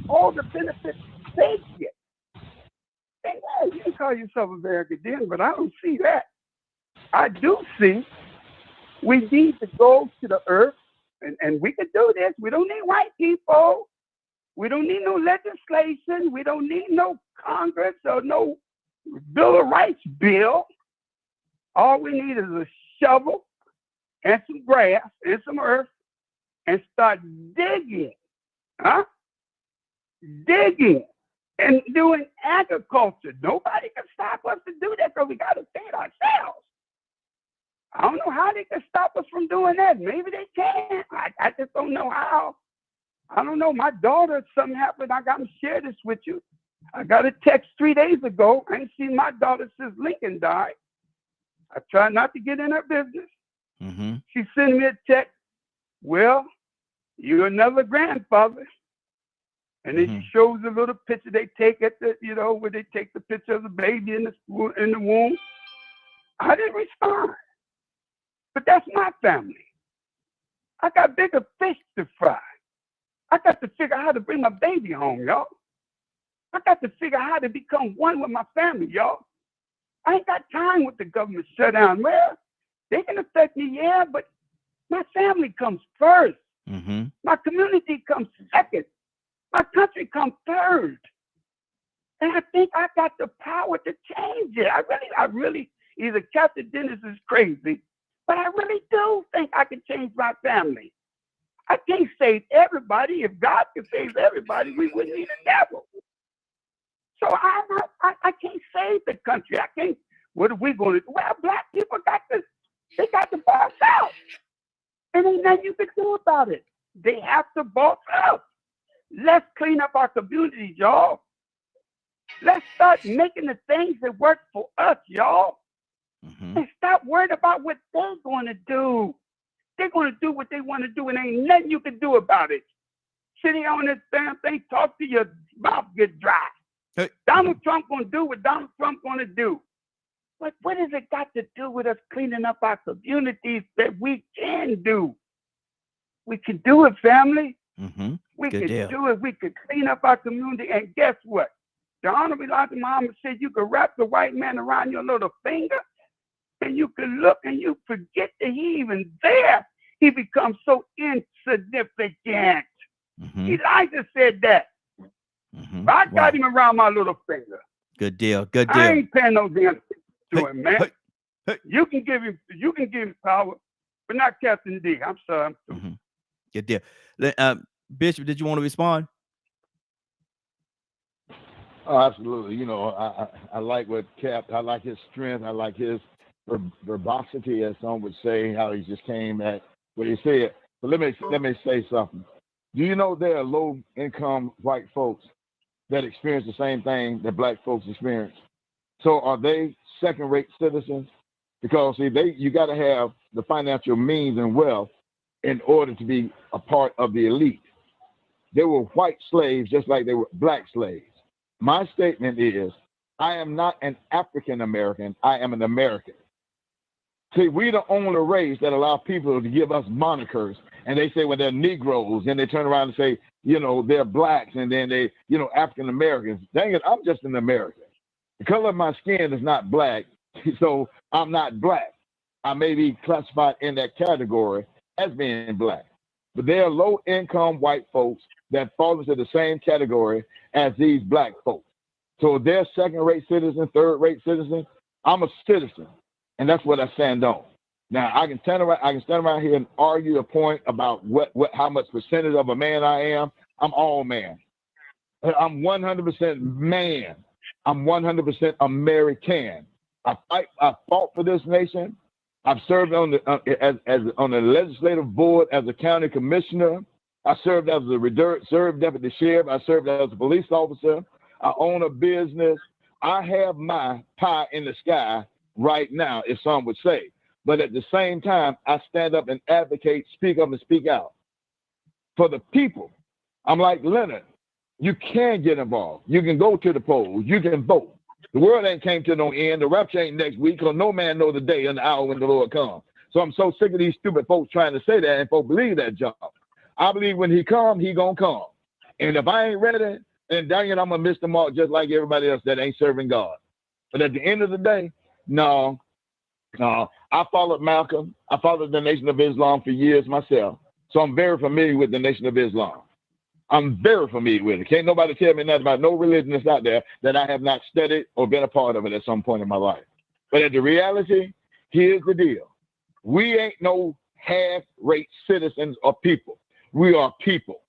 all the benefits they get. And yeah, you can call yourself American then, but I don't see that. I do see we need to go to the earth, and we can do this. We don't need white people. We don't need no legislation. We don't need no Congress or no Bill of Rights bill. All we need is a shovel and some grass and some earth and start digging, digging and doing agriculture. Nobody can stop us to do that because we got to feed ourselves. I don't know how they can stop us from doing that. Maybe they can. I just don't know how. I don't know. My daughter, something happened. I got to share this with you. I got a text 3 days ago. I ain't seen my daughter since Lincoln died. I try not to get in her business. Mm-hmm. She sent me a text. Well, you're another grandfather. And then she shows a little picture they take at the, where they take the picture of the baby in the womb. I didn't respond. But that's my family. I got bigger fish to fry. I got to figure out how to bring my baby home, y'all. I got to figure out how to become one with my family, y'all. I ain't got time with the government shutdown. Well, they can affect me, yeah, but my family comes first. Mm-hmm. My community comes second. My country comes third. And I think I got the power to change it. I really, either Captain Dennis is crazy, but I really do think I can change my family. I can't save everybody. If God could save everybody, we wouldn't need a devil. So I can't save the country. I can't. What are we going to do? Well, black people got to boss out. And ain't nothing you can do about it. They have to boss out. Let's clean up our communities, y'all. Let's start making the things that work for us, y'all. Mm-hmm. And stop worrying about what they're going to do. They're going to do what they want to do, and ain't nothing you can do about it. Sitting on this damn thing, talk to your mouth get dry. Hey. Donald Trump going to do what Donald Trump going to do. But what has it got to do with us cleaning up our communities that we can do? We can do it, family. Mm-hmm. We Good can deal. do it. We can clean up our community. And guess what? The Honorable Elijah Muhammad said you can wrap the white man around your little finger, and you can look and you forget that he even there. He becomes so insignificant. Mm-hmm. Elijah said that. Mm-hmm. I got him around my little finger. Good deal. Good I deal. ain't paying no damn to him, man. Hey. You can give him power, but not Captain D. I'm sorry. Mm-hmm. Good deal. Bishop, did you want to respond? Oh, absolutely. I like what Cap. I like his strength. I like his verbosity, as some would say, how he just came at what he said. But let me say something. Do you know there are low-income white folks that experience the same thing that black folks experience? So are they second-rate citizens? Because see, you got to have the financial means and wealth in order to be a part of the elite. They were white slaves just like they were black slaves. My statement is, I am not an African American. I am an American. See, we're the only race that allow people to give us monikers, and they say, well, they're Negroes, and they turn around and say, they're blacks, and then they, African Americans. Dang it, I'm just an American. The color of my skin is not black, so I'm not black. I may be classified in that category as being black. But there are low-income white folks that fall into the same category as these black folks. So they're second-rate citizens, third-rate citizens. I'm a citizen, and that's what I stand on. Now I can stand around here and argue a point about how much percentage of a man I am. I'm all man. I'm 100% man. I'm 100% American. I fought for this nation. I've served on the legislative board as a county commissioner. I served as a reserve deputy sheriff. I served as a police officer. I own a business. I have my pie in the sky right now, if some would say. But at the same time, I stand up and advocate, speak up and speak out for the people. I'm like Leonard. You can get involved. You can go to the polls. You can vote. The world ain't came to no end. The rapture ain't next week, because no man knows the day and the hour when the Lord comes. So I'm so sick of these stupid folks trying to say that, and folks believe that junk. I believe when he come, he gonna come. And if I ain't ready, then dang it, I'm gonna miss the mark just like everybody else that ain't serving God. But at the end of the day, no. I followed Malcolm. I followed the Nation of Islam for years myself. So I'm very familiar with the Nation of Islam. I'm very familiar with it. Can't nobody tell me nothing about no religion that's out there that I have not studied or been a part of it at some point in my life. But at the reality, here's the deal. We ain't no half-rate citizens or people. We are people.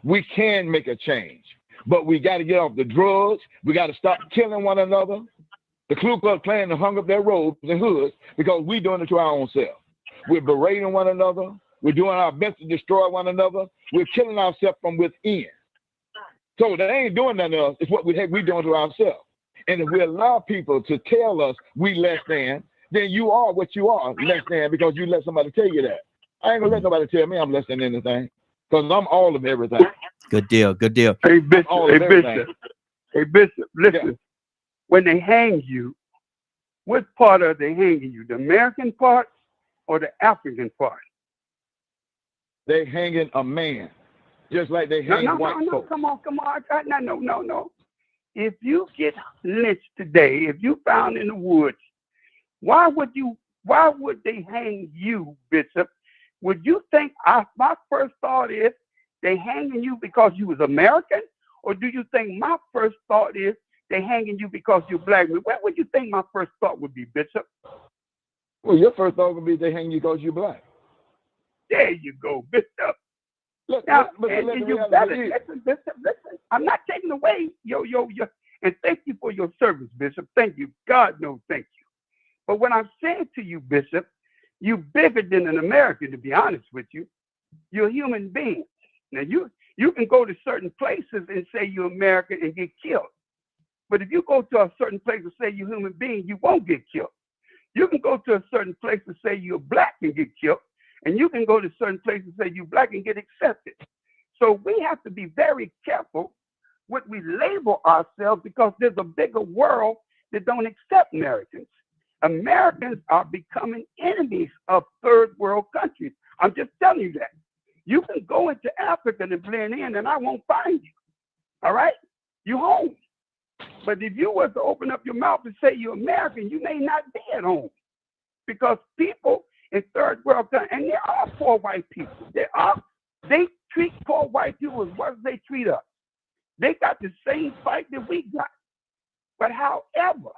We can make a change, but we got to get off the drugs. We got to stop killing one another. The Ku Klux Klan hung up their robes and hoods because we're doing it to our own self. We're berating one another. We're doing our best to destroy one another. We're killing ourselves from within. So they ain't doing nothing else. It's what we're doing to ourselves. And if we allow people to tell us we less than, then you are what you are, less than, because you let somebody tell you that. I ain't gonna let nobody tell me I'm less than anything, because I'm all of everything. Good deal. Good deal. Hey, Bishop. Hey, Bishop, listen. Yeah. When they hang you, what part are they hanging you? The American part or the African part? They hanging a man, just like they hang white folks. Come on. No. If you get lynched today, if you found in the woods, why would they hang you, Bishop? Would you think, my first thought is they hanging you because you was American? Or do you think my first thought is they hanging you because you're black? What would you think my first thought would be, Bishop? Well, your first thought would be they hang you because you're black. There you go, Bishop. Listen. I'm not taking away your, and thank you for your service, Bishop. Thank you. God knows, thank you. But what I'm saying to you, Bishop, you bigger than an American, to be honest with you. You're a human being. Now, you can go to certain places and say you're American and get killed. But if you go to a certain place and say you're a human being, you won't get killed. You can go to a certain place and say you're black and get killed. And you can go to certain places and say you're black and get accepted. So we have to be very careful what we label ourselves, because there's a bigger world that don't accept Americans. Americans are becoming enemies of third world countries. I'm just telling you that. You can go into Africa and blend in and I won't find you. All right? You're home. But if you were to open up your mouth and say you're American, you may not be at home. Because people in third world countries, and there are poor white people. They treat poor white people as worse as they treat us. They got the same fight that we got. But however,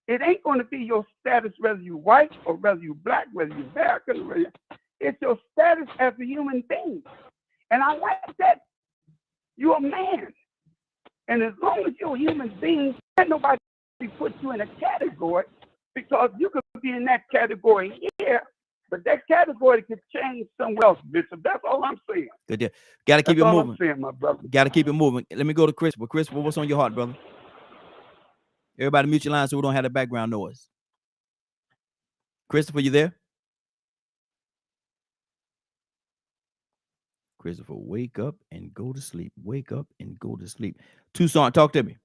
it ain't going to be your status whether you're white or whether you're black, whether you're American. It's your status as a human being. And I like that. You're a man. And as long as you're a human being, can't nobody put you in a category, because you could be in that category here, but that category could change somewhere else, Bishop. That's all I'm saying. Good deal. Got to keep it moving. I'm saying, my brother. Got to keep it moving. Let me go to Christopher. Christopher, what's on your heart, brother? Everybody mute your line so we don't have the background noise. Christopher, you there? Christopher, wake up and go to sleep. Wake up and go to sleep. Tucson, talk to me.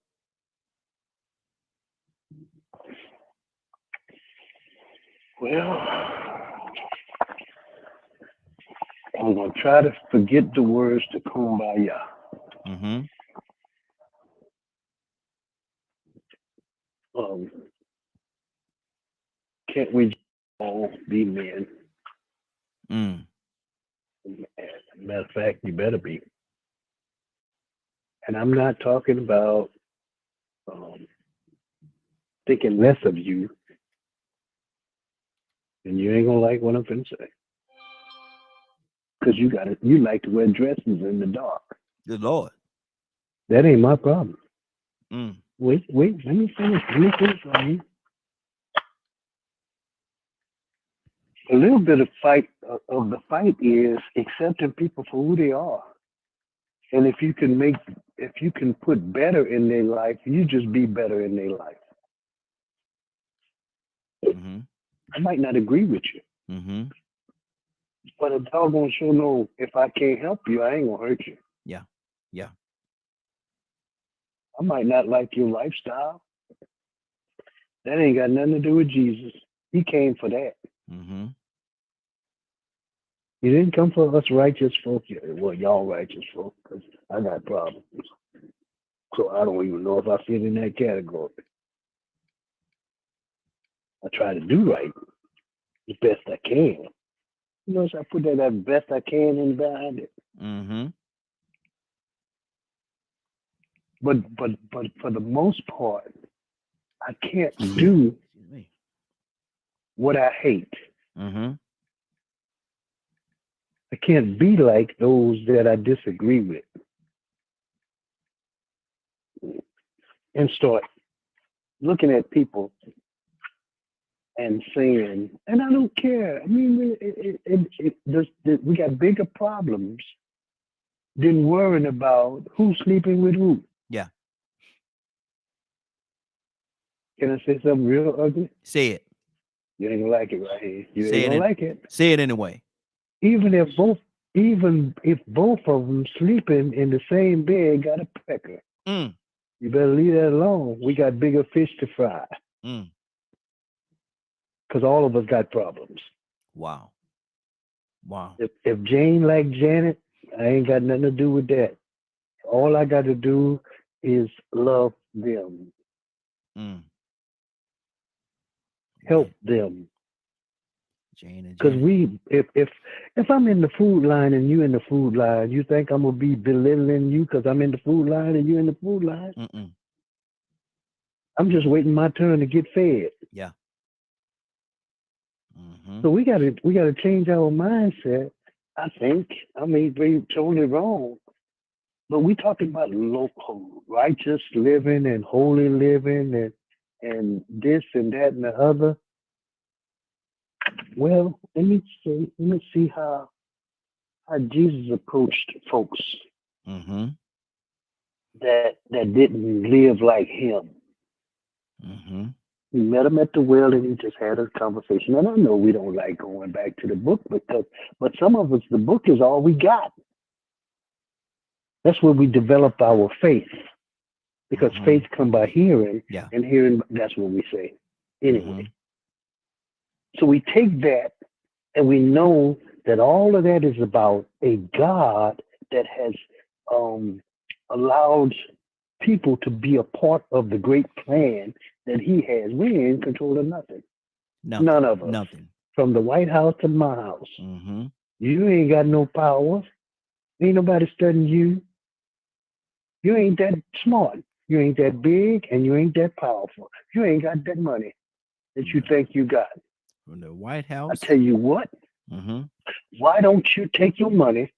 Well, I'm going to try to forget the words to Kumbaya. Mm-hmm. Can't we all be men? Mm. Matter of fact, you better be. And I'm not talking about thinking less of you, and you ain't gonna like what I'm finna say, because you like to wear dresses in the dark. Good Lord. That ain't my problem. Mm. Wait, let me finish on you. A little bit of the fight is accepting people for who they are. And if you can put better in their life, you just be better in their life. Mm-hmm. I might not agree with you. Mm-hmm. But a doggone sure know if I can't help you, I ain't gonna hurt you. Yeah. Yeah. I might not like your lifestyle. That ain't got nothing to do with Jesus. He came for that. Mm-hmm. He didn't come for us righteous folk. Well, y'all righteous folk, because I got problems. So I don't even know if I fit in that category. I try to do right as best I can. You know, so I put that as best I can in behind it. Mm-hmm. But for the most part, I can't do what I hate. Mm-hmm. I can't be like those that I disagree with. And start looking at people and saying, and I don't care. I mean, we got bigger problems than worrying about who's sleeping with who. Yeah. Can I say something real ugly? Say it. You ain't gonna like it right here. You Say ain't it gonna like it. Say it anyway. Even if both of them sleeping in the same bed got a pecker, you better leave that alone. We got bigger fish to fry. Because all of us got problems. Wow. If Jane like Janet, I ain't got nothing to do with that. All I got to do is love them. Help them. Because if I'm in the food line and you in the food line, you think I'm gonna be belittling you because I'm in the food line and you in the food line? Mm-mm. I'm just waiting my turn to get fed. Yeah. Mm-hmm. So we gotta change our mindset. I think I may be totally wrong, but we talking about local righteous living and holy living and this and that and the other. Well, let me see how Jesus approached folks that didn't live like him. He met them at the well and he just had a conversation. And I know we don't like going back to the book, but some of us, the book is all we got. That's where we develop our faith, because faith come by hearing, and hearing, that's what we say. Anyway. So we take that and we know that all of that is about a God that has allowed people to be a part of the great plan that he has. We ain't in control of nothing. None of us. Nothing. From the White House to my house. You ain't got no power. Ain't nobody studying you. You ain't that smart. You ain't that big, and you ain't that powerful. You ain't got that money that you think you got. From the White House. I tell you what, why don't you take your money,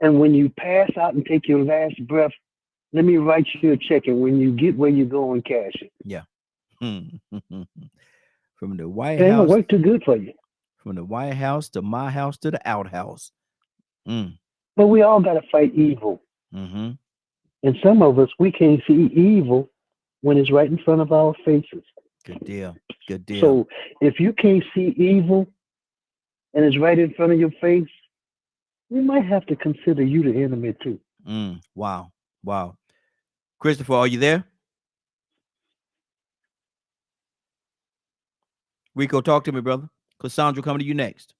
and when you pass out and take your last breath, let me write you a check, and when you get where you go and cash it. Yeah. From the White It ain't House. gonna work too good for you. From the White House to my house to the outhouse. But we all got to fight evil. And some of us, we can't see evil when it's right in front of our faces. Good deal. Good deal. So if you can't see evil and it's right in front of your face, we might have to consider you the enemy too. Wow. Wow. Christopher, are you there? Rico, talk to me, brother. Cassandra coming to you next.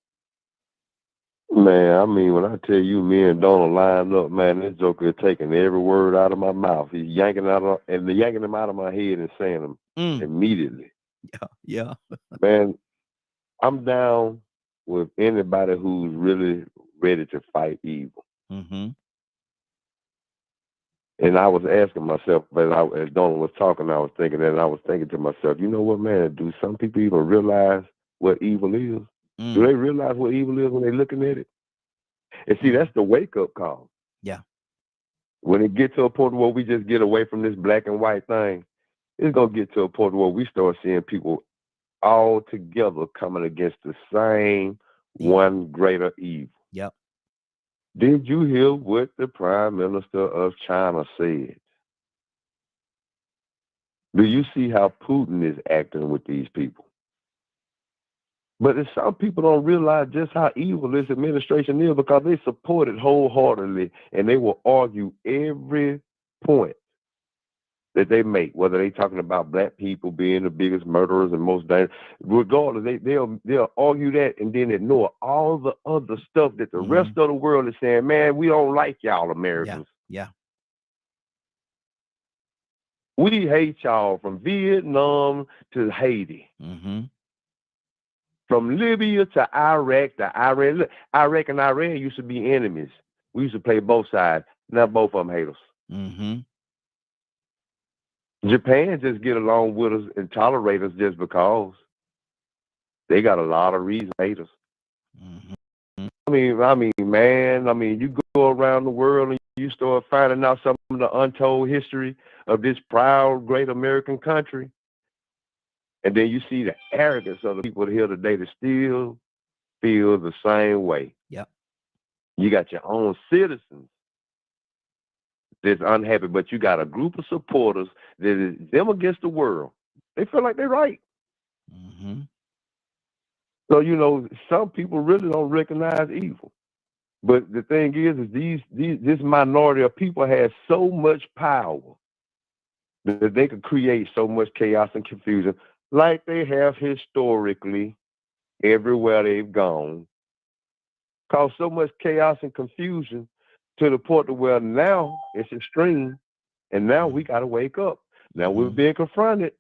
Man, I mean, when I tell you me and Donald lined up, man, this joker is taking every word out of my mouth. He's yanking them out of my head and saying them. immediately. Yeah. Man, I'm down with anybody who's really ready to fight evil. And I was asking myself, as Donald was talking, I was thinking that, and I was thinking to myself, you know what, man, do some people even realize what evil is? Do they realize what evil is when they're looking at it? And see, that's the wake-up call. Yeah. When it gets to a point where we just get away from this black and white thing, it's going to get to a point where we start seeing people all together coming against the same one greater evil. Yep. Did you hear what the Prime Minister of China said? Do you see how Putin is acting with these people? But some people don't realize just how evil this administration is because they support it wholeheartedly and they will argue every point that they make, whether they're talking about black people being the biggest murderers and most dangerous. Regardless, they'll argue that and then ignore all the other stuff that the rest of the world is saying, man, we don't like y'all Americans. Yeah. We hate y'all from Vietnam to Haiti. From Libya to Iraq to Iran. Look, Iraq and Iran used to be enemies. We used to play both sides. Now both of them hate us. Japan just get along with us and tolerate us just because. They got a lot of reasons to hate us. I mean, man, you go around the world and you start finding out some of the untold history of this proud, great American country. And then you see the arrogance of the people here today that still feel the same way. Yep. You got your own citizens that's unhappy, but you got a group of supporters that is them against the world. They feel like they're right. So, some people really don't recognize evil. But the thing is this minority of people has so much power that they could create so much chaos and confusion like they have historically everywhere they've gone. Cause so much chaos and confusion to the point where now it's extreme, and now we got to wake up. Now we're being confronted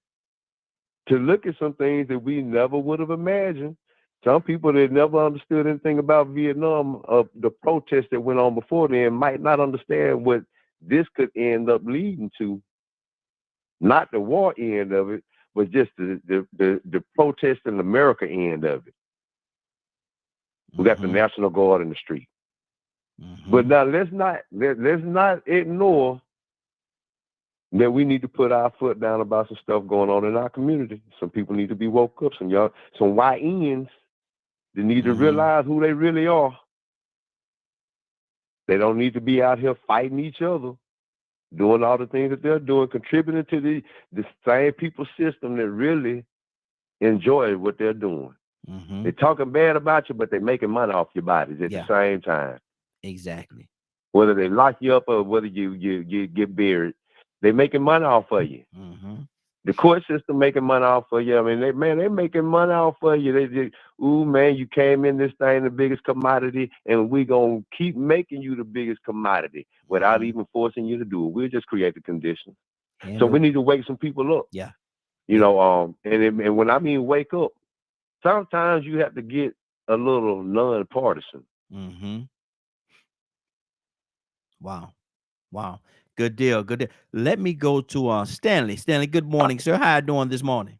to look at some things that we never would have imagined. Some people that never understood anything about Vietnam, the protests that went on before then, might not understand what this could end up leading to. Not the war end of it, but just the protest in America end of it. We got the National Guard in the street. But now let's not ignore that we need to put our foot down about some stuff going on in our community. Some people need to be woke up. Some YNs that need to realize who they really are. They don't need to be out here fighting each other, doing all the things that they're doing, contributing to the same people system that really enjoy what they're doing. They're talking bad about you, but they're making money off your bodies at the same time. Exactly. Whether they lock you up or whether you get buried, they're making money off of you. The court system making money off of you. I mean, they're making money off of you. You came in this thing the biggest commodity, and we're going to keep making you the biggest commodity without even forcing you to do it. We'll just create the conditions. So we need to wake some people up. Yeah. And when I mean wake up, sometimes you have to get a little non-partisan. Wow. Good deal. Let me go to Stanley. Stanley, good morning, sir. How you doing this morning?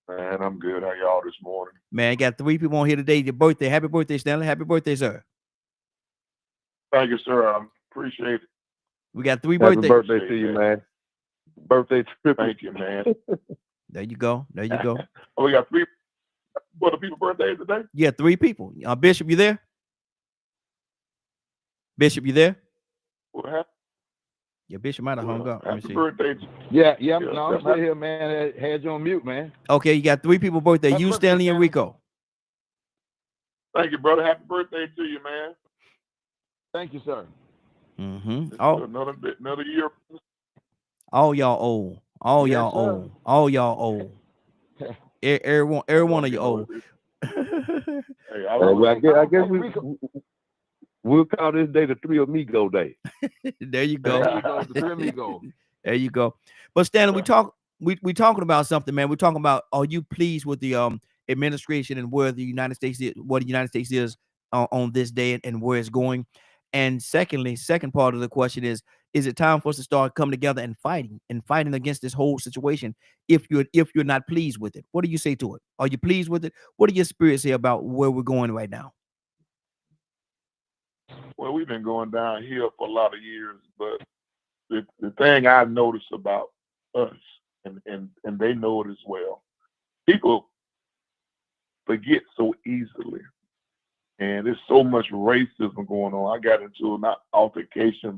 Man, I'm good. How y'all this morning? Man, I got 3 people on here today. Your birthday. Happy birthday, Stanley. Happy birthday, sir. Thank you, sir. I appreciate it. We got 3 Happy birthdays. birthday to you, man. Birthday trip. Thank you, man. There you go. Oh, we got 3 what, people birthdays today? Yeah, 3 people. Bishop, you there? Bishop, you there? What happened? Yeah, Bishop might have hung up. Let me Happy see. birthday. Yeah, I'm still here, man. Had you on mute, man. Okay, you got 3 people birthday. Happy You, birthday, Stanley, and Stanley. Rico. Thank you, brother. Happy birthday to you, man. Thank you, sir. Another year. All y'all old. All Yes, y'all sir. old. All y'all old. Every one of you old. Hey, I guess we'll call this day the Three Amigo Day. There you go. There you go. The Three Amigo. There you go. But Stanley, we talking about something, man. We're talking about, are you pleased with the administration and where the United States is on this day and where it's going? And secondly, second part of the question is it time for us to start coming together and fighting against this whole situation if you're not pleased with it? What do you say to it? Are you pleased with it? What do your spirits say about where we're going right now? Well, we've been going downhill for a lot of years, but the thing I've noticed about us, and they know it as well, people forget so easily. And there's so much racism going on. I got into not altercation,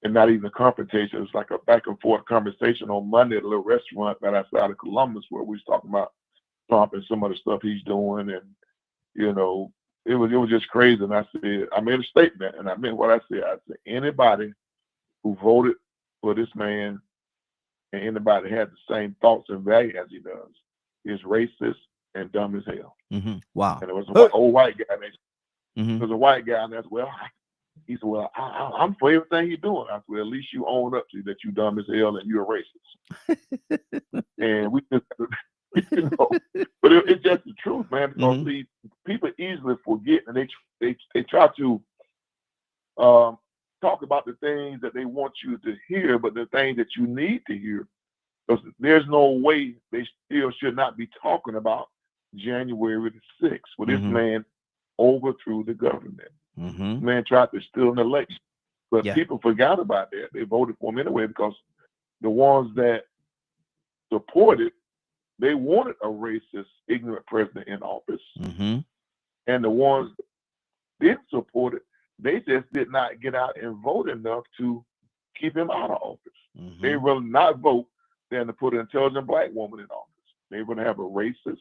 and not even a confrontation. It's like a back and forth conversation on Monday at a little restaurant right outside of Columbus, where we was talking about Trump and some of the stuff he's doing, and it was just crazy. And I made a statement, and I meant what I said. I said, anybody who voted for this man and anybody that had the same thoughts and value as he does is racist and dumb as hell. Mm-hmm. Wow. And it was an old white guy. Mm-hmm. There's a white guy, and that's, well, he said, well, I'm for everything you're doing. I said, well, at least you own up to that you dumb as hell and you're a racist. And we just, but it's just the truth, man. Because Mm-hmm. see, people easily forget, and they try to talk about the things that they want you to hear, but the things that you need to hear. Because there's no way they still should not be talking about January the 6th, where this Mm-hmm. man overthrew the government. Mm-hmm. Man tried to steal an election, but Yeah. people forgot about that. They voted for him anyway because the ones that supported, they wanted a racist, ignorant president in office, Mm-hmm. and the ones that didn't support it, they just did not get out and vote enough to keep him out of office. Mm-hmm. They rather not vote than to put an intelligent black woman in office. They would have a racist,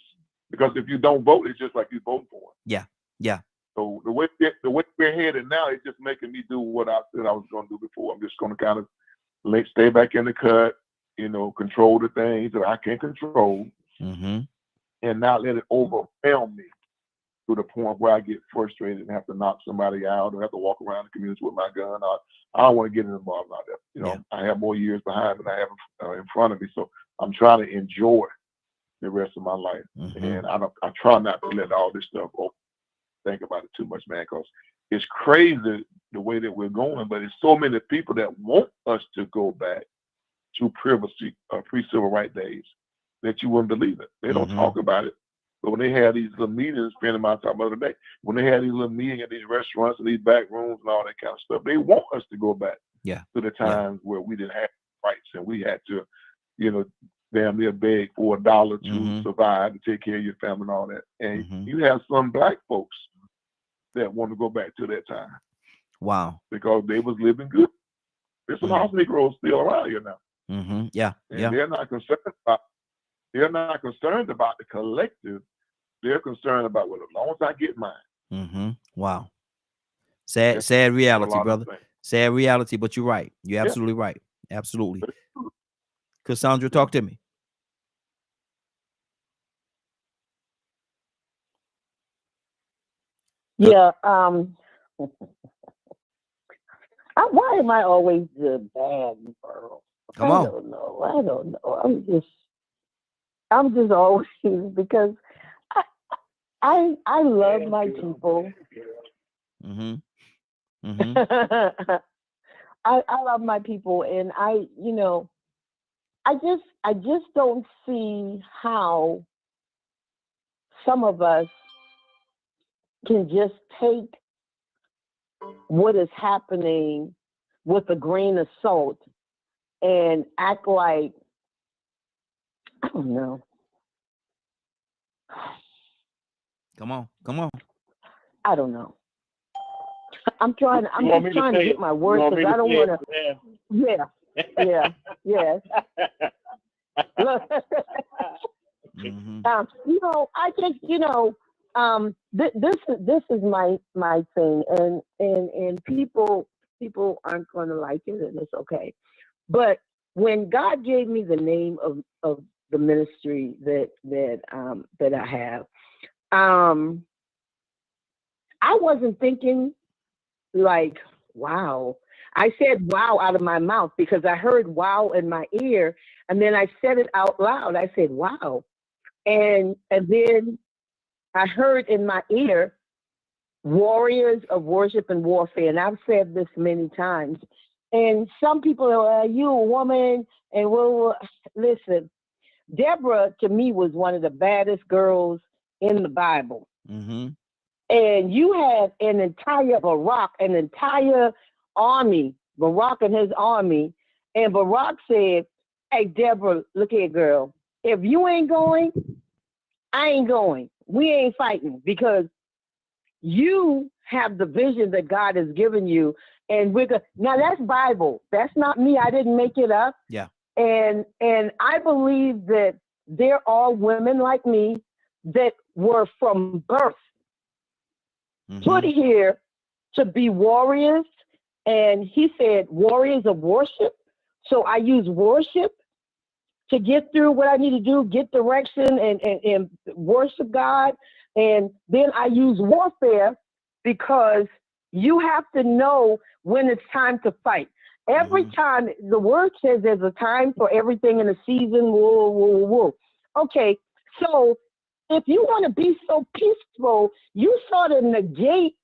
because if you don't vote, it's just like you vote for him. Yeah. Yeah. So the way we're headed now, it's just making me do what I said I was going to do before. I'm just going to kind of stay back in the cut, control the things that I can control, Mm-hmm. and not let it overwhelm me to the point where I get frustrated and have to knock somebody out or have to walk around the community with my gun. I don't want to get involved like that. Yeah. I have more years behind than I have in front of me, so I'm trying to enjoy the rest of my life, Mm-hmm. and I try not to let all this stuff think about it too much, man, because it's crazy the way that we're going, but it's so many people that want us to go back to pre-civil rights days that you wouldn't believe it. They don't Mm-hmm. talk about it, but when they have these little meetings, friend of mine talking about the other day, when they have these little meetings at these restaurants and these back rooms and all that kind of stuff, they want us to go back Yeah. to the times where we didn't have rights and we had to, damn near beg for $1 to Mm-hmm. survive and take care of your family and all that. And Mm-hmm. you have some black folks that want to go back to that time Wow. because they was living good. There's some Mhm. house Negroes still around here now, Mm-hmm. Yeah. and Yeah. they're not concerned about the collective. They're concerned about, well, as long as I get mine. Mm-hmm. Wow. Sad That's a reality, lot of brother. things. Sad reality, but you're right. You're Yeah. absolutely right. Absolutely. But it's true. Cassandra, talk to me. Yeah. Why am I always the bad girl? Come on. I don't know. I'm just always, because I love my people. Mm-hmm. Mm-hmm. I love my people, and I just don't see how some of us can just take what is happening with a grain of salt and act like, I don't know. Come on. I don't know. I'm just trying to get my words because I don't want to. Yeah. Look, Mm-hmm. I just, this is my thing, and people aren't going to like it, and it's okay. But when God gave me the name of the ministry that I have, I wasn't thinking like, wow. I said wow out of my mouth because I heard wow in my ear. And then I said it out loud. I said, wow. And then I heard in my ear, warriors of worship and warfare. And I've said this many times. And some people are, you a woman? And well, listen, Deborah to me was one of the baddest girls in the Bible. Mm-hmm. And you had an entire an entire army, Barak and his army. And Barak said, hey, Deborah, look here, girl. If you ain't going, I ain't going. We ain't fighting because you have the vision that God has given you. And we're going now that's Bible. That's not me. I didn't make it up. Yeah. And I believe that there are women like me that were from birth put here to be warriors. And he said warriors of worship. So I use worship to get through what I need to do, get direction and worship God. And then I use warfare because you have to know when it's time to fight. Every time, the word says there's a time for everything in a season. Whoa, whoa, whoa. Okay, so if you want to be so peaceful, you sort of negate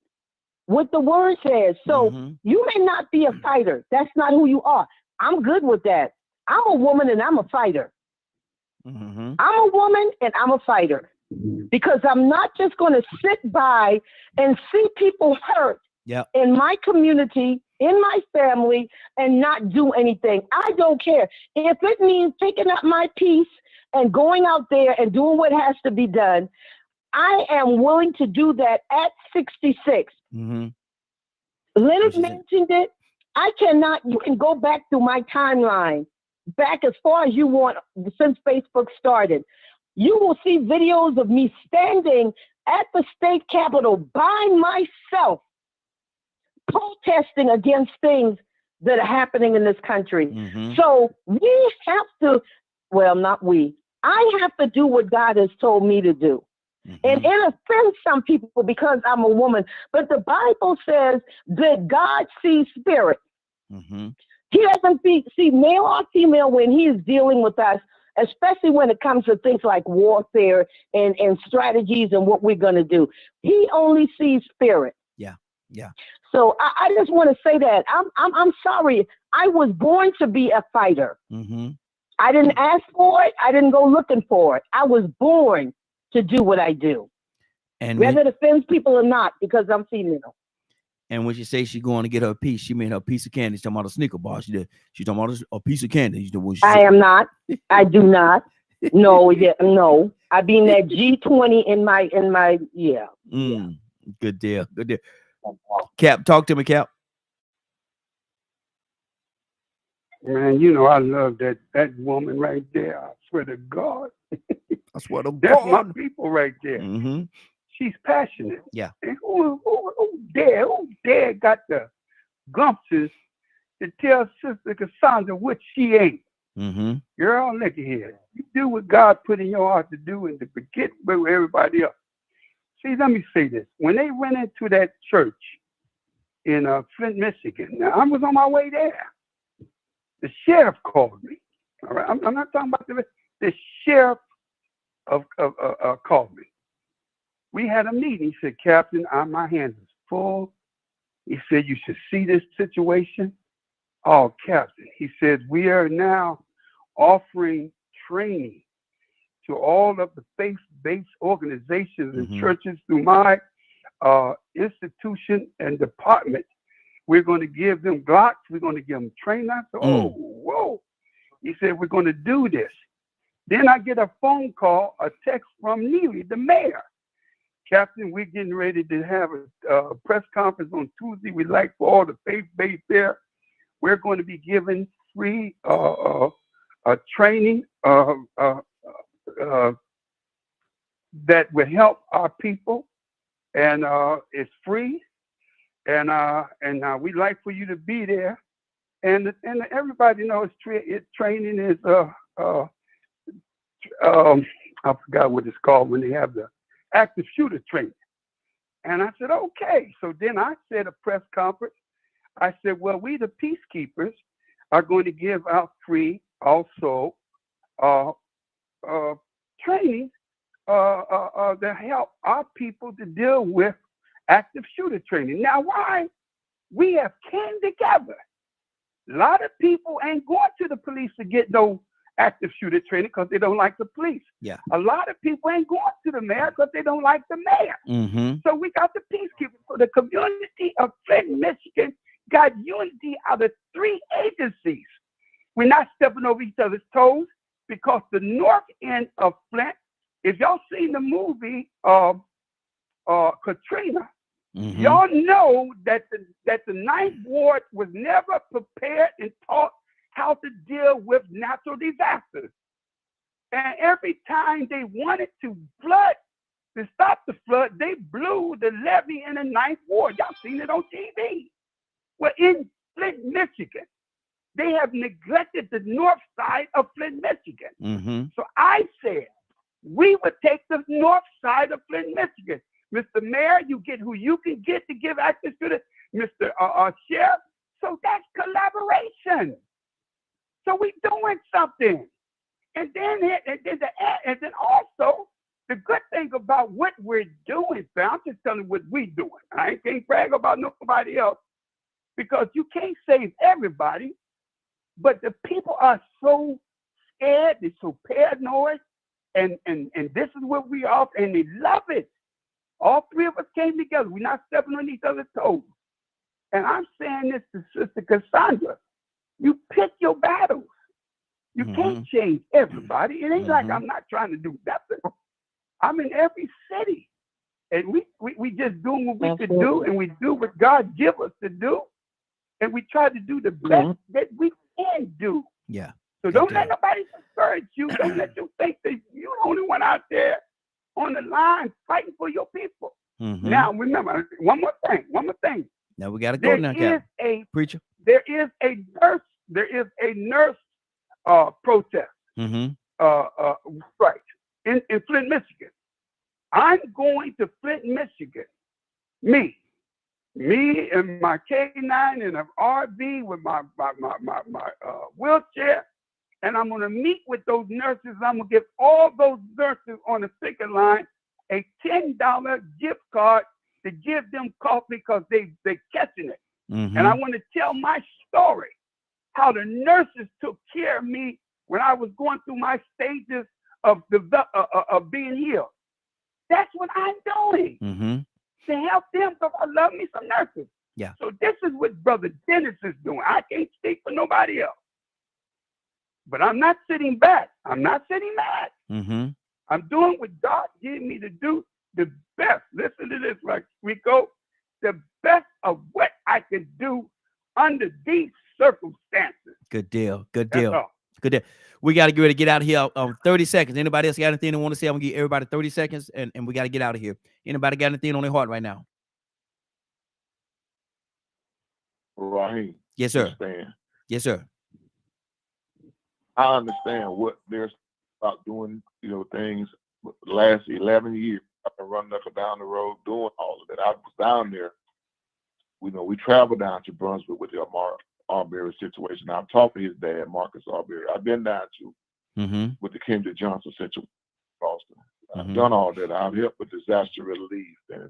what the word says. So you may not be a fighter. That's not who you are. I'm good with that. I'm a woman and I'm a fighter. I'm a woman and I'm a fighter because I'm not just going to sit by and see people hurt in my community, in my family, and not do anything. I don't care. If it means picking up my piece and going out there and doing what has to be done, I am willing to do that at 66. Leonard mentioned it. I cannot, you can go back through my timeline, back as far as you want since Facebook started. You will see videos of me standing at the state capitol by myself, protesting against things that are happening in this country. So we have to, well, not we, I have to do what God has told me to do. And it offends some people because I'm a woman, but the Bible says that God sees spirit. He doesn't see male or female when he is dealing with us, especially when it comes to things like warfare and strategies and what we're going to do. He only sees spirit. Yeah. So I just want to say that I'm sorry. I was born to be a fighter. I didn't ask for it. I didn't go looking for it. I was born to do what I do, and whether it offends people or not, because I'm female. And when she says she's going to get her piece, she mean her piece of candy. She's talking about a Snicker bar. She talking about a piece of candy. I am not. I do not. No, no. I mean that G20 in my yeah. Good deal. Good deal. Cap, talk to me, Cap. Man, you know I love that woman right there. I swear to God. I swear to God. That's my people right there. She's passionate. Yeah. And who dare got the gumptions to tell Sister Cassandra what she ain't? Girl, look at here. You do what God put in your heart to do and to forget about everybody else. See, let me say this. When they went into that church in Flint, Michigan, now I was on my way there. The sheriff called me. All right, I'm not talking about the sheriff called me. We had a meeting. He said, Captain, my hands is full. He said, you should see this situation. Oh, Captain. He said, we are now offering training to all of the faith-based organizations and churches through my institution and department. We're going to give them Glocks. We're going to give them trainers. Oh, whoa. He said, we're going to do this. Then I get a phone call, a text from Neely, the mayor. Captain, we're getting ready to have a press conference on Tuesday. We'd like for all the faith-based there. We're going to be giving free training that will help our people, and it's free. And we'd like for you to be there. And everybody knows training is I forgot what it's called when they have the active shooter training. And I said, okay. So then I said a press conference. I said, well, we the peacekeepers are going to give out free also training to help our people to deal with active shooter training. Now, why we have came together. A lot of people ain't going to the police to get no active shooter training because they don't like the police. Yeah. A lot of people ain't going to the mayor because they don't like the mayor. Mm-hmm. So we got the peacekeepers. So the community of Flint, Michigan got unity out of 3 agencies. We're not stepping over each other's toes because the north end of Flint, if y'all seen the movie Katrina, Mm-hmm. y'all know that the Ninth Ward was never prepared and taught how to deal with natural disasters. And every time they wanted to stop the flood, they blew the levee in the Ninth Ward. Y'all seen it on TV. Well, in Flint, Michigan, they have neglected the north side of Flint, Michigan. Mm-hmm. So I said, we would take the north side of Flint, Michigan. Mr. Mayor, you get who you can get to give access to this, Mr. Sheriff. So that's collaboration. So we're doing something. And then also, the good thing about what we're doing, fam, I'm just telling you what we're doing. I can't brag about nobody else because you can't save everybody, but the people are so scared, they're so paranoid, and this is what we are, and they love it. All 3 of us came together. We're not stepping on each other's toes. And I'm saying this to Sister Cassandra. You pick your battles. You can't change everybody. It ain't like I'm not trying to do nothing. I'm in every city. And we just doing what we could do, and we do what God give us to do. And we try to do the best that we can do. Yeah. So don't let nobody discourage you. Don't let you think that you're the only one out there on the line fighting for your people. Mm-hmm. Now, remember, one more thing. Now we got to go now, Cap. Preacher. There is a nurse protest strike in Flint, Michigan. I'm going to Flint, Michigan. Me and my K9 and an RV with my wheelchair. And I'm going to meet with those nurses. I'm going to give all those nurses on the picket line a $10 gift card to give them coffee because they're catching it. Mm-hmm. And I want to tell my story, how the nurses took care of me when I was going through my stages of being healed. That's what I'm doing to help them because I love me some nurses. Yeah. So this is what Brother Dennis is doing. I can't speak for nobody else. But I'm not sitting back. I'm not sitting mad. Mm-hmm. I'm doing what God gave me to do the best. Listen to this, like Rico, the best of what I can do under these circumstances. Good deal. Good That's deal. all. Good deal. We got to get ready to get out of here. 30 seconds. Anybody else got anything they want to say? I'm gonna give everybody 30 seconds, and we got to get out of here. Anybody got anything on their heart right now? Raheem. Yes, sir. Understand. Yes, sir. I understand what they're about doing, things. The last 11 years, I've been running up and down the road doing all of that. I was down there. We traveled down to Brunswick with the Arbery situation. I've talked to his dad, Marcus Arbery. I've been down to with the Kendrick Johnson situation in Boston. I've done all that. I've helped with disaster relief and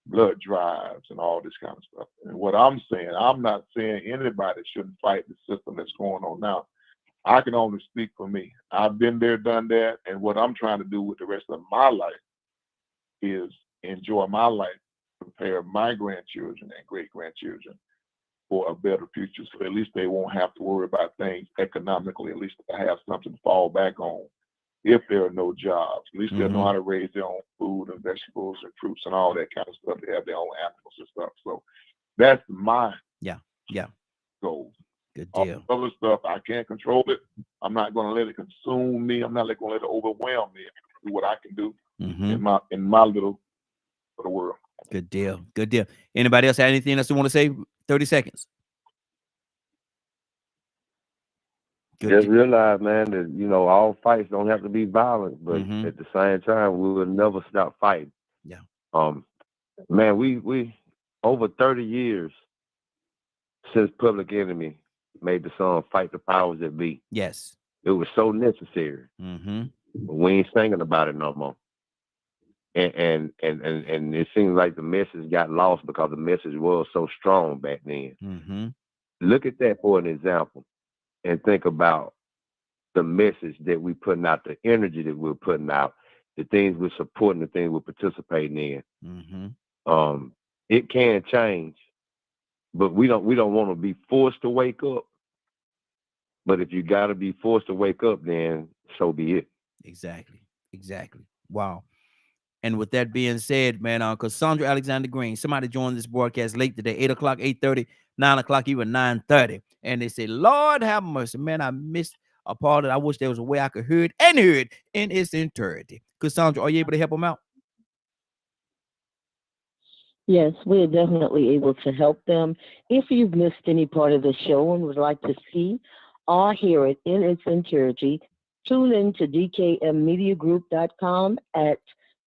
blood drives and all this kind of stuff. And what I'm saying, I'm not saying anybody shouldn't fight the system that's going on now. I can only speak for me. I've been there, done that, and what I'm trying to do with the rest of my life is enjoy my life, prepare my grandchildren and great-grandchildren for a better future, so at least they won't have to worry about things economically. At least they have something to fall back on if there are no jobs. At least they'll know how to raise their own food and vegetables and fruits and all that kind of stuff. They have their own animals and stuff. So that's my goal. Good All deal. the other stuff, I can't control it. I'm not going to let it consume me. I'm not going to let it overwhelm me. I do what I can do in my little world. Good deal. Good deal. Anybody else have anything else you want to say? 30 seconds. Just realize, man, that all fights don't have to be violent, but at the same time, we will never stop fighting. Yeah. Man, we over 30 years since Public Enemy made the song "Fight the Powers That Be." Yes. It was so necessary. But we ain't singing about it no more. And it seems like the message got lost because the message was so strong back then. Look at that for an example, and think about the message that we're putting out, the energy that we're putting out, the things we're supporting, the things we're participating in. It can change, but we don't want to be forced to wake up. But if you got to be forced to wake up, then so be it. Exactly. Wow. And with that being said, man, Cassandra Alexander Green, somebody joined this broadcast late today, 8 o'clock, 8:30, 9 o'clock, even 9:30. And they say, Lord have mercy, man, I missed a part of it. I wish there was a way I could hear it in its entirety. Cassandra, are you able to help them out? Yes, we are definitely able to help them. If you've missed any part of the show and would like to see or hear it in its entirety, tune in to dkmmediagroup.com at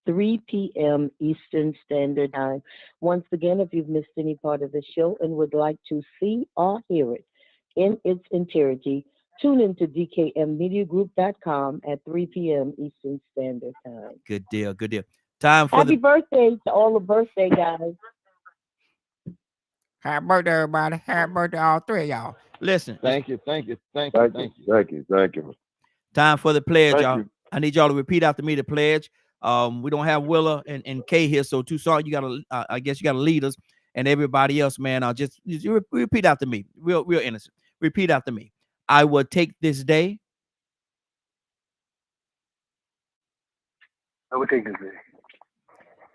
3 p.m. Eastern Standard Time. Once again, if you've missed any part of the show and would like to see or hear it in its entirety, tune in to dkmmediagroup.com at 3 p.m. Eastern Standard Time. Good deal. Time for Happy birthday to all the birthday guys. Happy birthday, everybody. Happy birthday, all three of y'all. Listen. Thank you. Time for the pledge, y'all. I need y'all to repeat after me the pledge. We don't have Willa and Kay here, so Tucson, you gotta I guess you gotta lead us, and everybody else, man. Just repeat after me. Real innocent. Repeat after me. I will take this day.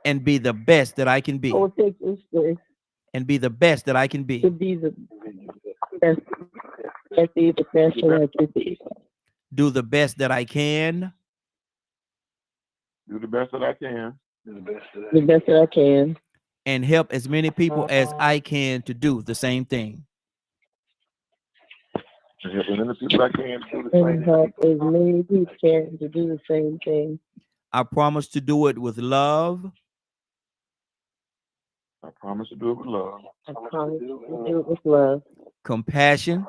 And be the best that I can be. I will take this day. And be the best that I can be. To be the best. Be the best that I can be. Do the best that I can. Do the best that I can. The best that I can. And help as many people as I can to do the same thing. And help as many people I can to do the And same help as many people can to do the same thing. I promise to do it with love. I promise to do it with love. I promise to do it with love. Compassion.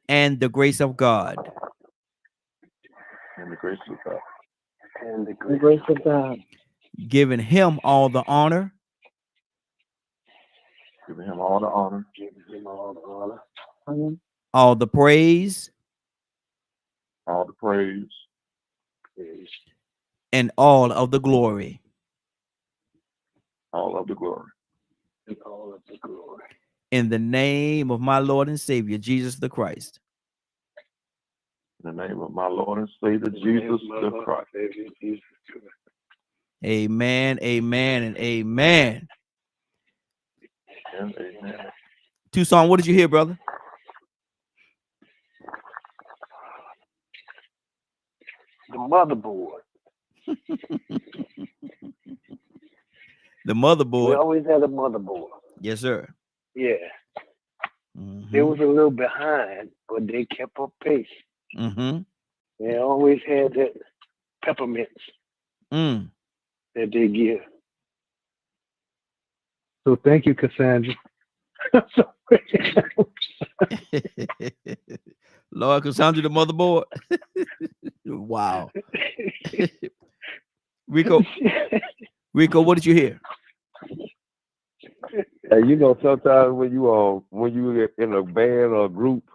And the grace of God. And the grace of God. And the grace of God. Giving him all the honor. Giving him all the honor. All the praise. All the praise. And all of the glory. All of the glory. In the name of my Lord and Savior, Jesus the Christ. In the name of my Lord and Savior, Jesus the Christ. Amen, amen, and amen. And amen. Tucson, what did you hear, brother? The motherboard. The motherboard. We always had a motherboard. Yes, sir. Yeah. They was a little behind, but they kept up pace. They always had that peppermints that they give. So thank you, Cassandra. Lord, Cassandra, the motherboard. Wow. Rico, what did you hear? Hey, you know, sometimes when you in a band or a group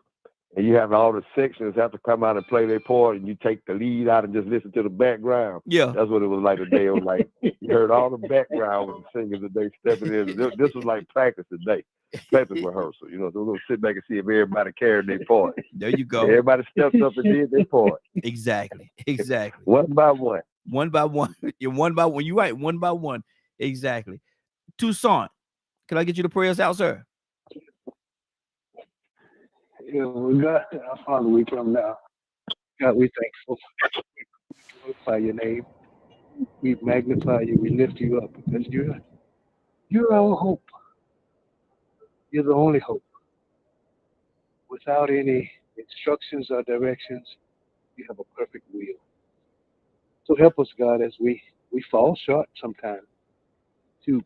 and you have all the sections have to come out and play their part, and you take the lead out and just listen to the background. Yeah, that's what it was like today. It was like you heard all the background with the singers today stepping in. This was like practice today, practice rehearsal. You know, so we're gonna sit back and see if everybody carried their part. There you go. Everybody stepped up and did their part. Exactly. One by one. One by one. You're one by one. You're right. One by one. Exactly. Tucson, can I get you to pray us out, sir? Yeah, well, God, our Father, we come now. God, we thankful. We glorify your name. We magnify you. We lift you up because you're our hope. You're the only hope. Without any instructions or directions, you have a perfect will. So help us, God, as we fall short sometimes to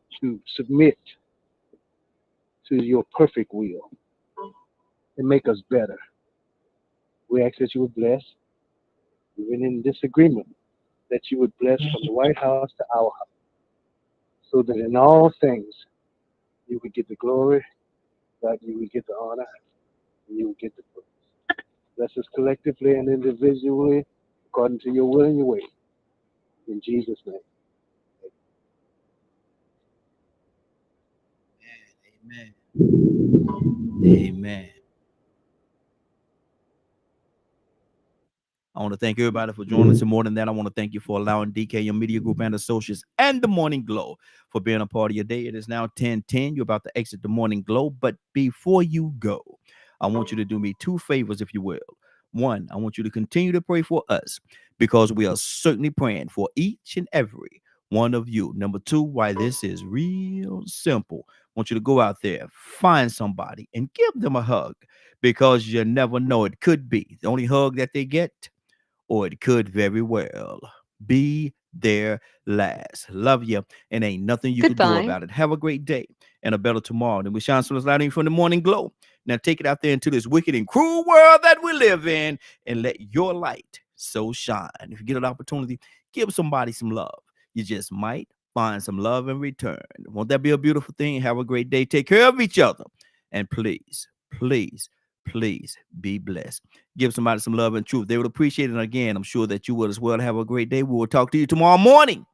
submit to your perfect will. and make us better. We ask that you would bless, even in disagreement, that you would bless from the White House to our house, so that in all things you would get the glory, God, you would get the honor, and you would get the praise. Bless us collectively and individually, according to your will and your way. In Jesus' name. Amen. Amen. I want to thank everybody for joining us. And more than that, I want to thank you for allowing DKM Media Group and Associates and the Morning Glow for being a part of your day. It is now 10:10. You're about to exit the Morning Glow. But before you go, I want you to do me two favors, if you will. One, I want you to continue to pray for us, because we are certainly praying for each and every one of you. Number two, why this is real simple. I want you to go out there, find somebody, and give them a hug, because you never know. It could be the only hug that they get, or it could very well be their last. Love you, and ain't nothing you can do about it. Have a great day and a better tomorrow. And we shine so lighting from the Morning Glow. Now take it out there into this wicked and cruel world that we live in, and let your light so shine. If you get an opportunity, give somebody some love. You just might find some love in return. Won't that be a beautiful thing? Have a great day. Take care of each other. And please, please, please be blessed. Give somebody some love and truth. They would appreciate it. And again, I'm sure that you would as well. Have a great day. We will talk to you tomorrow morning,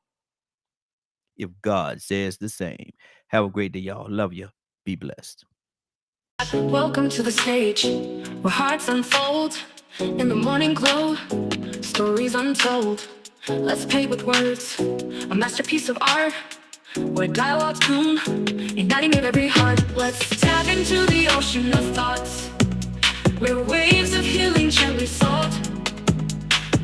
if God says the same. Have a great day, y'all. Love you. Be blessed. Welcome to the stage where hearts unfold in the morning glow, stories untold. Let's paint with words a masterpiece of art, where dialogues bloom, igniting in every heart. Let's tap into the ocean of thoughts, where waves of healing gently salt.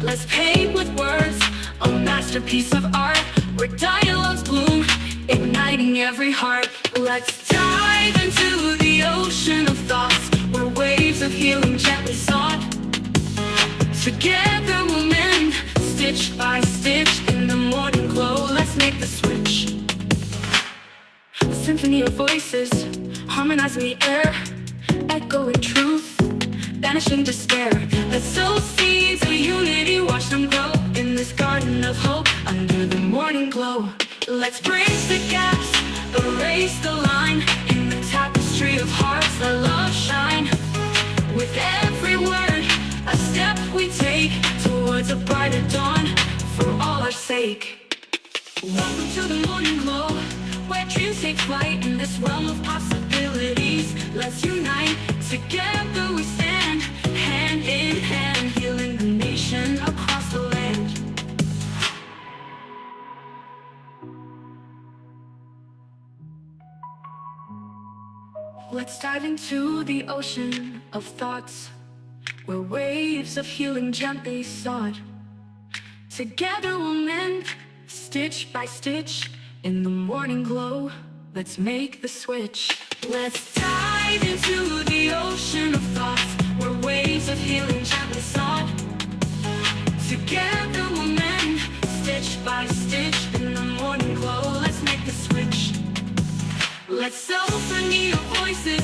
Let's paint with words a masterpiece of art, where dialogues bloom, igniting every heart. Let's dive into the ocean of thoughts, where waves of healing gently sought. Together we'll mend, stitch by stitch, in the morning glow. Let's make the switch. A symphony of voices harmonize in the air, echoing truth, banishing despair. Let's sow seeds of unity, watch them grow in this garden of hope under the morning glow. Let's bridge the gaps, erase the line, in the tapestry of hearts let love shine. With every word, a step we take towards a brighter dawn for all our sake. Welcome to the morning glow, where dreams take flight in this realm of possibilities. Let's unite, together we stand, hand in hand, healing the nation across the land. Let's dive into the ocean of thoughts, where waves of healing gently sought. Together we'll mend, stitch by stitch, in the morning glow. Let's make the switch. Let's dive into the ocean of thoughts, where waves of healing gently sought. Together we'll mend, stitch by stitch, in the morning glow. Let's make the switch. Let's symphony of voices